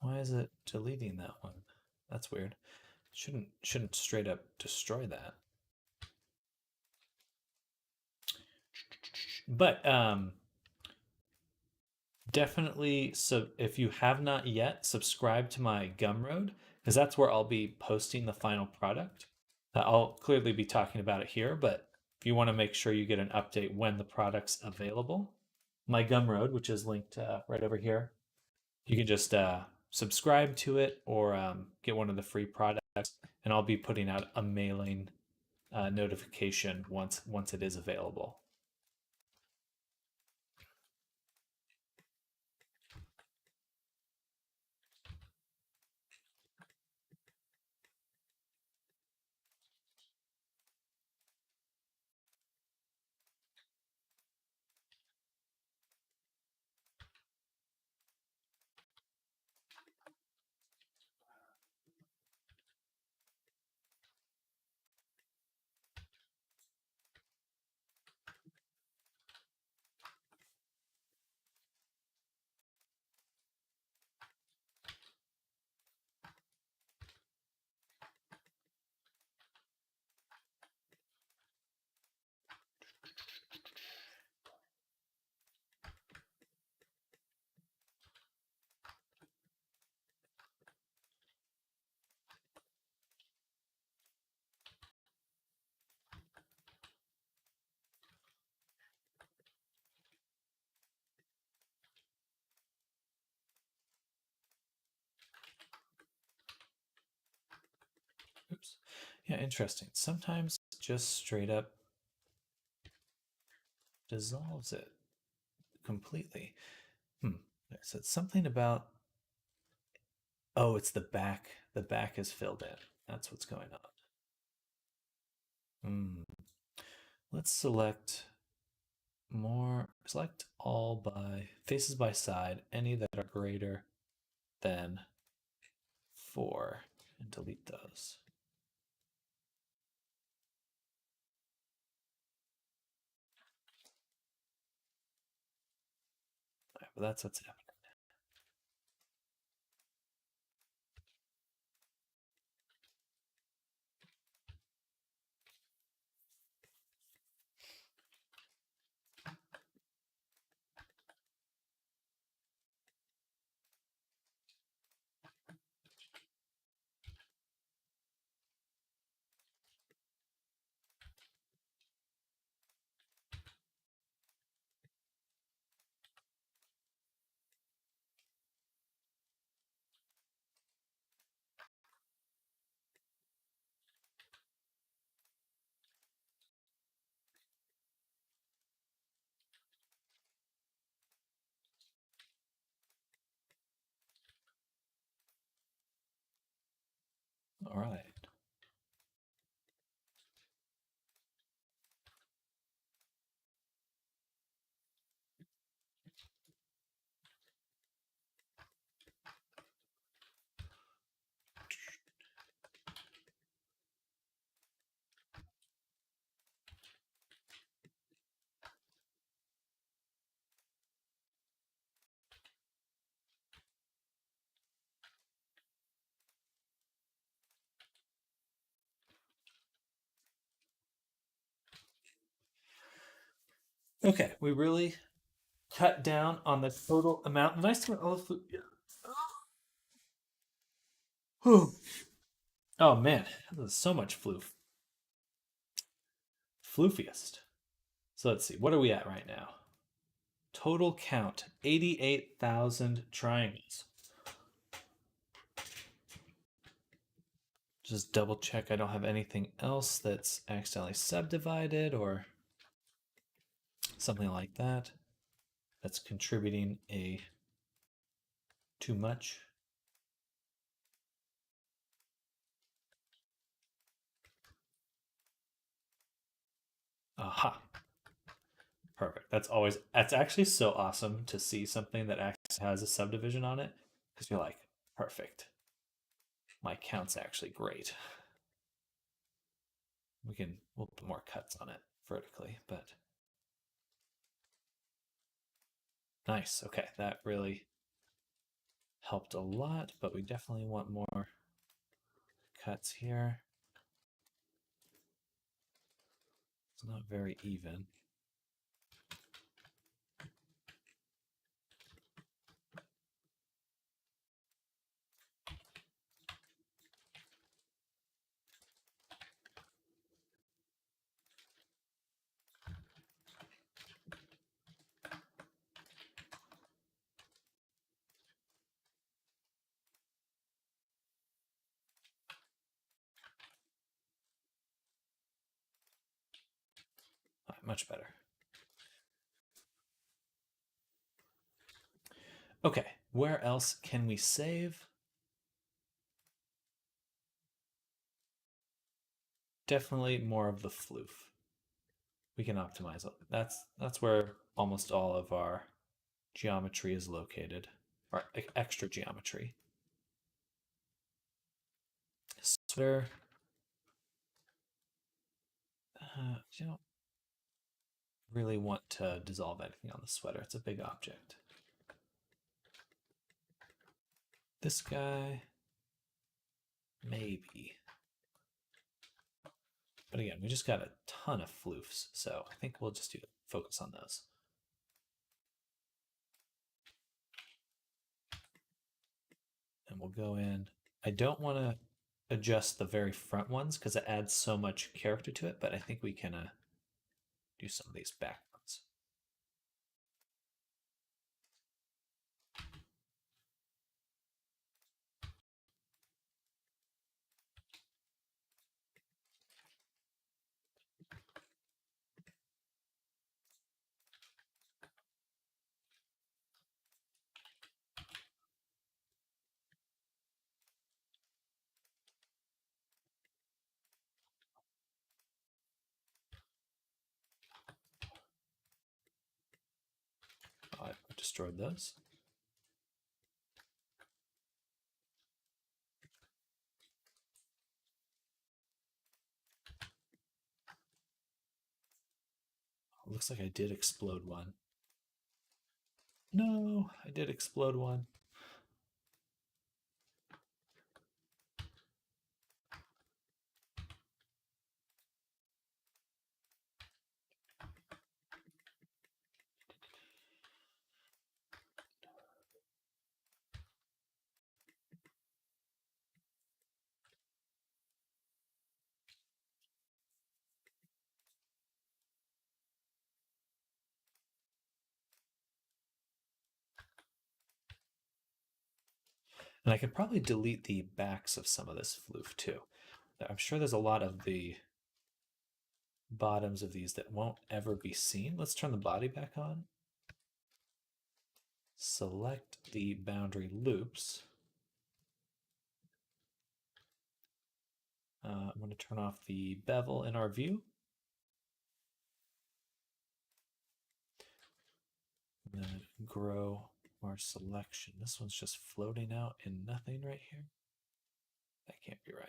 Why is it deleting that one? That's weird. Shouldn't straight up destroy that. But definitely, so if you have not yet, subscribe to my Gumroad because that's where I'll be posting the final product. I'll clearly be talking about it here, but if you want to make sure you get an update when the product's available, my Gumroad, which is linked right over here, you can just subscribe to it or get one of the free products, and I'll be putting out a mailing notification once it is available. Yeah, interesting. Sometimes it just straight up dissolves it completely. So it's something about, oh, it's the back. The back is filled in. That's what's going on. Let's select all by faces by side, any that are greater than 4, and delete those. All right, but that's what's happening. All right. Okay, we really cut down on the total amount. Nice to all the food. Oh man, this is so much floof. Floofiest. So let's see, what are we at right now? Total count 88,000 triangles. Just double check I don't have anything else that's accidentally subdivided or something like that that's contributing a too much. Aha. Perfect. That's actually so awesome to see something that actually has a subdivision on it because you're like, perfect. My count's actually great. We'll put more cuts on it vertically, but nice. Okay, that really helped a lot, but we definitely want more cuts here. It's not very even. Much better. Okay, where else can we save? Definitely more of the floof. We can optimize it. That's where almost all of our geometry is located, or extra geometry. Sweater. You don't really want to dissolve anything on the sweater. It's a big object. This guy, maybe. But again, we just got a ton of floofs, so I think we'll just focus on those. And we'll go in. I don't want to adjust the very front ones because it adds so much character to it, but I think we can do some of these back ones. destroyed those. Looks like I did explode one. No, I did explode one. And I could probably delete the backs of some of this floof too. I'm sure there's a lot of the bottoms of these that won't ever be seen. Let's turn the body back on. Select the boundary loops. I'm going to turn off the bevel in our view. And then grow our selection. This one's just floating out in nothing right here. That can't be right.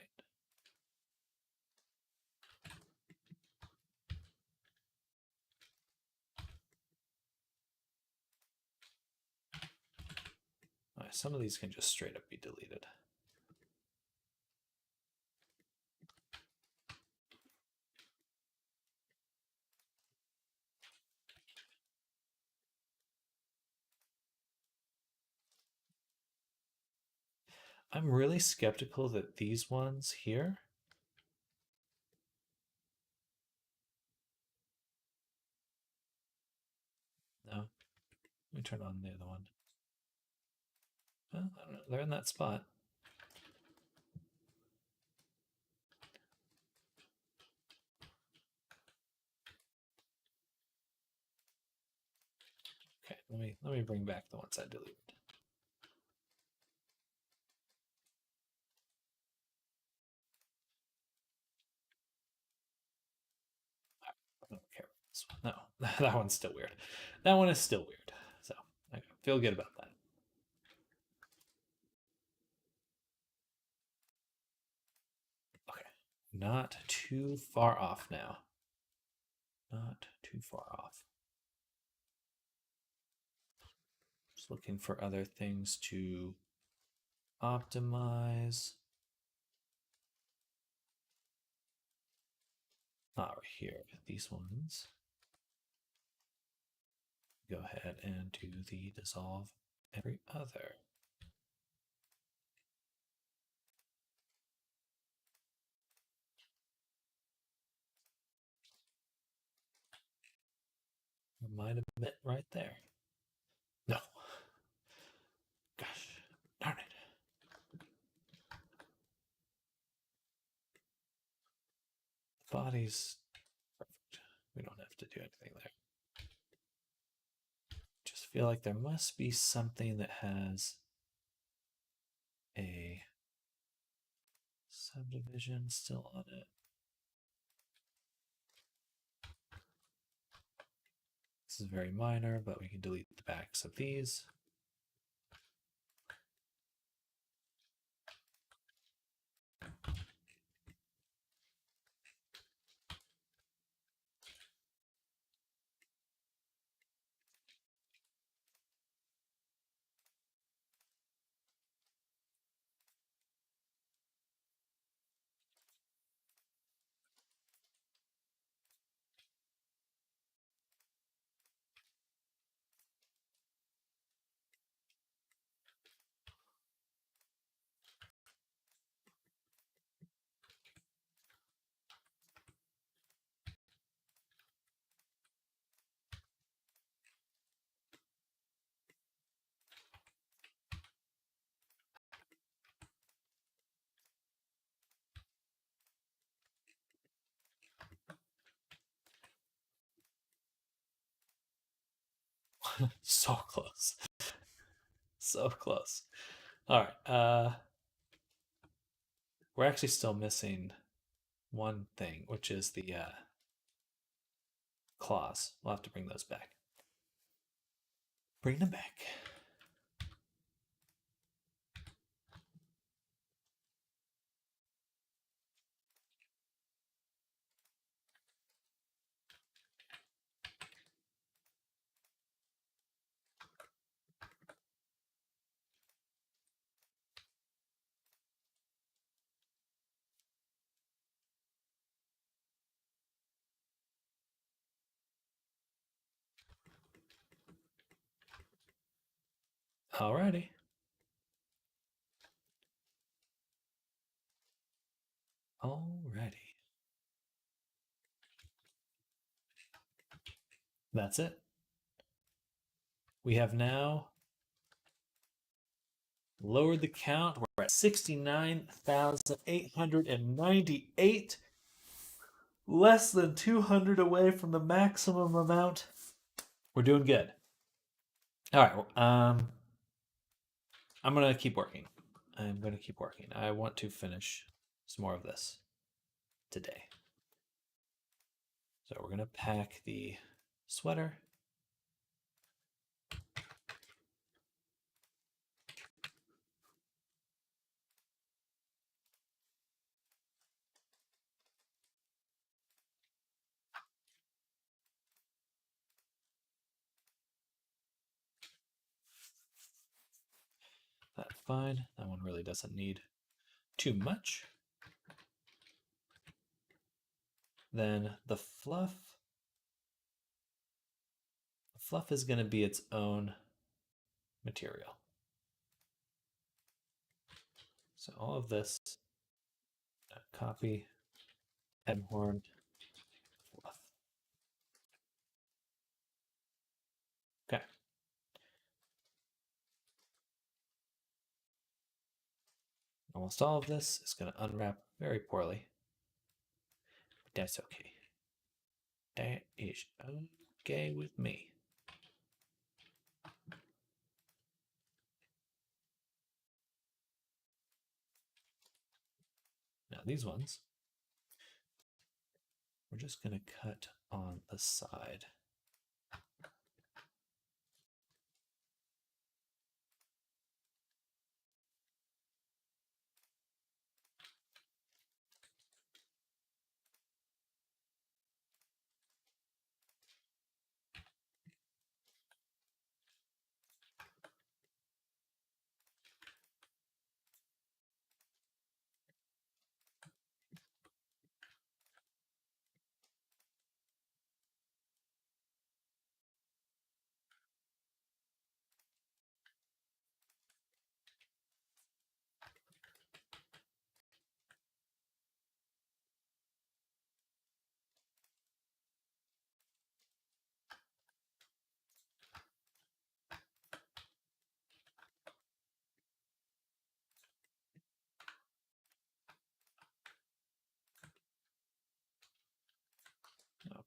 All right, some of these can just straight up be deleted. I'm really skeptical that these ones here no. Let me turn on the other one. Well, I don't know. They're in that spot. Okay, let me bring back the ones I deleted. I don't care about this one. No, that one's still weird. That one is still weird. So I feel good about that. Okay, not too far off now. Not too far off. Just looking for other things to optimize. Not right here. These ones. Go ahead and do the dissolve every other. Might have been right there. No. Gosh, darn it. The body's perfect. We don't have to do anything there. Just feel like there must be something that has a subdivision still on it. This is very minor, but we can delete the backs of these. So close. So close. All right. We're actually still missing one thing, which is the claws. We'll have to bring those back. Bring them back. Alrighty. Alrighty. That's it. We have now lowered the count. We're at 69,898. Less than 200 away from the maximum amount. We're doing good. All right. I'm going to keep working. I want to finish some more of this today. So we're going to pack the sweater. That's fine. That one really doesn't need too much. Then the fluff. The fluff is going to be its own material. So all of this, copy, headhorn, fluff. Okay. Almost all of this is going to unwrap very poorly. That's okay. That is okay with me. Now these ones, we're just going to cut on the side.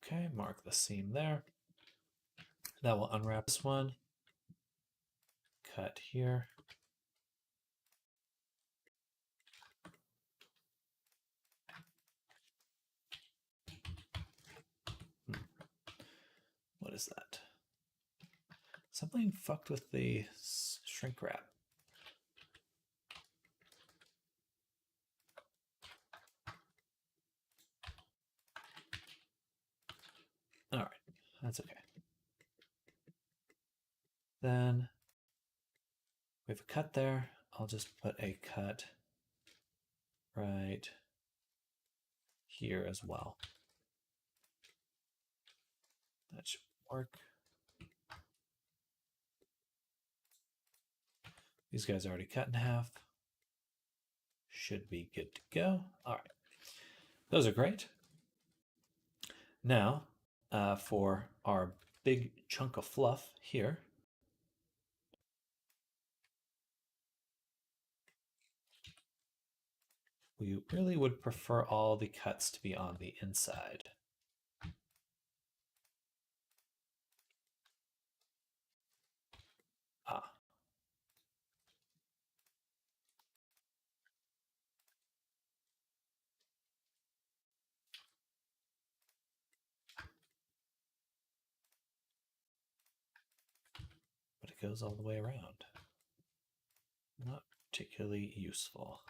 Okay, mark the seam there. That will unwrap this one. Cut here. What is that? Something fucked with the shrink wrap. All right, that's okay. Then we have a cut there. I'll just put a cut right here as well. That should work. These guys are already cut in half. Should be good to go. All right. Those are great. Now, for our big chunk of fluff here, we really would prefer all the cuts to be on the inside. Ah. But goes all the way around. Not particularly useful.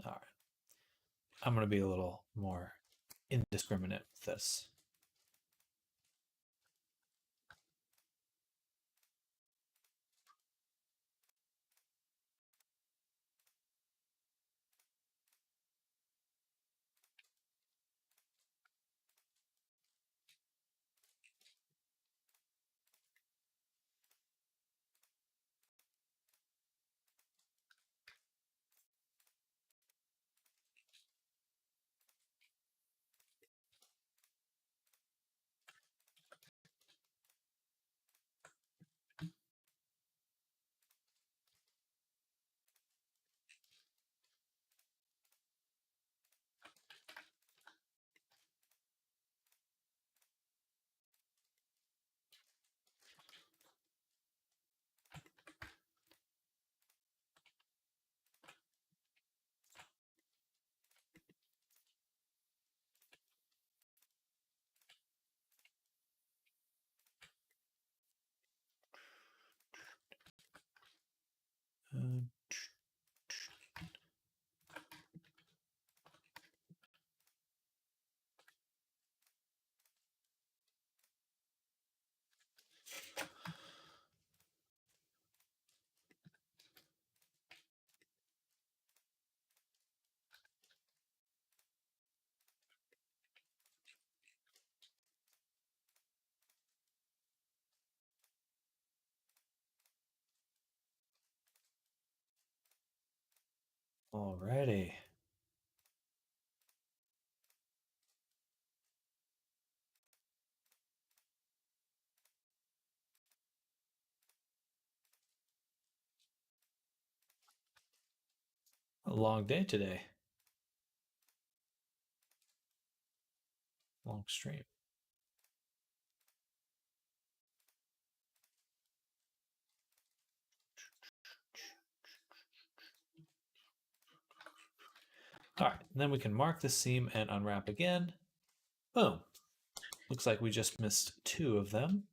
All right. I'm going to be a little more indiscriminate with this. Alrighty. A long day today. Long stream. All right, then we can mark the seam and unwrap again. Boom. Looks like we just missed 2 of them.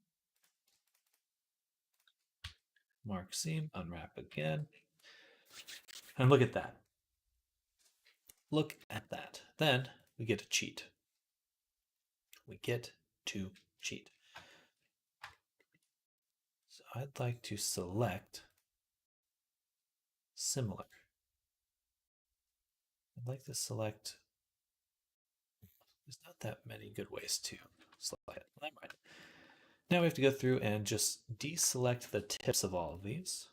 Mark seam, unwrap again. And look at that. Look at that. Then we get to cheat. We get to cheat. So I'd like to select similar. I'd like to select. There's not that many good ways to select it. Never mind. Now we have to go through and just deselect the tips of all of these.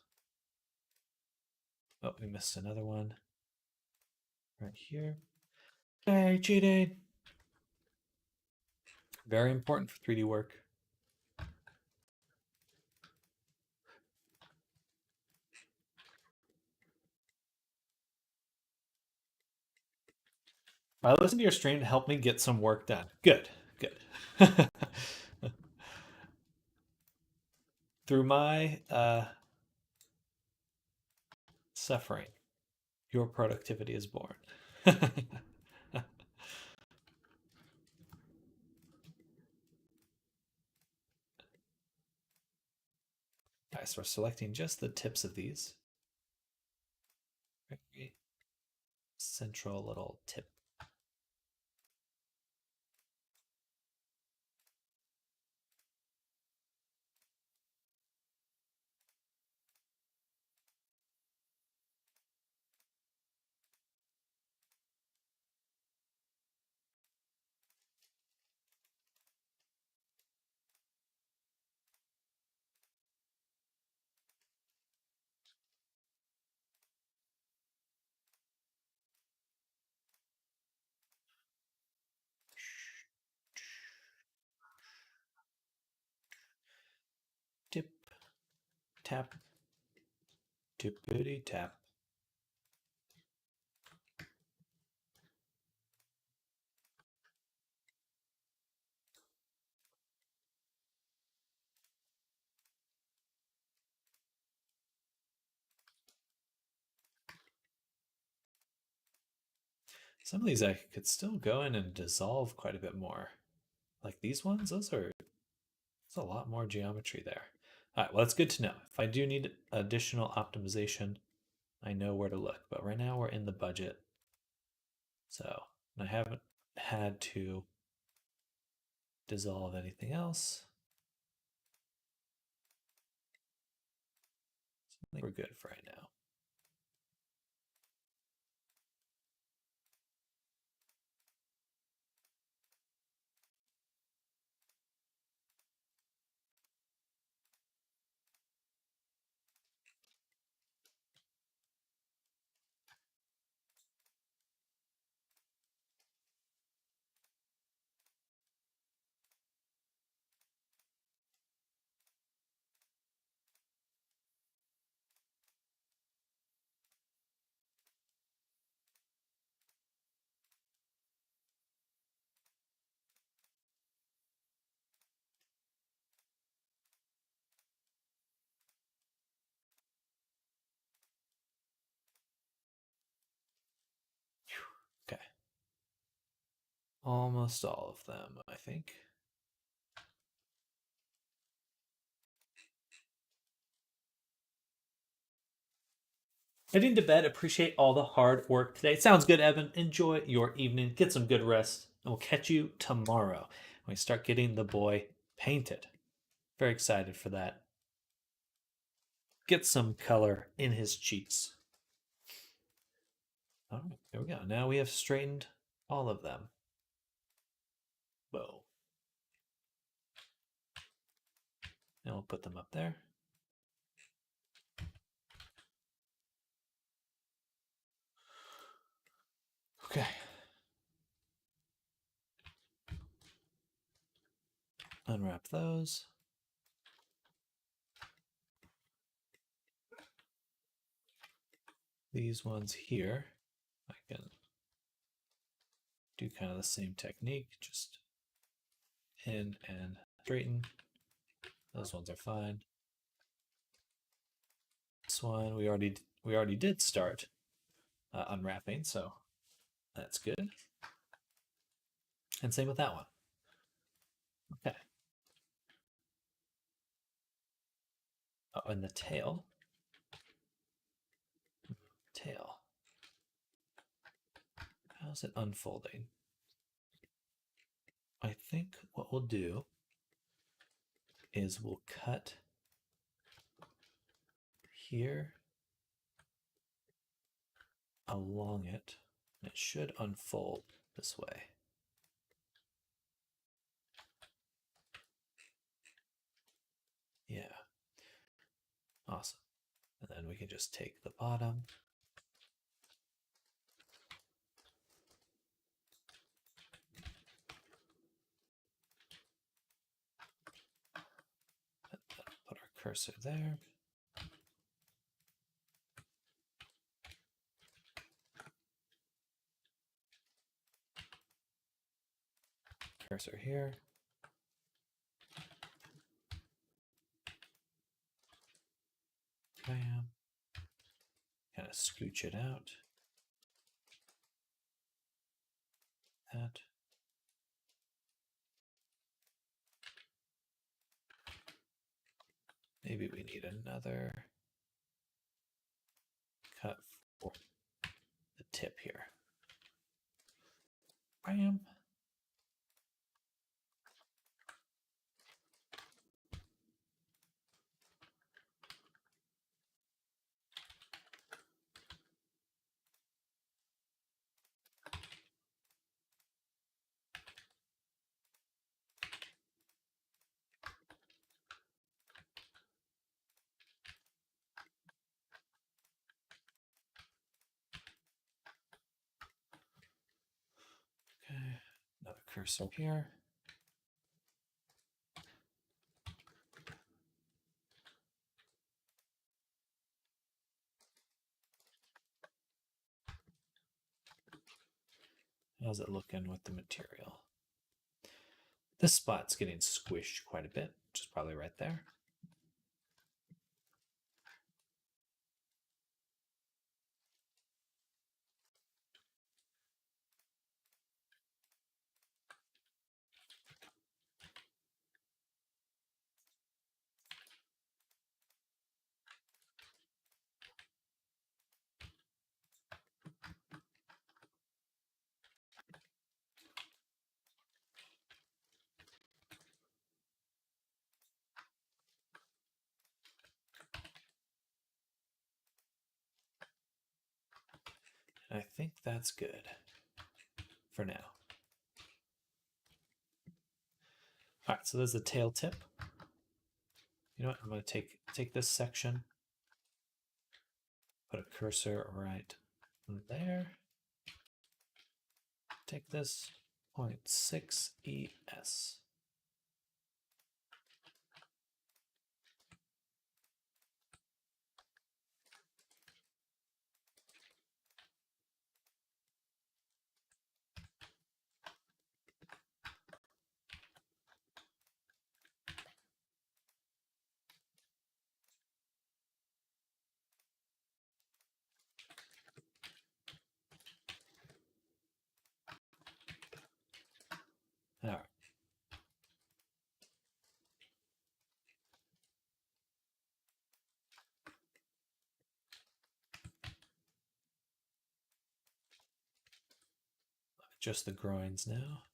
Oh, we missed another one right here. Hey, cheating! Very important for 3D work. I listened to your stream to help me get some work done. Good, good. Through my suffering, your productivity is born. Nice, we're selecting just the tips of these. Very central little tip. tap, tippity tap. Some of these I could still go in and dissolve quite a bit more. Like these ones, there's a lot more geometry there. All right, well, that's good to know. If I do need additional optimization, I know where to look. But right now we're in the budget. So I haven't had to dissolve anything else. So I think we're good for right now. Okay. Almost all of them, I think. Heading to bed. Appreciate all the hard work today. It sounds good, Evan. Enjoy your evening. Get some good rest. And we'll catch you tomorrow when we start getting the boy painted. Very excited for that. Get some color in his cheeks. All right, there we go. Now we have straightened all of them. Boom. And we'll put them up there. Okay. Unwrap those. These ones here, I can do kind of the same technique, just in and straighten. Those ones are fine. This one we already did start unwrapping, so that's good. And same with that one. Okay. Oh, and the tail. Tail. How's it unfolding? I think what we'll do is we'll cut here along it. It should unfold this way. Yeah. Awesome. And then we can just take the bottom. Put our cursor there. Cursor here. Bam. Kind of scooch it out. That. Maybe we need another cut for the tip here. Bam. Okay, another cursor here. How's it looking with the material? This spot's getting squished quite a bit, which is probably right there. I think that's good for now. All right, so there's the tail tip. You know what? I'm going to take this section, put a cursor right there. Take this 0.6 ES. All right. Adjust the groins now.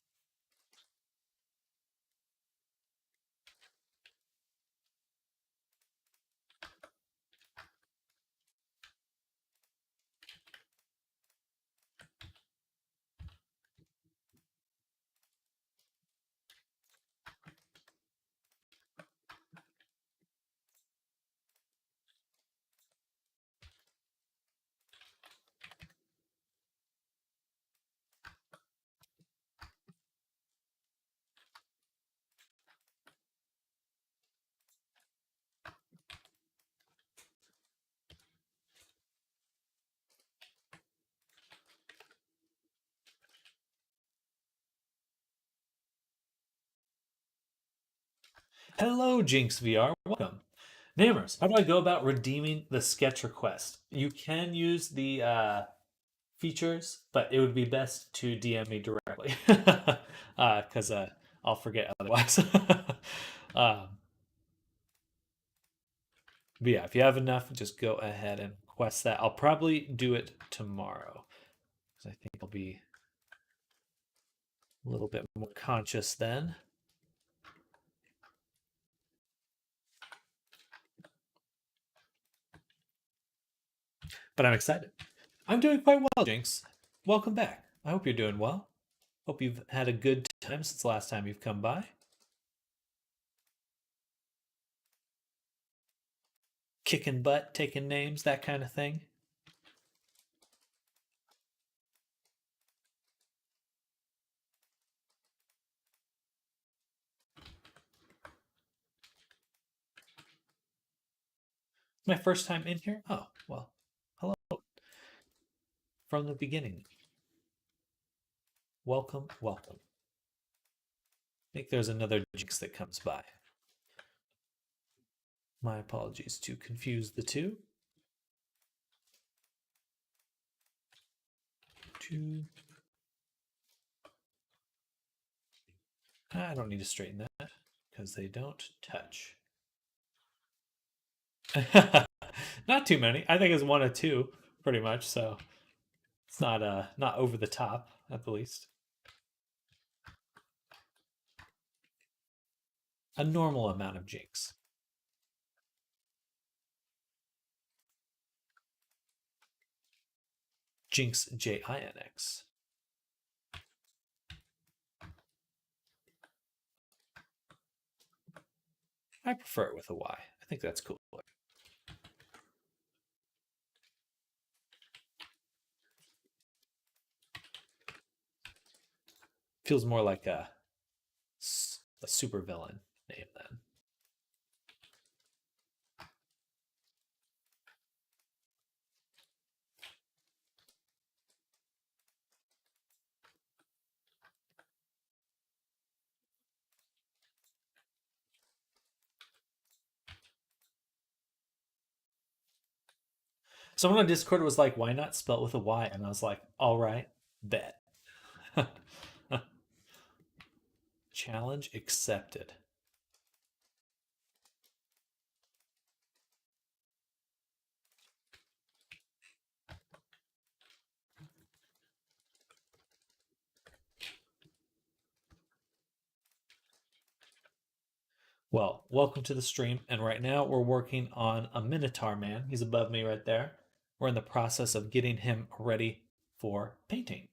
Hello, Jinx VR. Welcome. Namers, how do I go about redeeming the sketch request? You can use the features, but it would be best to DM me directly because I'll forget otherwise. um, but yeah, if you have enough, just go ahead and request that. I'll probably do it tomorrow because I think I'll be a little bit more conscious then. But I'm excited. I'm doing quite well, Jinx. Welcome back. I hope you're doing well. Hope you've had a good time since the last time you've come by. Kicking butt, taking names, that kind of thing. My first time in here? Oh, well, hello. From the beginning. Welcome, welcome. I think there's another Jinx that comes by. My apologies to confuse the two. I don't need to straighten that because they don't touch. Not too many. I think it's one or two, pretty much. So it's not over the top, at the least. A normal amount of Jinx. Jinx Jinx. I prefer it with a Y. I think that's cooler. Feels more like a super villain name then. Someone on Discord was like, "Why not spell it with a Y?" And I was like, "All right, bet." Challenge accepted. Well, welcome to the stream. And right now we're working on a Minotaur man. He's above me right there. We're in the process of getting him ready for painting.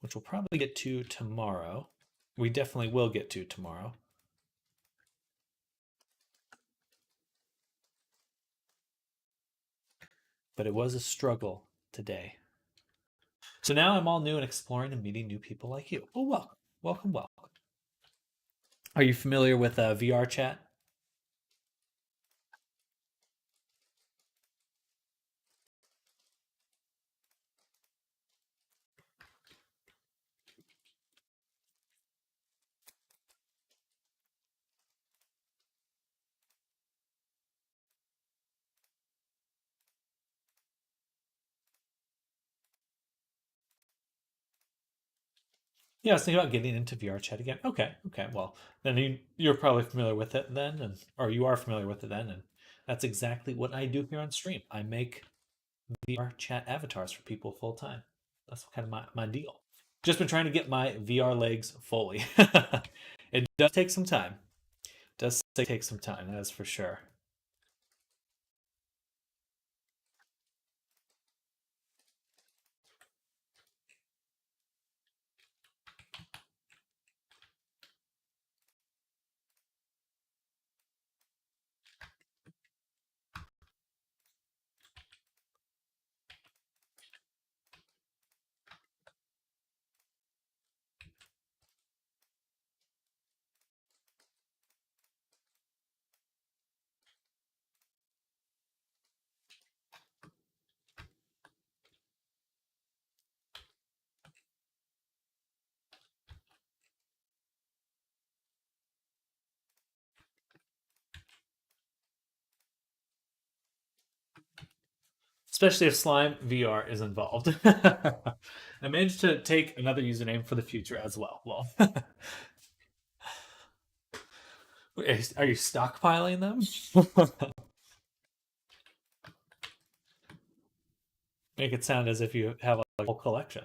Which we'll probably get to tomorrow. We definitely will get to tomorrow. But it was a struggle today. So now I'm all new and exploring and meeting new people like you. Oh, welcome. Welcome, welcome. Are you familiar with VRChat? Yeah, I was thinking about getting into VRChat again. Okay, okay. Well, then you're probably familiar with it then, or you are familiar with it then, and that's exactly what I do here on stream. I make VRChat avatars for people full time. That's kind of my deal. Just been trying to get my VR legs fully. It does take some time. It does take some time, that is for sure. Especially if Slime VR is involved. I managed to take another username for the future as well. Well, are you stockpiling them? Make it sound as if you have a whole collection.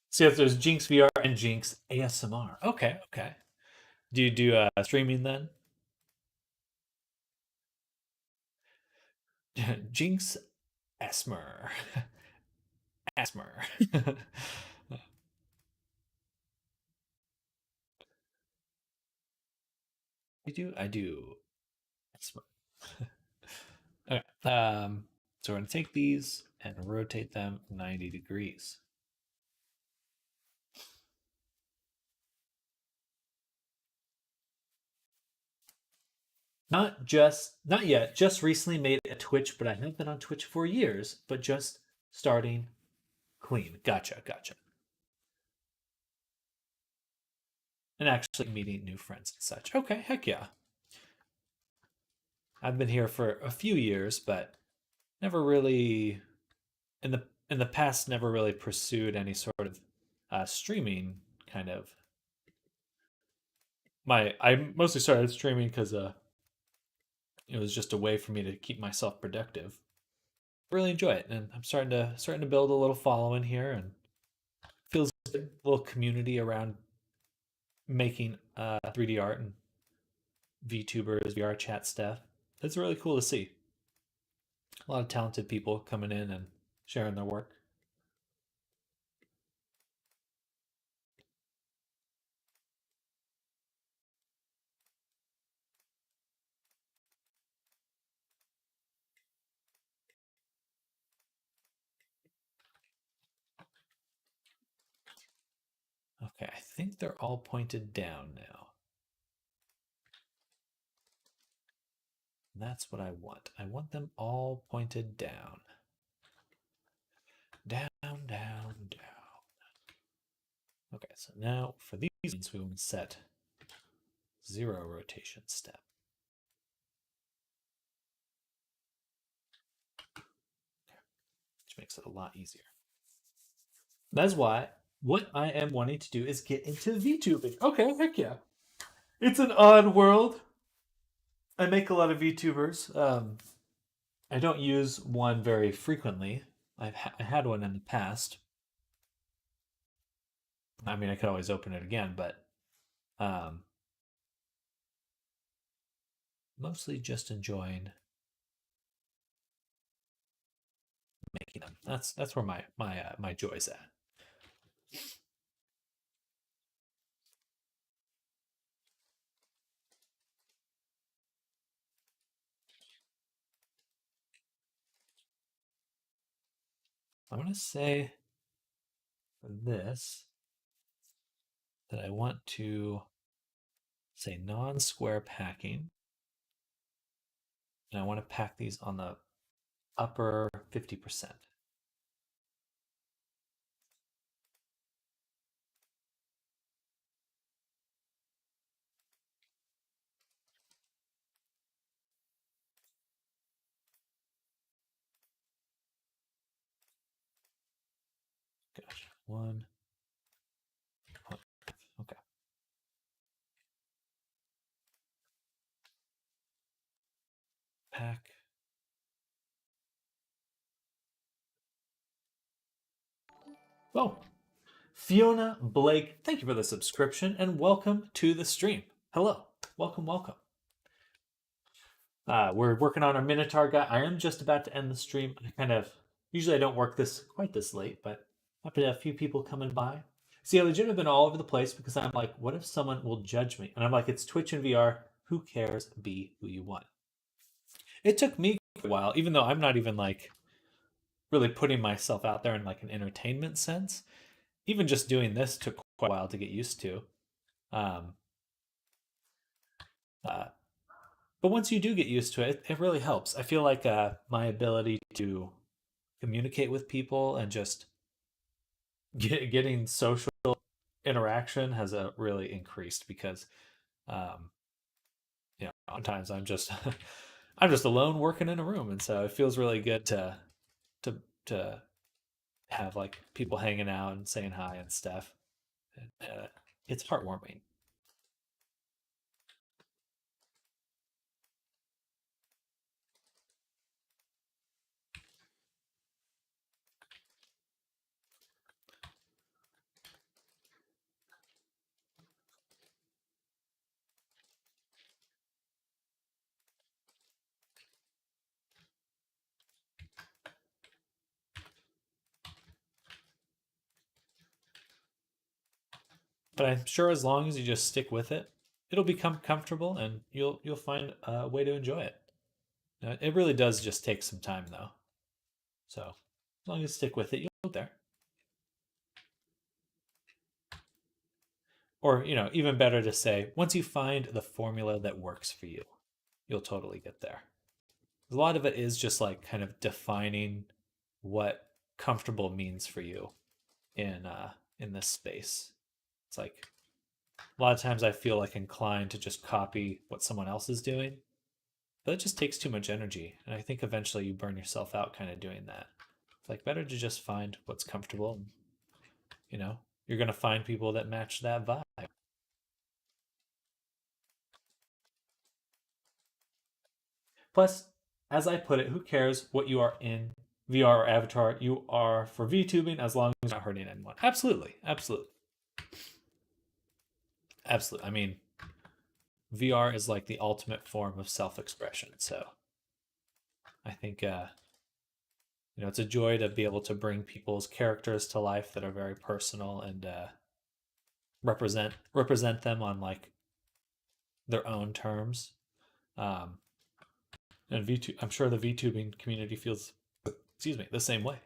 See if there's Jinx VR and Jinx ASMR. Okay, okay. Do you do streaming then? Jinx Asmer. Asmer. You do? I do. Asmer. Okay. So we're going to take these and rotate them 90 degrees. Not yet, just recently made a Twitch, but I haven't been on Twitch for years, but just starting clean. Gotcha, gotcha. And actually meeting new friends and such. Okay, heck yeah. I've been here for a few years, but never really in the past never really pursued any sort of streaming kind of my I mostly started streaming because it was just a way for me to keep myself productive. Really enjoy it, and I'm starting to build a little following here, and feels little community around making 3D art and VTubers, VRChat stuff. It's really cool to see. A lot of talented people coming in and sharing their work. Okay, I think they're all pointed down now. That's what I want. I want them all pointed down. Down, down, down. Okay, so now for these we want to set 0 rotation step. Okay, which makes it a lot easier. That's why what I am wanting to do is get into VTubing. Okay, heck yeah. It's an odd world. I make a lot of VTubers. I don't use one very frequently. I had one in the past. I mean, I could always open it again, but mostly just enjoying making them. That's where my joy's at. I'm gonna say for this that I want to say non-square packing, and I want to pack these on the upper 50%. Gotcha. 1. Okay. Pack. Oh, Fiona Blake, thank you for the subscription and welcome to the stream. Hello, welcome, welcome. We're working on our Minotaur guy. I am just about to end the stream. Usually I don't work this quite this late, but happy to have a few people coming by. See, I legit have been all over the place because I'm like, what if someone will judge me? And I'm like, it's Twitch and VR. Who cares? Be who you want. It took me a while, even though I'm not even like really putting myself out there in like an entertainment sense. Even just doing this took quite a while to get used to. Um, uh, but once you do get used to it, it really helps. I feel like my ability to communicate with people and just getting social interaction has really increased because, um, sometimes I'm just I'm just alone working in a room, and so it feels really good to to have like people hanging out and saying hi and stuff. It's heartwarming. But I'm sure as long as you just stick with it, it'll become comfortable and you'll find a way to enjoy it. It really does just take some time though. So as long as you stick with it, you'll get there. Or, even better to say, once you find the formula that works for you, you'll totally get there. A lot of it is just like kind of defining what comfortable means for you in this space. It's like a lot of times I feel like inclined to just copy what someone else is doing, but it just takes too much energy, and I think eventually you burn yourself out kind of doing that. It's like better to just find what's comfortable. And, you're gonna find people that match that vibe. Plus, as I put it, who cares what you are in VR or avatar, you are for VTubing as long as you're not hurting anyone. Absolutely, absolutely, absolutely. I mean, VR is like the ultimate form of self-expression. So I think it's a joy to be able to bring people's characters to life that are very personal and represent them on like their own terms. Um, and VTube, I'm sure the VTubing community feels, excuse me, the same way.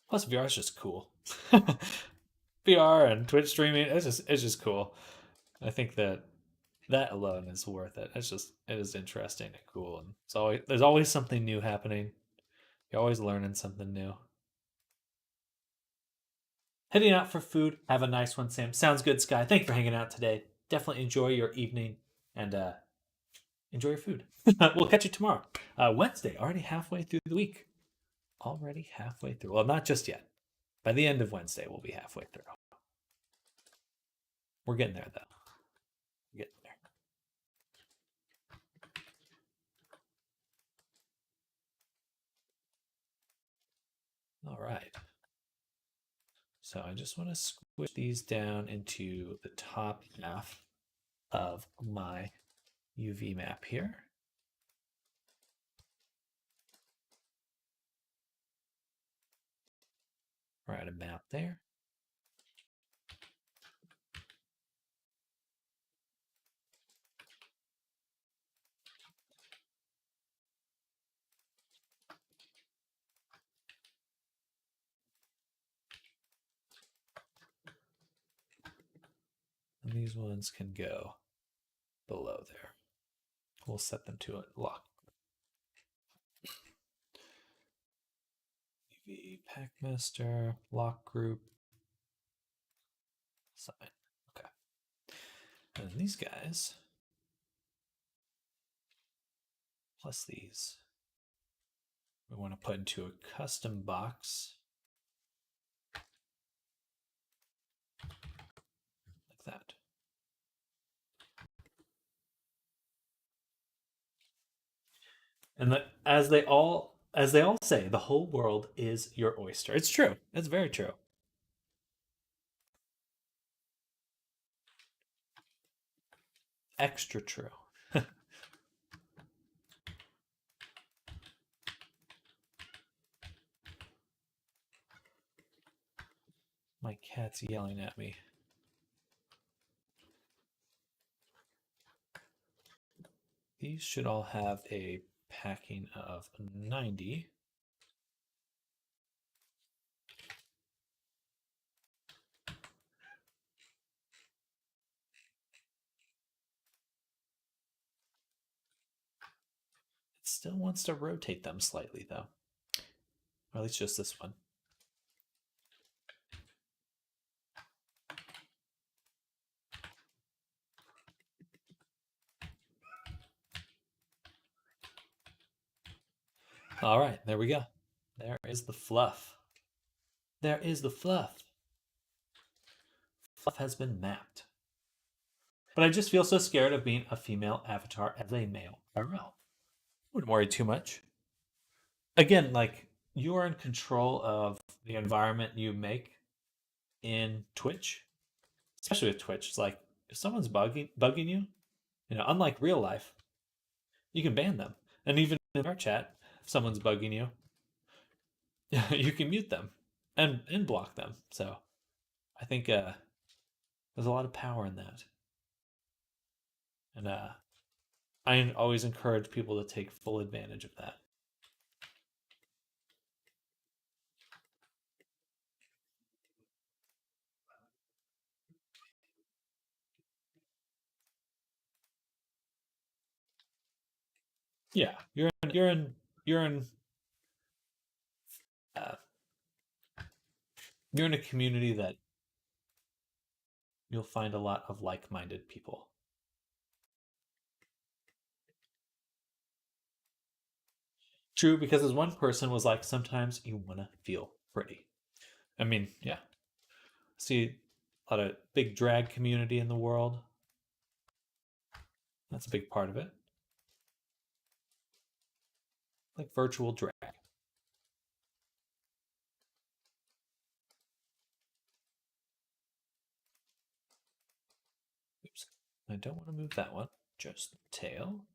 Plus, VR is just cool. VR and Twitch streaming, it's just cool. I think that alone is worth it. It is interesting and cool, and there's always something new happening. You're always learning something new. Heading out for food. Have a nice one, Sam. Sounds good, Sky. Thank you for hanging out today. Definitely enjoy your evening and enjoy your food. We'll catch you tomorrow. Wednesday, already halfway through the week. Already halfway through. Well, not just yet. By the end of Wednesday, we'll be halfway through. We're getting there, though. We're getting there. All right. So I just want to squish these down into the top half of my UV map here. Write a map there. And these ones can go below there. We'll set them to a lock. UV Packmaster, lock group, sign. Okay. And these guys, plus these, we want to put into a custom box like that. And as they all say, the whole world is your oyster. It's true. It's very true. Extra true. My cat's yelling at me. These should all have a packing of 90. It still wants to rotate them slightly, though. Or at least just this one. All right, there we go. There is the fluff. There is the fluff. Fluff has been mapped. But I just feel so scared of being a female avatar as a male IRL. Wouldn't worry too much. Again, like you are in control of the environment you make in Twitch, especially with Twitch. It's like if someone's bugging you, unlike real life, you can ban them. And even in our chat, if someone's bugging you, you can mute them and block them. So I think there's a lot of power in that. And I always encourage people to take full advantage of that. Yeah, you're in you're in a community that you'll find a lot of like-minded people. True, because as one person was like, sometimes you want to feel pretty. I mean, yeah. See a lot of big drag community in the world. That's a big part of it. Like virtual drag. Oops. I don't want to move that one. Just the tail.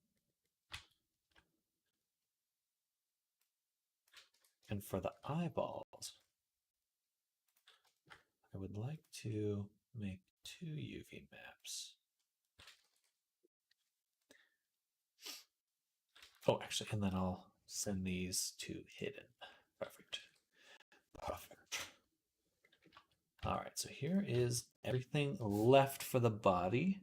And for the eyeballs, I would like to make 2 UV maps. Oh, actually, and then I'll send these to hidden. Perfect. Perfect. All right, so here is everything left for the body.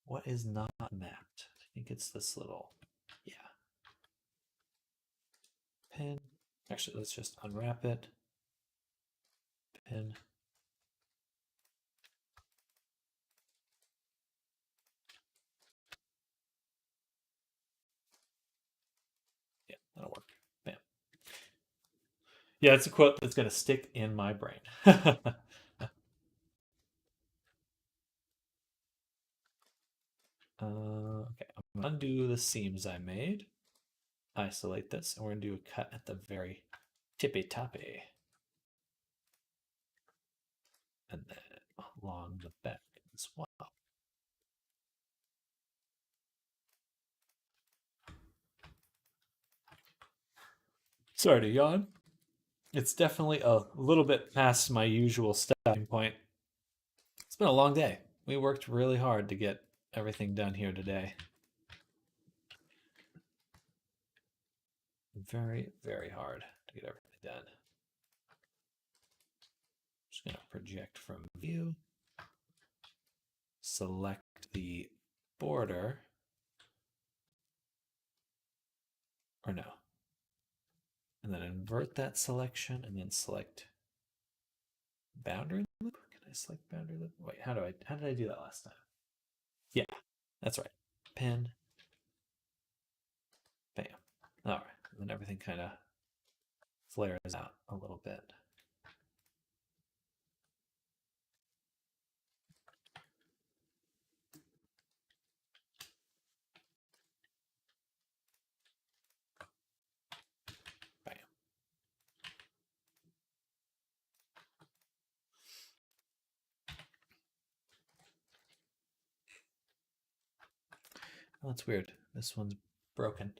What is not mapped? I think it's this little, yeah. Pin. Actually, let's just unwrap it. Pin. Yeah, that'll work. Bam. Yeah, it's a quote that's going to stick in my brain. Okay, I'm going to undo the seams I made. Isolate this, and we're going to do a cut at the very tippy-toppy. And then along the back as well. Sorry to yawn. It's definitely a little bit past my usual stopping point. It's been a long day. We worked really hard to get everything done here today. Very, very hard to get everything done. Just going to project from view. Select the border. Or no. And then invert that selection and then select boundary loop. Can I select boundary loop? Wait, how did I do that last time? Yeah, that's right. Pin. Bam. All right. And then everything kind of flares out a little bit. Bam. Oh, that's weird. This one's broken.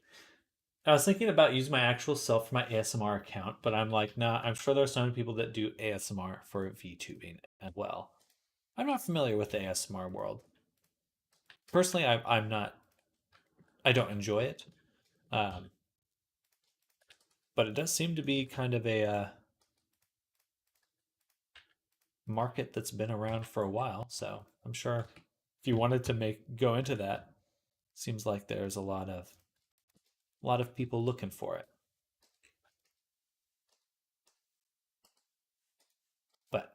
I was thinking about using my actual self for my ASMR account, but I'm like, nah, I'm sure there's so many people that do ASMR for VTubing as well. I'm not familiar with the ASMR world. Personally, I'm not, I don't enjoy it. Um, but it does seem to be kind of a market that's been around for a while. So I'm sure if you wanted to go into that, seems like there's a lot of people looking for it. But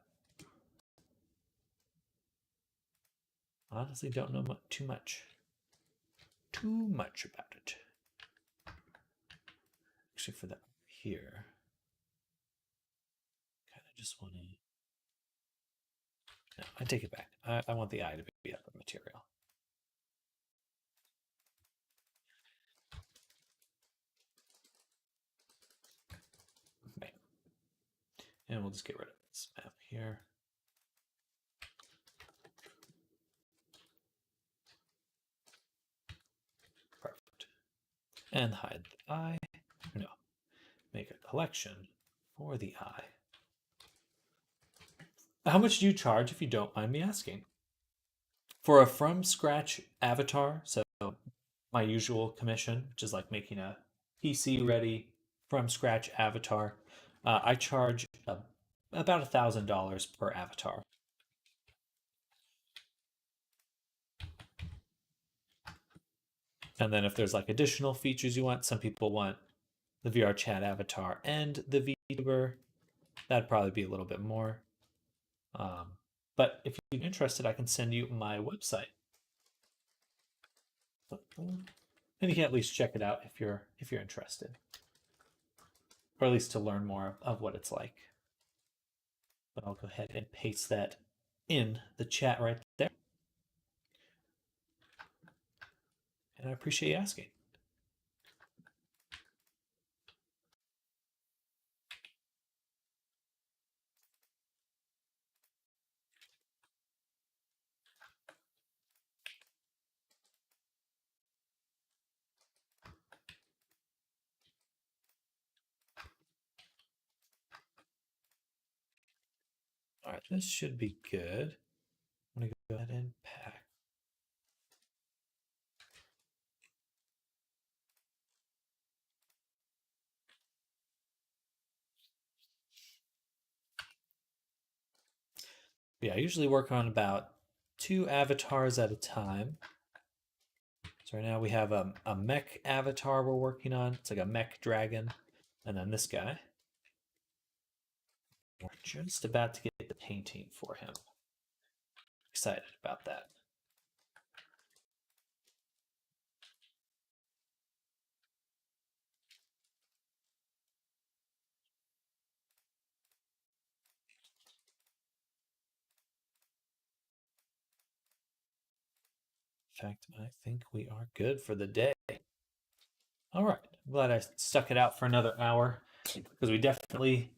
honestly, don't know too much about it. Actually, for that here, kind of just want to. No, I take it back. I want the eye to be upper material. Bam. And we'll just get rid of this map here. Perfect. And hide the eye. No. Make a collection for the eye. How much do you charge if you don't mind me asking? For a from scratch avatar, so my usual commission, which is like making a PC ready from scratch avatar, I charge about $1,000 per avatar. And then if there's like additional features you want, some people want the VRChat avatar and the VTuber. That'd probably be a little bit more. But if you're interested, I can send you my website, and you can at least check it out if you're interested, or at least to learn more of what it's like. But I'll go ahead and paste that in the chat right there. And I appreciate you asking. All right, this should be good. I'm going to go ahead and pack. Yeah, I usually work on about 2 avatars at a time. So right now we have a mech avatar we're working on. It's like a mech dragon. And then this guy. We're just about to get the painting for him. Excited about that. In fact, I think we are good for the day. All right. I'm glad I stuck it out for another hour because we definitely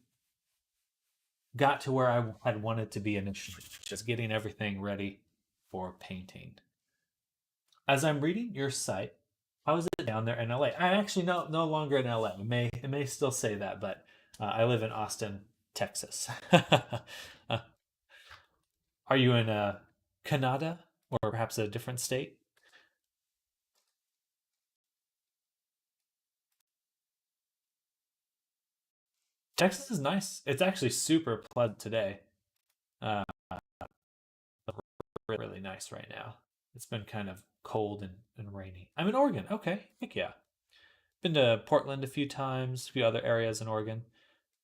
got to where I had wanted to be initially, just getting everything ready for painting. As I'm reading your site, how is it down there in LA? I'm actually no longer in LA. It may still say that, but I live in Austin, Texas. Are you in Canada or perhaps a different state? Texas is nice. It's actually super pleasant today. Uh, really nice right now. It's been kind of cold and rainy. I'm in Oregon. Okay, heck yeah. Been to Portland a few times, a few other areas in Oregon.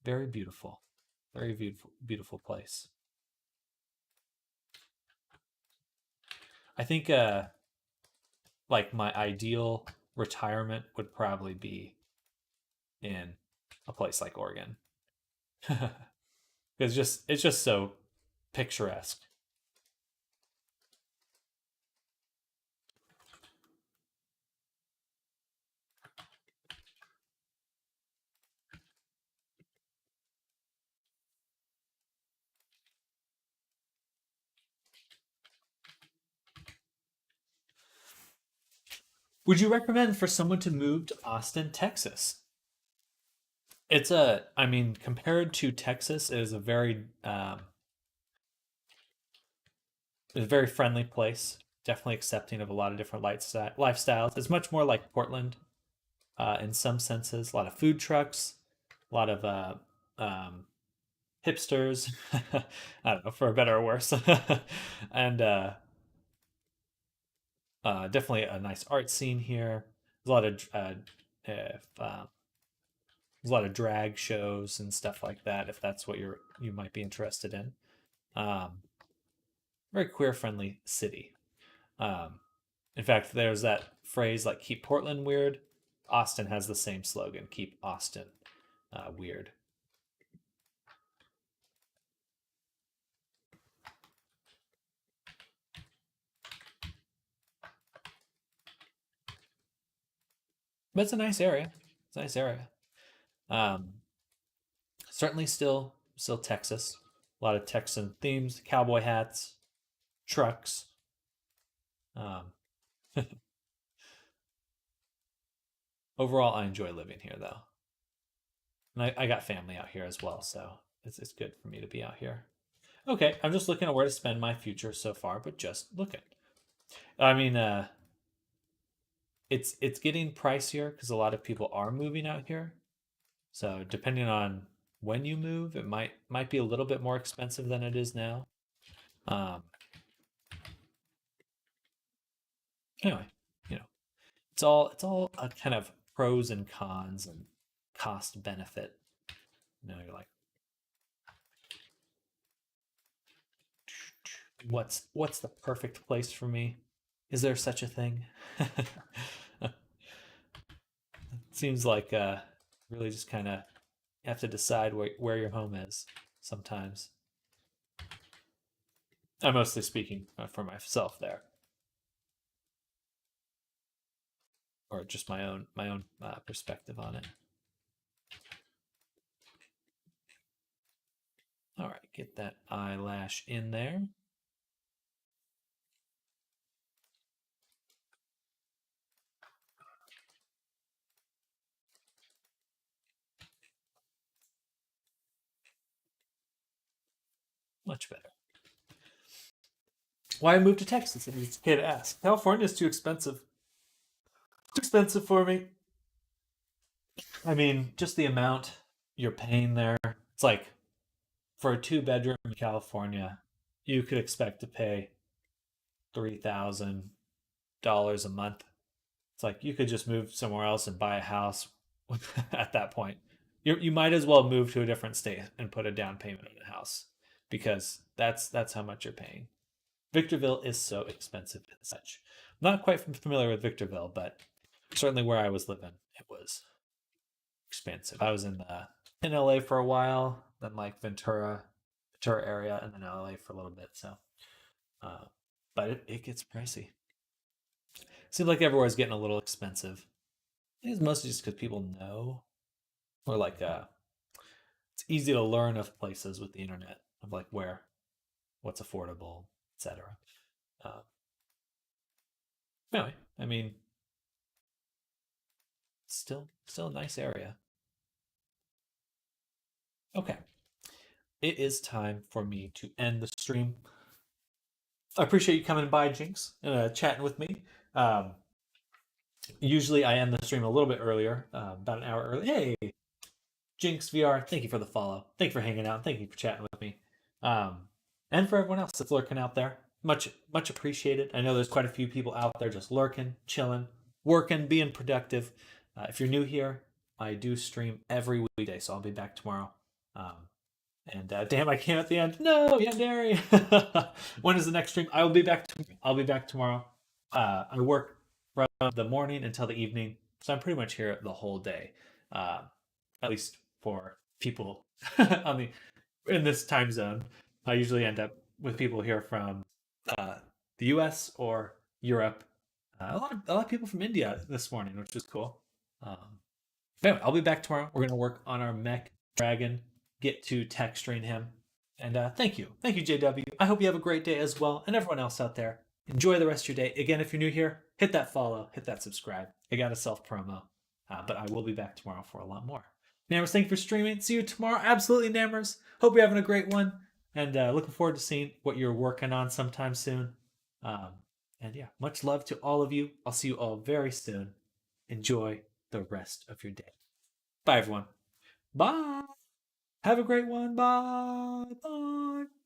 Very beautiful. Very beautiful place. I think like my ideal retirement would probably be in a place like Oregon. It's just so picturesque. Would you recommend for someone to move to Austin, Texas? I mean, compared to Texas, it is a very friendly place. Definitely accepting of a lot of different lifestyles. It's much more like Portland in some senses. A lot of food trucks, a lot of hipsters. I don't know, for better or worse, and definitely a nice art scene here. There's a lot of if, there's a lot of drag shows and stuff like that. If that's what you might be interested in, um, very queer friendly city. Um, in fact, there's that phrase like "Keep Portland weird." Austin has the same slogan: "Keep Austin weird." But it's a nice area. It's a nice area. Um, Certainly still Texas. A lot of Texan themes, cowboy hats, trucks. Um, Overall, I enjoy living here though, and I got family out here as well, so it's good for me to be out here. Okay, I'm just looking at where to spend my future so far, but just looking. I mean, it's getting pricier because a lot of people are moving out here. So depending on when you move, it might be a little bit more expensive than it is now. Um, anyway, you know, it's all a kind of pros and cons and cost benefit. You know, you're like, What's the perfect place for me? Is there such a thing? Seems like really just kind of have to decide where your home is sometimes. I'm mostly speaking for myself there, or just my own perspective on it. All right, get that eyelash in there. Much better. Why I moved to Texas? If it's okay to ask. California is too expensive. Too expensive for me. I mean, just the amount you're paying there. It's like for a two-bedroom in California, you could expect to pay $3,000 a month. It's like you could just move somewhere else and buy a house at that point. You might as well move to a different state and put a down payment on a house because that's how much you're paying. Victorville is so expensive and such. I'm not quite familiar with Victorville, but certainly where I was living, it was expensive. I was in LA for a while, then like Ventura area, and then LA for a little bit. So, uh, but it gets pricey. Seems like everywhere's getting a little expensive. I think it's mostly just because people know, or like it's easy to learn of places with the internet of like what's affordable, etc. Uh, anyway, I mean, still a nice area. Okay, it is time for me to end the stream. I appreciate you coming by, Jinx, and chatting with me. Um, Usually I end the stream a little bit earlier, about an hour early. Hey, Jinx VR, thank you for the follow. Thank you for hanging out. Thank you for chatting with me. Um, and for everyone else that's lurking out there, much appreciated. I know there's quite a few people out there just lurking, chilling, working, being productive. If you're new here, I do stream every weekday, so I'll be back tomorrow. Um, and damn, I came at the end. No, Yandere. When is the next stream? I will be back. I'll be back tomorrow. I work from the morning until the evening, so I'm pretty much here the whole day. Uh, at least for people on the in this time zone. I usually end up with people here from uh, the U.S. or Europe. A lot of people from India this morning, which is cool. Um, anyway, I'll be back tomorrow. We're gonna work on our mech dragon, get to texturing him, and thank you, JW. I hope you have a great day as well, and everyone else out there. Enjoy the rest of your day. Again, if you're new here, hit that follow, hit that subscribe. I got a self promo, but I will be back tomorrow for a lot more. Nammers, thank you for streaming. See you tomorrow. Absolutely, Nammers. Hope you're having a great one, and looking forward to seeing what you're working on sometime soon. Um, and yeah, much love to all of you. I'll see you all very soon. Enjoy the rest of your day. Bye, everyone. Bye. Have a great one. Bye. Bye.